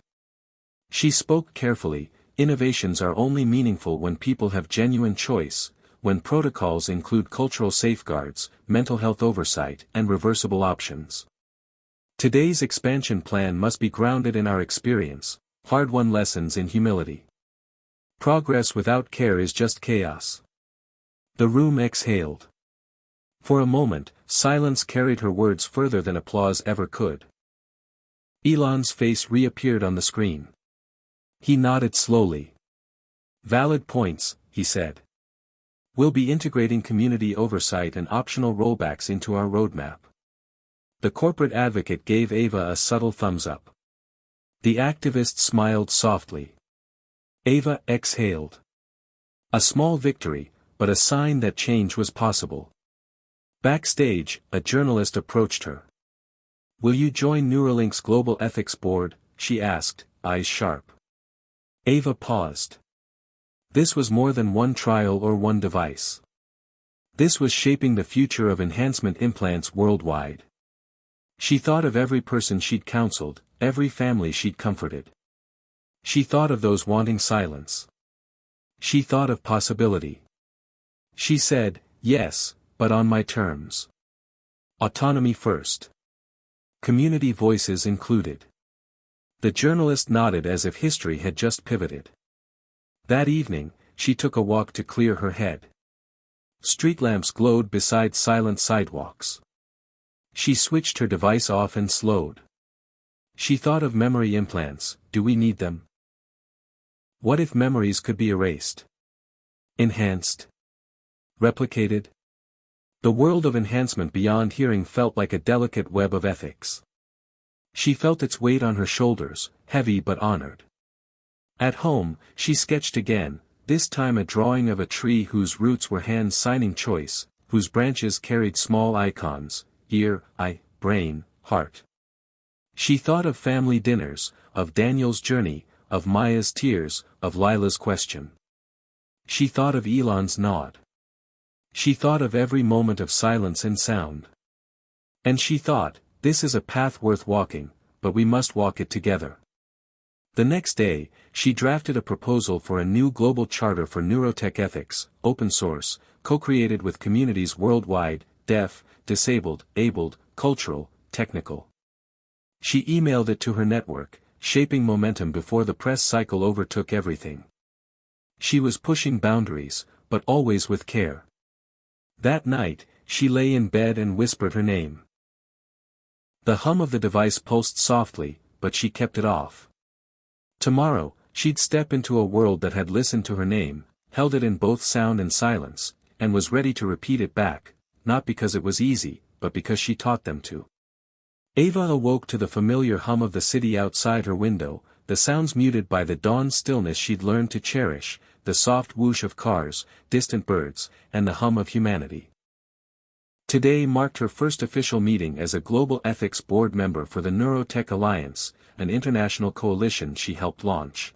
She spoke carefully. Innovations are only meaningful when people have genuine choice, when protocols include cultural safeguards, mental health oversight, and reversible options. Today's expansion plan must be grounded in our experience, hard-won lessons in humility. Progress without care is just chaos. The room exhaled. For a moment, silence carried her words further than applause ever could. Elon's face reappeared on the screen. He nodded slowly. Valid points, he said. We'll be integrating community oversight and optional rollbacks into our roadmap. The corporate advocate gave Ava a subtle thumbs up. The activist smiled softly. Ava exhaled. A small victory, but a sign that change was possible. Backstage, a journalist approached her. Will you join Neuralink's Global Ethics Board? She asked, eyes sharp. Ava paused. This was more than one trial or one device. This was shaping the future of enhancement implants worldwide. She thought of every person she'd counseled, every family she'd comforted. She thought of those wanting silence. She thought of possibility. She said, yes, but on my terms. Autonomy first. Community voices included. The journalist nodded as if history had just pivoted. That evening, she took a walk to clear her head. Street lamps glowed beside silent sidewalks. She switched her device off and slowed. She thought of memory implants. Do we need them? What if memories could be erased? Enhanced? Replicated? The world of enhancement beyond hearing felt like a delicate web of ethics. She felt its weight on her shoulders, heavy but honored. At home, she sketched again, this time a drawing of a tree whose roots were hands signing choice, whose branches carried small icons, ear, eye, brain, heart. She thought of family dinners, of Daniel's journey, of Maya's tears, of Lila's question. She thought of Elon's nod. She thought of every moment of silence and sound. And she thought, this is a path worth walking, but we must walk it together. The next day, she drafted a proposal for a new global charter for neurotech ethics, open source, co-created with communities worldwide, deaf, disabled, abled, cultural, technical. She emailed it to her network, shaping momentum before the press cycle overtook everything. She was pushing boundaries, but always with care. That night, she lay in bed and whispered her name. The hum of the device pulsed softly, but she kept it off. Tomorrow, she'd step into a world that had listened to her name, held it in both sound and silence, and was ready to repeat it back, not because it was easy, but because she taught them to. Ava awoke to the familiar hum of the city outside her window, the sounds muted by the dawn stillness she'd learned to cherish, the soft whoosh of cars, distant birds, and the hum of humanity. Today marked her first official meeting as a Global Ethics Board member for the Neurotech Alliance, an international coalition she helped launch.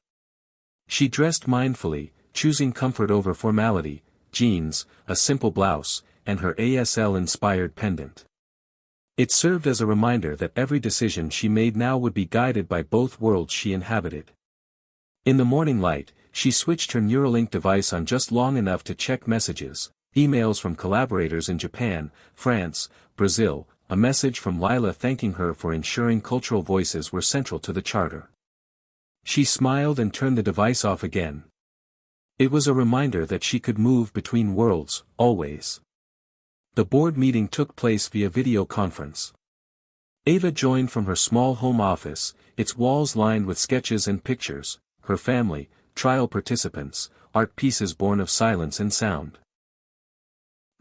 She dressed mindfully, choosing comfort over formality, jeans, a simple blouse, and her ASL-inspired pendant. It served as a reminder that every decision she made now would be guided by both worlds she inhabited. In the morning light, she switched her Neuralink device on just long enough to check messages, emails from collaborators in Japan, France, Brazil, a message from Lila thanking her for ensuring cultural voices were central to the charter. She smiled and turned the device off again. It was a reminder that she could move between worlds, always. The board meeting took place via video conference. Ava joined from her small home office, its walls lined with sketches and pictures, her family, trial participants, art pieces born of silence and sound.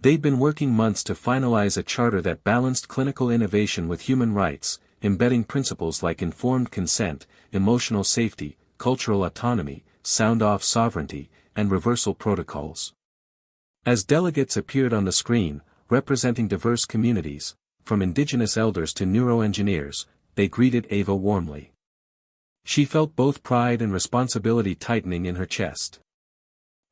They'd been working months to finalize a charter that balanced clinical innovation with human rights, embedding principles like informed consent, emotional safety, cultural autonomy, sound-off sovereignty, and reversal protocols. As delegates appeared on the screen, representing diverse communities, from indigenous elders to neuroengineers, they greeted Ava warmly. She felt both pride and responsibility tightening in her chest.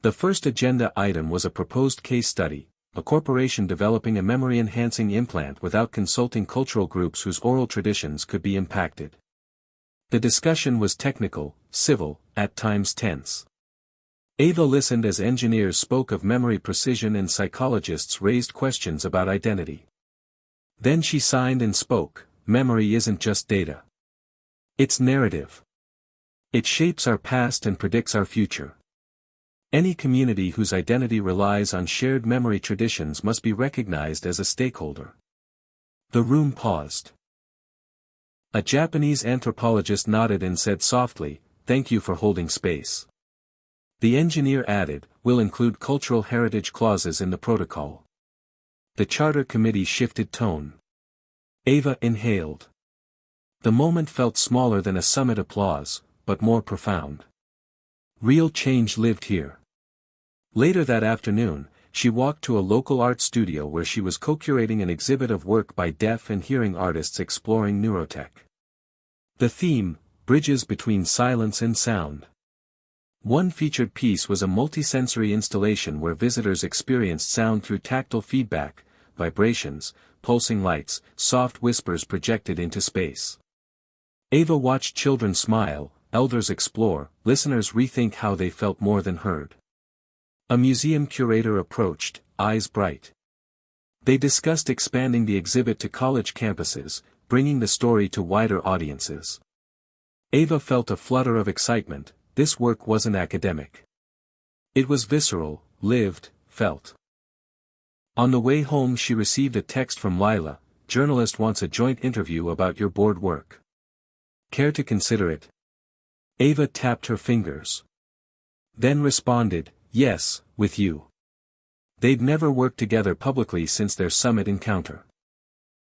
The first agenda item was a proposed case study, a corporation developing a memory-enhancing implant without consulting cultural groups whose oral traditions could be impacted. The discussion was technical, civil, at times tense. Ava listened as engineers spoke of memory precision and psychologists raised questions about identity. Then she signed and spoke, "Memory isn't just data. It's narrative. It shapes our past and predicts our future. Any community whose identity relies on shared memory traditions must be recognized as a stakeholder." The room paused. A Japanese anthropologist nodded and said softly, "Thank you for holding space." The engineer added, "We'll include cultural heritage clauses in the protocol." The charter committee shifted tone. Ava inhaled. The moment felt smaller than a summit applause, but more profound. Real change lived here. Later that afternoon, she walked to a local art studio where she was co-curating an exhibit of work by deaf and hearing artists exploring neurotech. The theme, Bridges Between Silence and Sound. One featured piece was a multisensory installation where visitors experienced sound through tactile feedback, vibrations, pulsing lights, soft whispers projected into space. Ava watched children smile, elders explore, listeners rethink how they felt more than heard. A museum curator approached, eyes bright. They discussed expanding the exhibit to college campuses, bringing the story to wider audiences. Ava felt a flutter of excitement. This work wasn't academic. It was visceral, lived, felt. On the way home she received a text from Lila, "Journalist wants a joint interview about your board work. Care to consider it?" Ava tapped her fingers. Then responded, "Yes, with you." They'd never worked together publicly since their summit encounter.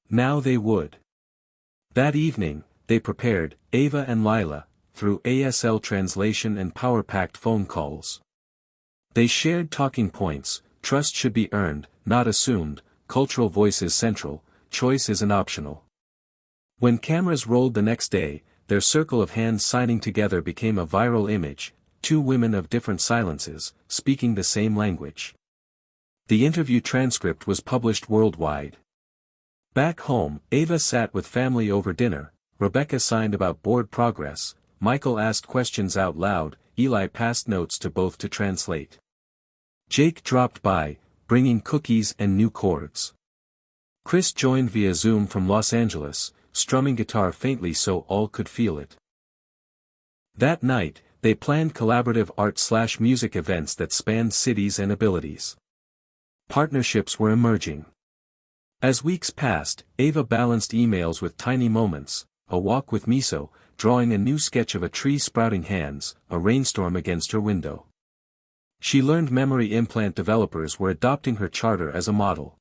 Now they would. That evening, they prepared, Ava and Lila, through ASL translation and power-packed phone calls. They shared talking points: trust should be earned, not assumed, cultural voice is central, choice isn't optional. When cameras rolled the next day, their circle of hands signing together became a viral image, two women of different silences, speaking the same language. The interview transcript was published worldwide. Back home, Ava sat with family over dinner. Rebecca signed about board progress, Michael asked questions out loud, Eli passed notes to both to translate. Jake dropped by, bringing cookies and new chords. Chris joined via Zoom from Los Angeles, strumming guitar faintly so all could feel it. That night, they planned collaborative art/music events that spanned cities and abilities. Partnerships were emerging. As weeks passed, Ava balanced emails with tiny moments, a walk with miso, drawing a new sketch of a tree sprouting hands, a rainstorm against her window. She learned memory implant developers were adopting her charter as a model.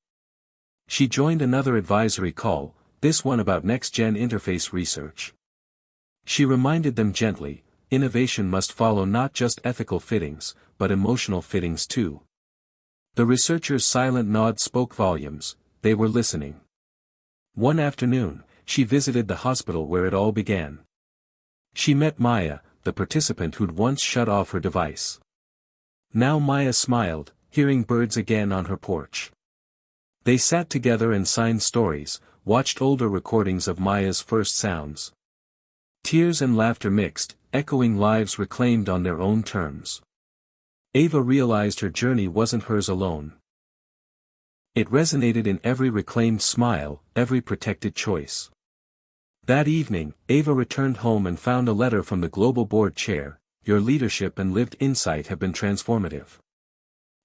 She joined another advisory call, this one about next-gen interface research. She reminded them gently, innovation must follow not just ethical fittings, but emotional fittings too. The researchers' silent nod spoke volumes, they were listening. One afternoon, she visited the hospital where it all began. She met Maya, the participant who'd once shut off her device. Now Maya smiled, hearing birds again on her porch. They sat together and signed stories, watched older recordings of Maya's first sounds. Tears and laughter mixed, echoing lives reclaimed on their own terms. Ava realized her journey wasn't hers alone. It resonated in every reclaimed smile, every protected choice. That evening, Ava returned home and found a letter from the global board chair, "Your leadership and lived insight have been transformative.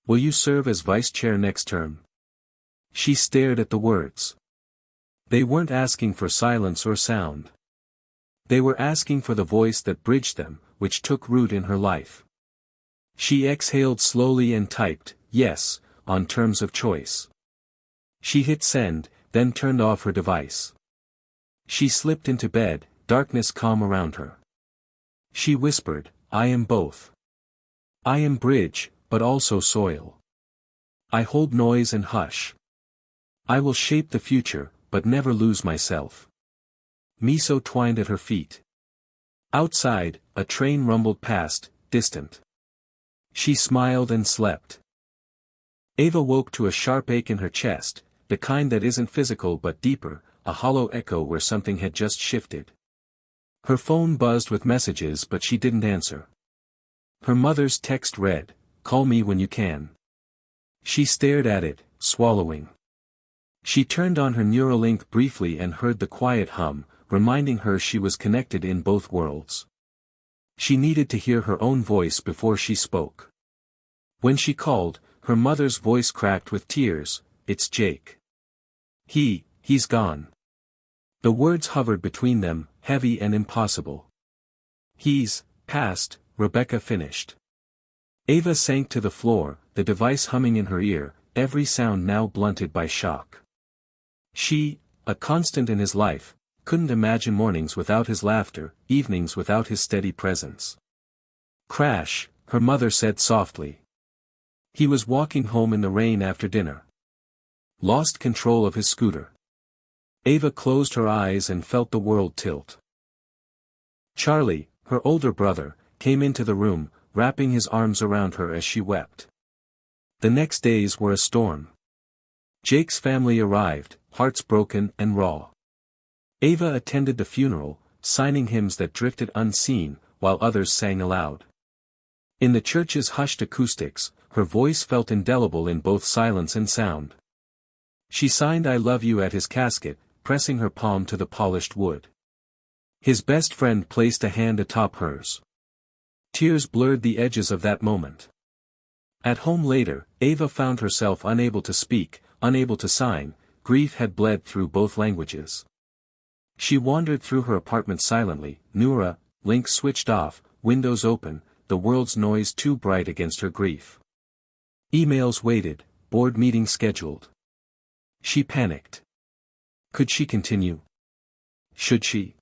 Will you serve as vice chair next term?" She stared at the words. They weren't asking for silence or sound. They were asking for the voice that bridged them, which took root in her life. She exhaled slowly and typed, "Yes," on terms of choice. She hit send, then turned off her device. She slipped into bed, darkness calm around her. She whispered, I am both. I am bridge, but also soil. I hold noise and hush. I will shape the future, but never lose myself. Miso twined at her feet. Outside, a train rumbled past, distant. She smiled and slept. Ava woke to a sharp ache in her chest, the kind that isn't physical but deeper, a hollow echo where something had just shifted. Her phone buzzed with messages but she didn't answer. Her mother's text read, call me when you can. She stared at it, swallowing. She turned on her Neuralink briefly and heard the quiet hum, reminding her she was connected in both worlds. She needed to hear her own voice before she spoke. When she called, her mother's voice cracked with tears, it's Jake. He's gone. The words hovered between them, heavy and impossible. He's passed, Rebecca finished. Ava sank to the floor, the device humming in her ear, every sound now blunted by shock. She, a constant in his life, couldn't imagine mornings without his laughter, evenings without his steady presence. Crash, her mother said softly. He was walking home in the rain after dinner. Lost control of his scooter. Ava closed her eyes and felt the world tilt. Charlie, her older brother, came into the room, wrapping his arms around her as she wept. The next days were a storm. Jake's family arrived, hearts broken and raw. Ava attended the funeral, signing hymns that drifted unseen, while others sang aloud. In the church's hushed acoustics, her voice felt indelible in both silence and sound. She signed I love you at his casket, pressing her palm to the polished wood. His best friend placed a hand atop hers. Tears blurred the edges of that moment. At home later, Ava found herself unable to speak, unable to sign, grief had bled through both languages. She wandered through her apartment silently, Neuralink switched off, windows open, the world's noise too bright against her grief. Emails waited, board meetings scheduled. She panicked. Could she continue? Should she?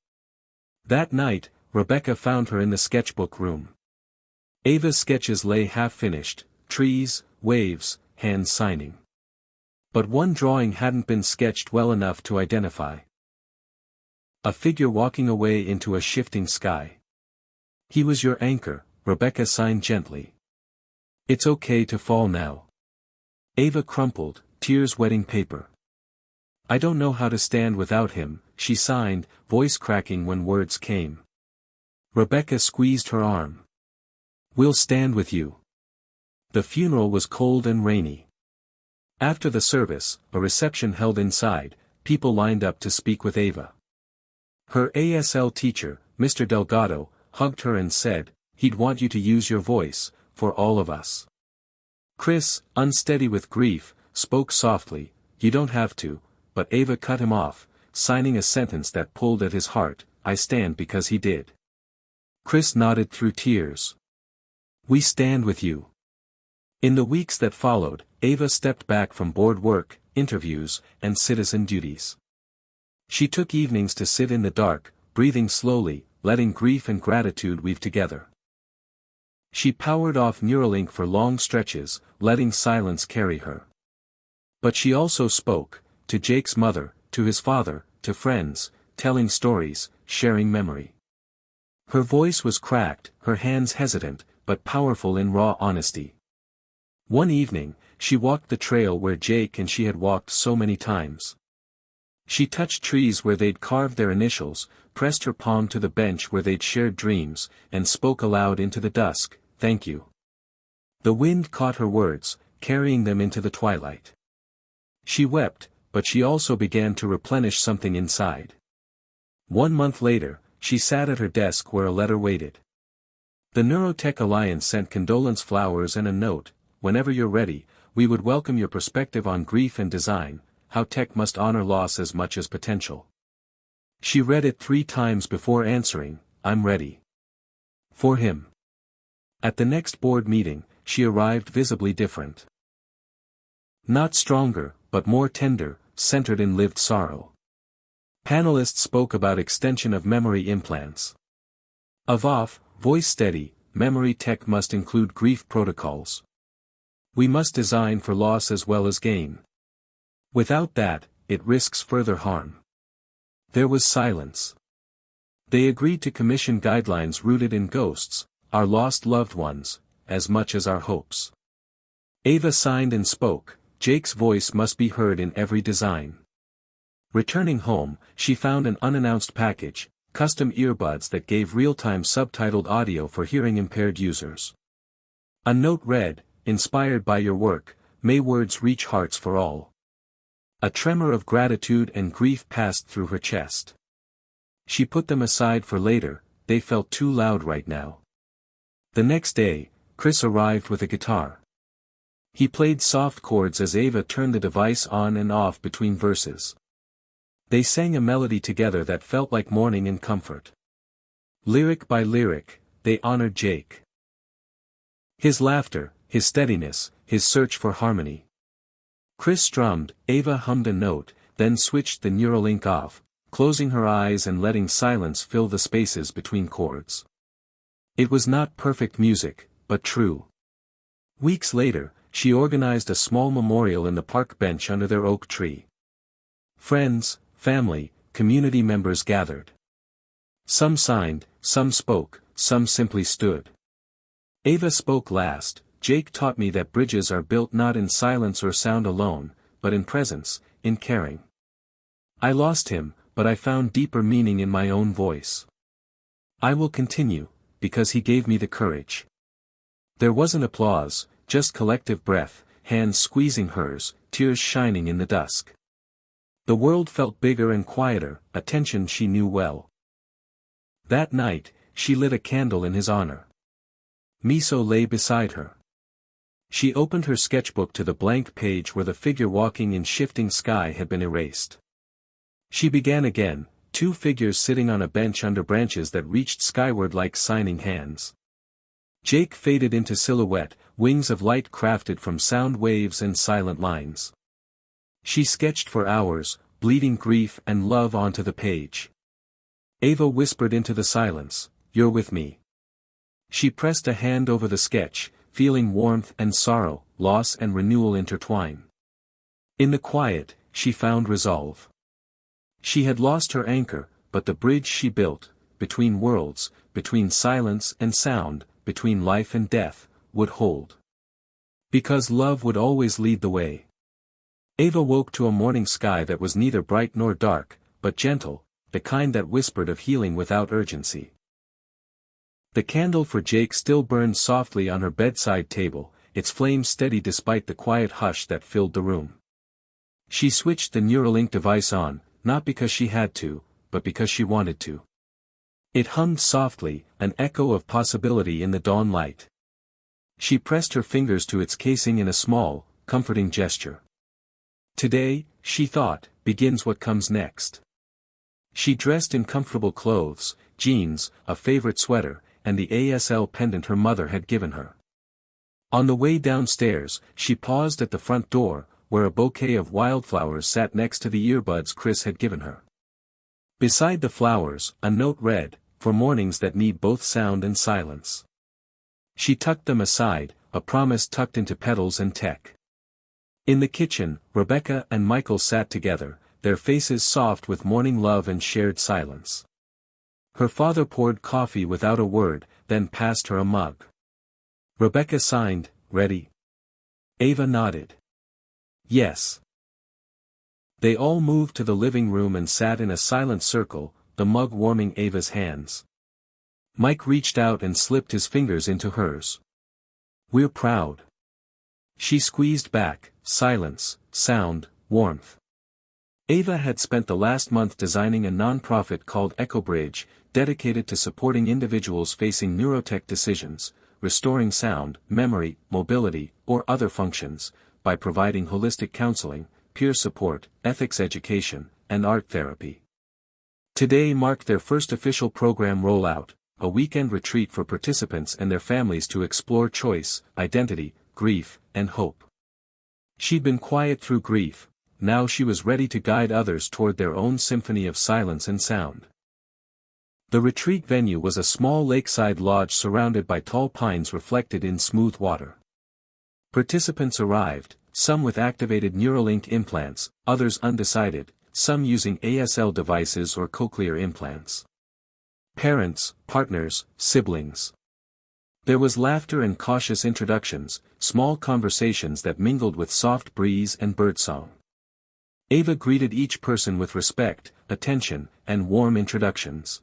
That night, Rebecca found her in the sketchbook room. Ava's sketches lay half-finished, trees, waves, hands signing. But one drawing hadn't been sketched well enough to identify. A figure walking away into a shifting sky. He was your anchor, Rebecca signed gently. It's okay to fall now. Ava crumpled, tears wetting paper. I don't know how to stand without him, she signed, voice cracking when words came. Rebecca squeezed her arm. We'll stand with you. The funeral was cold and rainy. After the service, a reception held inside, people lined up to speak with Ava. Her ASL teacher, Mr. Delgado, hugged her and said, he'd want you to use your voice, for all of us. Chris, unsteady with grief, spoke softly, you don't have to, but Ava cut him off, signing a sentence that pulled at his heart, I stand because he did. Chris nodded through tears. We stand with you. In the weeks that followed, Ava stepped back from board work, interviews, and citizen duties. She took evenings to sit in the dark, breathing slowly, letting grief and gratitude weave together. She powered off Neuralink for long stretches, letting silence carry her. But she also spoke, to Jake's mother, to his father, to friends, telling stories, sharing memory. Her voice was cracked, her hands hesitant, but powerful in raw honesty. One evening, she walked the trail where Jake and she had walked so many times. She touched trees where they'd carved their initials, pressed her palm to the bench where they'd shared dreams, and spoke aloud into the dusk, thank you. The wind caught her words, carrying them into the twilight. She wept, but she also began to replenish something inside. 1 month later, she sat at her desk where a letter waited. The Neurotech Alliance sent condolence flowers and a note, whenever you're ready, we would welcome your perspective on grief and design, how tech must honor loss as much as potential. She read it 3 times before answering, I'm ready. For him. At the next board meeting, she arrived visibly different. Not stronger, but more tender, centered in lived sorrow. Panelists spoke about extension of memory implants. Avaf, Voice steady, memory tech must include grief protocols. We must design for loss as well as gain. Without that, it risks further harm. There was silence. They agreed to commission guidelines rooted in ghosts, our lost loved ones, as much as our hopes. Ava signed and spoke, Jake's voice must be heard in every design. Returning home, she found an unannounced package, custom earbuds that gave real-time subtitled audio for hearing-impaired users. A note read, "Inspired by your work, may words reach hearts for all." A tremor of gratitude and grief passed through her chest. She put them aside for later, they felt too loud right now. The next day, Chris arrived with a guitar. He played soft chords as Ava turned the device on and off between verses. They sang a melody together that felt like mourning and comfort. Lyric by lyric, they honored Jake. His laughter, his steadiness, his search for harmony. Chris strummed, Ava hummed a note, then switched the Neuralink off, closing her eyes and letting silence fill the spaces between chords. It was not perfect music, but true. Weeks later, she organized a small memorial in the park bench under their oak tree. Friends, family, community members gathered. Some signed, some spoke, some simply stood. Ava spoke last. Jake taught me that bridges are built not in silence or sound alone, but in presence, in caring. I lost him, but I found deeper meaning in my own voice. I will continue, because he gave me the courage. There wasn't applause, just collective breath, hands squeezing hers, tears shining in the dusk. The world felt bigger and quieter, a tension she knew well. That night, she lit a candle in his honor. Miso lay beside her. She opened her sketchbook to the blank page where the figure walking in shifting sky had been erased. She began again, two figures sitting on a bench under branches that reached skyward like signing hands. Jake faded into silhouette, wings of light crafted from sound waves and silent lines. She sketched for hours, bleeding grief and love onto the page. Ava whispered into the silence, "You're with me." She pressed a hand over the sketch, feeling warmth and sorrow, loss and renewal intertwine. In the quiet, she found resolve. She had lost her anchor, but the bridge she built, between worlds, between silence and sound, between life and death, would hold. Because love would always lead the way. Ava woke to a morning sky that was neither bright nor dark, but gentle, the kind that whispered of healing without urgency. The candle for Jake still burned softly on her bedside table, its flame steady despite the quiet hush that filled the room. She switched the Neuralink device on, not because she had to, but because she wanted to. It hummed softly, an echo of possibility in the dawn light. She pressed her fingers to its casing in a small, comforting gesture. Today, she thought, begins what comes next. She dressed in comfortable clothes, jeans, a favorite sweater, and the ASL pendant her mother had given her. On the way downstairs, she paused at the front door, where a bouquet of wildflowers sat next to the earbuds Chris had given her. Beside the flowers, a note read, "For mornings that need both sound and silence." She tucked them aside, a promise tucked into petals and tech. In the kitchen, Rebecca and Michael sat together, their faces soft with morning love and shared silence. Her father poured coffee without a word, then passed her a mug. Rebecca signed, "Ready?" Ava nodded. "Yes." They all moved to the living room and sat in a silent circle, the mug warming Ava's hands. Mike reached out and slipped his fingers into hers. "We're proud." She squeezed back, silence, sound, warmth. Ava had spent the last month designing a non-profit called EchoBridge, dedicated to supporting individuals facing neurotech decisions, restoring sound, memory, mobility, or other functions, by providing holistic counseling, peer support, ethics education, and art therapy. Today marked their first official program rollout, a weekend retreat for participants and their families to explore choice, identity, grief, and hope. She'd been quiet through grief, now she was ready to guide others toward their own symphony of silence and sound. The retreat venue was a small lakeside lodge surrounded by tall pines reflected in smooth water. Participants arrived, some with activated Neuralink implants, others undecided, some using ASL devices or cochlear implants. Parents, partners, siblings. There was laughter and cautious introductions, small conversations that mingled with soft breeze and birdsong. Ava greeted each person with respect, attention, and warm introductions.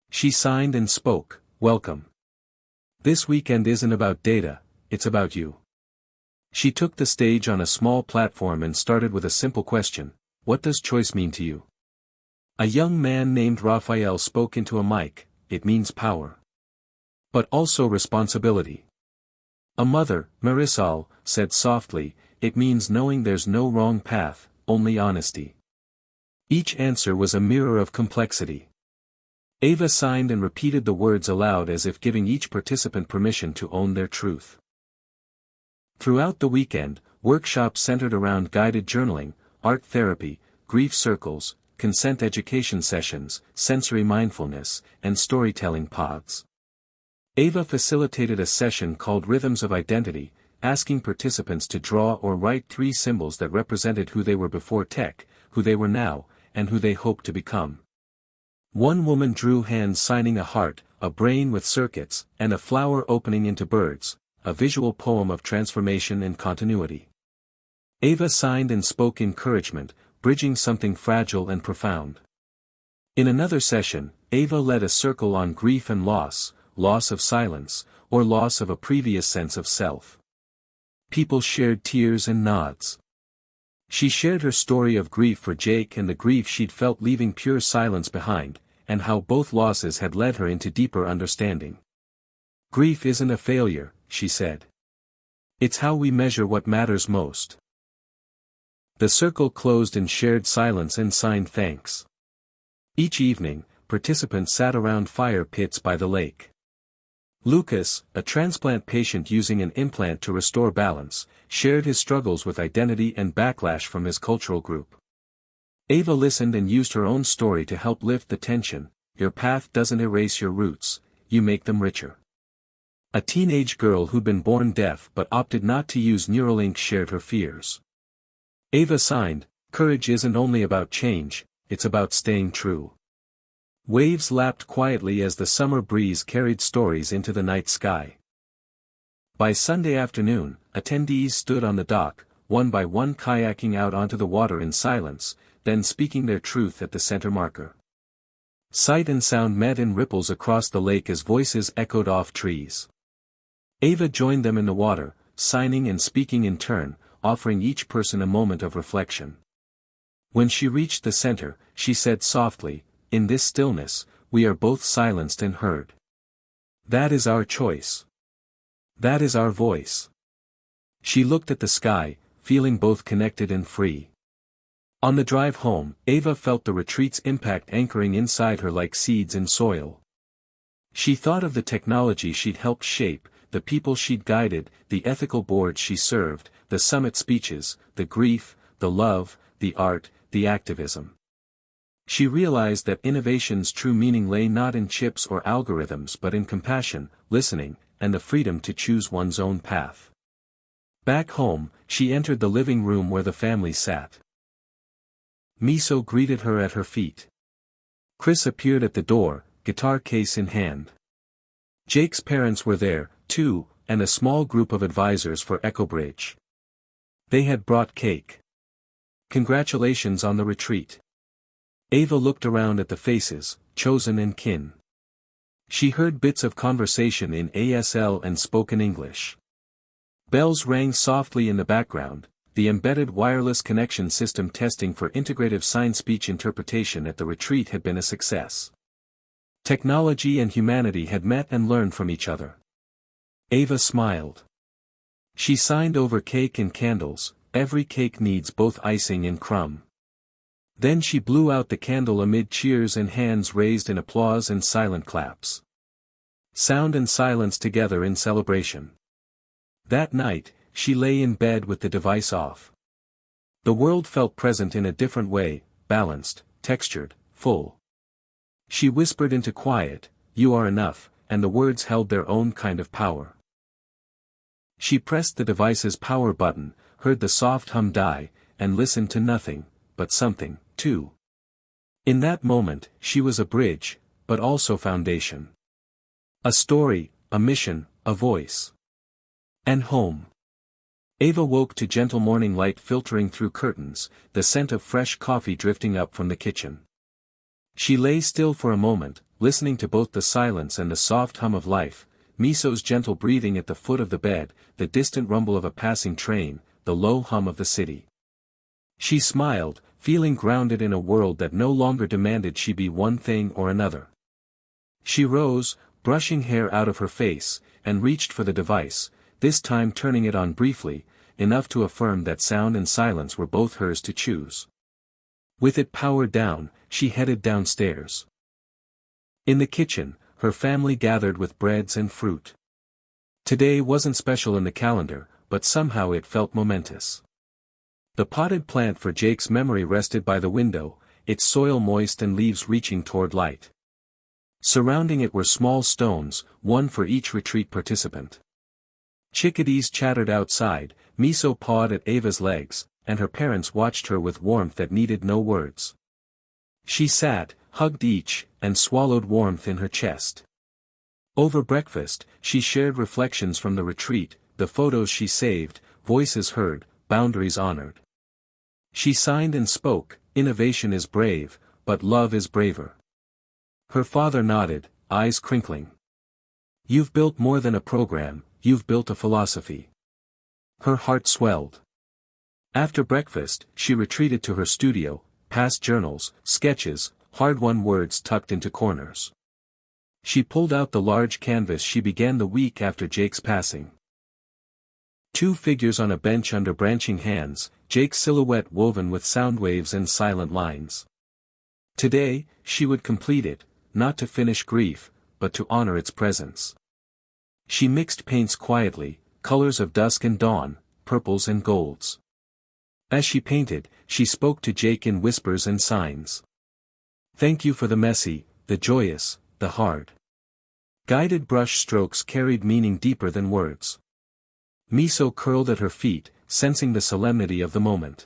She signed and spoke, "Welcome. This weekend isn't about data, it's about you." She took the stage on a small platform and started with a simple question: "What does choice mean to you?" A young man named Raphael spoke into a mic: "It means power. But also responsibility." A mother, Marisol, said softly, "It means knowing there's no wrong path, only honesty." Each answer was a mirror of complexity. Ava signed and repeated the words aloud as if giving each participant permission to own their truth. Throughout the weekend, workshops centered around guided journaling, art therapy, grief circles, consent education sessions, sensory mindfulness, and storytelling pods. Ava facilitated a session called Rhythms of Identity, asking participants to draw or write 3 symbols that represented who they were before tech, who they were now, and who they hoped to become. One woman drew hands signing a heart, a brain with circuits, and a flower opening into birds, a visual poem of transformation and continuity. Ava signed and spoke encouragement, bridging something fragile and profound. In another session, Ava led a circle on grief and loss, loss of silence, or loss of a previous sense of self. People shared tears and nods. She shared her story of grief for Jake and the grief she'd felt leaving pure silence behind, and how both losses had led her into deeper understanding. "Grief isn't a failure," she said. "It's how we measure what matters most." The circle closed in shared silence and signed thanks. Each evening, participants sat around fire pits by the lake. Lucas, a transplant patient using an implant to restore balance, shared his struggles with identity and backlash from his cultural group. Ava listened and used her own story to help lift the tension: "Your path doesn't erase your roots, you make them richer." A teenage girl who'd been born deaf but opted not to use Neuralink shared her fears. Ava signed, "Courage isn't only about change, it's about staying true." Waves lapped quietly as the summer breeze carried stories into the night sky. By Sunday afternoon, attendees stood on the dock, one by one kayaking out onto the water in silence, then speaking their truth at the center marker. Sight and sound met in ripples across the lake as voices echoed off trees. Ava joined them in the water, signing and speaking in turn, offering each person a moment of reflection. When she reached the center, she said softly, "In this stillness, we are both silenced and heard. That is our choice. That is our voice." She looked at the sky, feeling both connected and free. On the drive home, Ava felt the retreat's impact anchoring inside her like seeds in soil. She thought of the technology she'd helped shape, the people she'd guided, the ethical boards she served, the summit speeches, the grief, the love, the art, the activism. She realized that innovation's true meaning lay not in chips or algorithms but in compassion, listening, and the freedom to choose one's own path. Back home, she entered the living room where the family sat. Miso greeted her at her feet. Chris appeared at the door, guitar case in hand. Jake's parents were there, too, and a small group of advisors for EcoBridge. They had brought cake. "Congratulations on the retreat." Ava looked around at the faces, chosen and kin. She heard bits of conversation in ASL and spoken English. Bells rang softly in the background. The embedded wireless connection system testing for integrative sign-speech interpretation at the retreat had been a success. Technology and humanity had met and learned from each other. Ava smiled. She signed over cake and candles. "Every cake needs both icing and crumb." Then she blew out the candle amid cheers and hands raised in applause and silent claps. Sound and silence together in celebration. That night, she lay in bed with the device off. The world felt present in a different way, balanced, textured, full. She whispered into quiet, "You are enough," and the words held their own kind of power. She pressed the device's power button, heard the soft hum die, and listened to nothing, but something, too. In that moment, she was a bridge, but also foundation. A story, a mission, a voice. And home. Ava woke to gentle morning light filtering through curtains, the scent of fresh coffee drifting up from the kitchen. She lay still for a moment, listening to both the silence and the soft hum of life, Miso's gentle breathing at the foot of the bed, the distant rumble of a passing train, the low hum of the city. She smiled, feeling grounded in a world that no longer demanded she be one thing or another. She rose, brushing hair out of her face, and reached for the device, this time turning it on briefly, enough to affirm that sound and silence were both hers to choose. With it powered down, she headed downstairs. In the kitchen, her family gathered with breads and fruit. Today wasn't special in the calendar, but somehow it felt momentous. The potted plant for Jake's memory rested by the window, its soil moist and leaves reaching toward light. Surrounding it were small stones, one for each retreat participant. Chickadees chattered outside, Miso pawed at Ava's legs, and her parents watched her with warmth that needed no words. She sat, hugged each, and swallowed warmth in her chest. Over breakfast, she shared reflections from the retreat, the photos she saved, voices heard, boundaries honored. She signed and spoke, "Innovation is brave, but love is braver." Her father nodded, eyes crinkling. "You've built more than a program, you've built a philosophy." Her heart swelled. After breakfast, she retreated to her studio, past journals, sketches, hard-won words tucked into corners. She pulled out the large canvas she began the week after Jake's passing. Two figures on a bench under branching hands, Jake's silhouette woven with sound waves and silent lines. Today, she would complete it, not to finish grief, but to honor its presence. She mixed paints quietly, colors of dusk and dawn, purples and golds. As she painted, she spoke to Jake in whispers and signs. "Thank you for the messy, the joyous, the hard." Guided brush strokes carried meaning deeper than words. Miso curled at her feet, sensing the solemnity of the moment.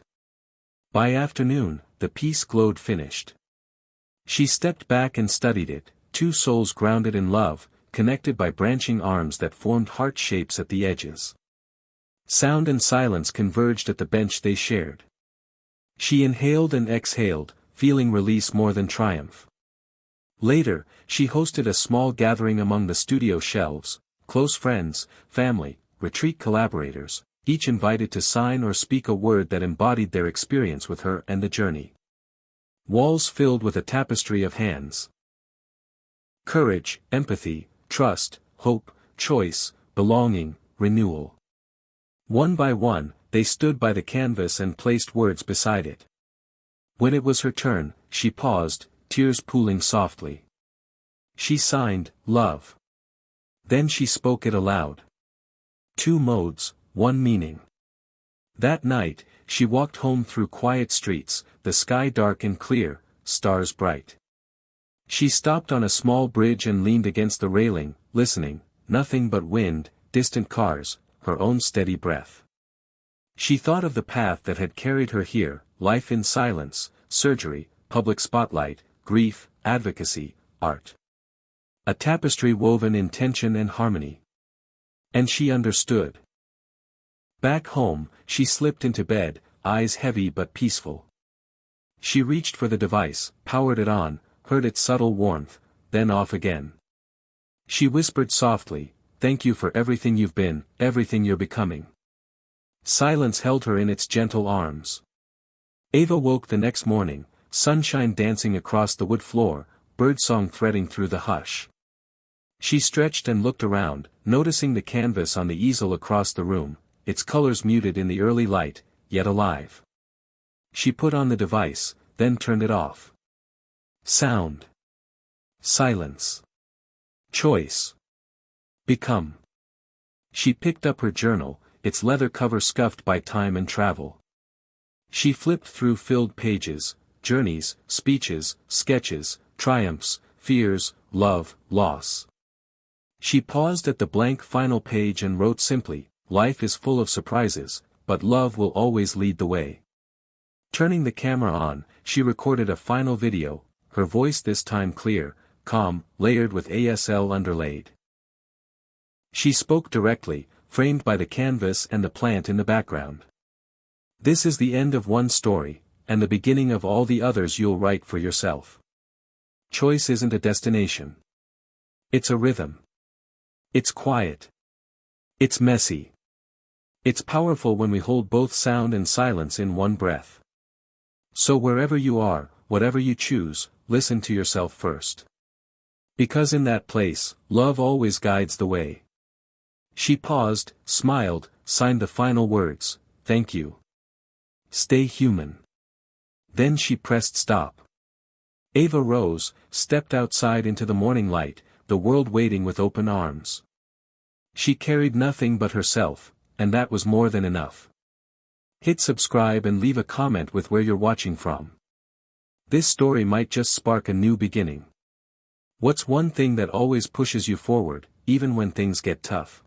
By afternoon, the piece glowed finished. She stepped back and studied it, two souls grounded in love, connected by branching arms that formed heart shapes at the edges. Sound and silence converged at the bench they shared. She inhaled and exhaled, feeling release more than triumph. Later, she hosted a small gathering among the studio shelves, close friends, family, retreat collaborators, each invited to sign or speak a word that embodied their experience with her and the journey. Walls filled with a tapestry of hands. Courage, empathy, trust, hope, choice, belonging, renewal. One by one, they stood by the canvas and placed words beside it. When it was her turn, she paused, tears pooling softly. She signed, "Love." Then she spoke it aloud. Two modes, one meaning. That night, she walked home through quiet streets, the sky dark and clear, stars bright. She stopped on a small bridge and leaned against the railing, listening, nothing but wind, distant cars, her own steady breath. She thought of the path that had carried her here, life in silence, surgery, public spotlight, grief, advocacy, art. A tapestry woven in tension and harmony. And she understood. Back home, she slipped into bed, eyes heavy but peaceful. She reached for the device, powered it on, heard its subtle warmth, then off again. She whispered softly, "Thank you for everything you've been, everything you're becoming." Silence held her in its gentle arms. Ava woke the next morning, sunshine dancing across the wood floor, birdsong threading through the hush. She stretched and looked around, noticing the canvas on the easel across the room, its colors muted in the early light, yet alive. She put on the device, then turned it off. Sound. Silence. Choice. Become. She picked up her journal, its leather cover scuffed by time and travel. She flipped through filled pages, journeys, speeches, sketches, triumphs, fears, love, loss. She paused at the blank final page and wrote simply, "Life is full of surprises, but love will always lead the way." Turning the camera on, she recorded a final video, her voice this time clear, calm, layered with ASL underlaid. She spoke directly, framed by the canvas and the plant in the background. "This is the end of one story, and the beginning of all the others you'll write for yourself. Choice isn't a destination. It's a rhythm. It's quiet. It's messy. It's powerful when we hold both sound and silence in one breath. So wherever you are, whatever you choose, listen to yourself first. Because in that place, love always guides the way." She paused, smiled, signed the final words, "Thank you. Stay human." Then she pressed stop. Ava rose, stepped outside into the morning light, the world waiting with open arms. She carried nothing but herself, and that was more than enough. Hit subscribe and leave a comment with where you're watching from. This story might just spark a new beginning. What's one thing that always pushes you forward, even when things get tough?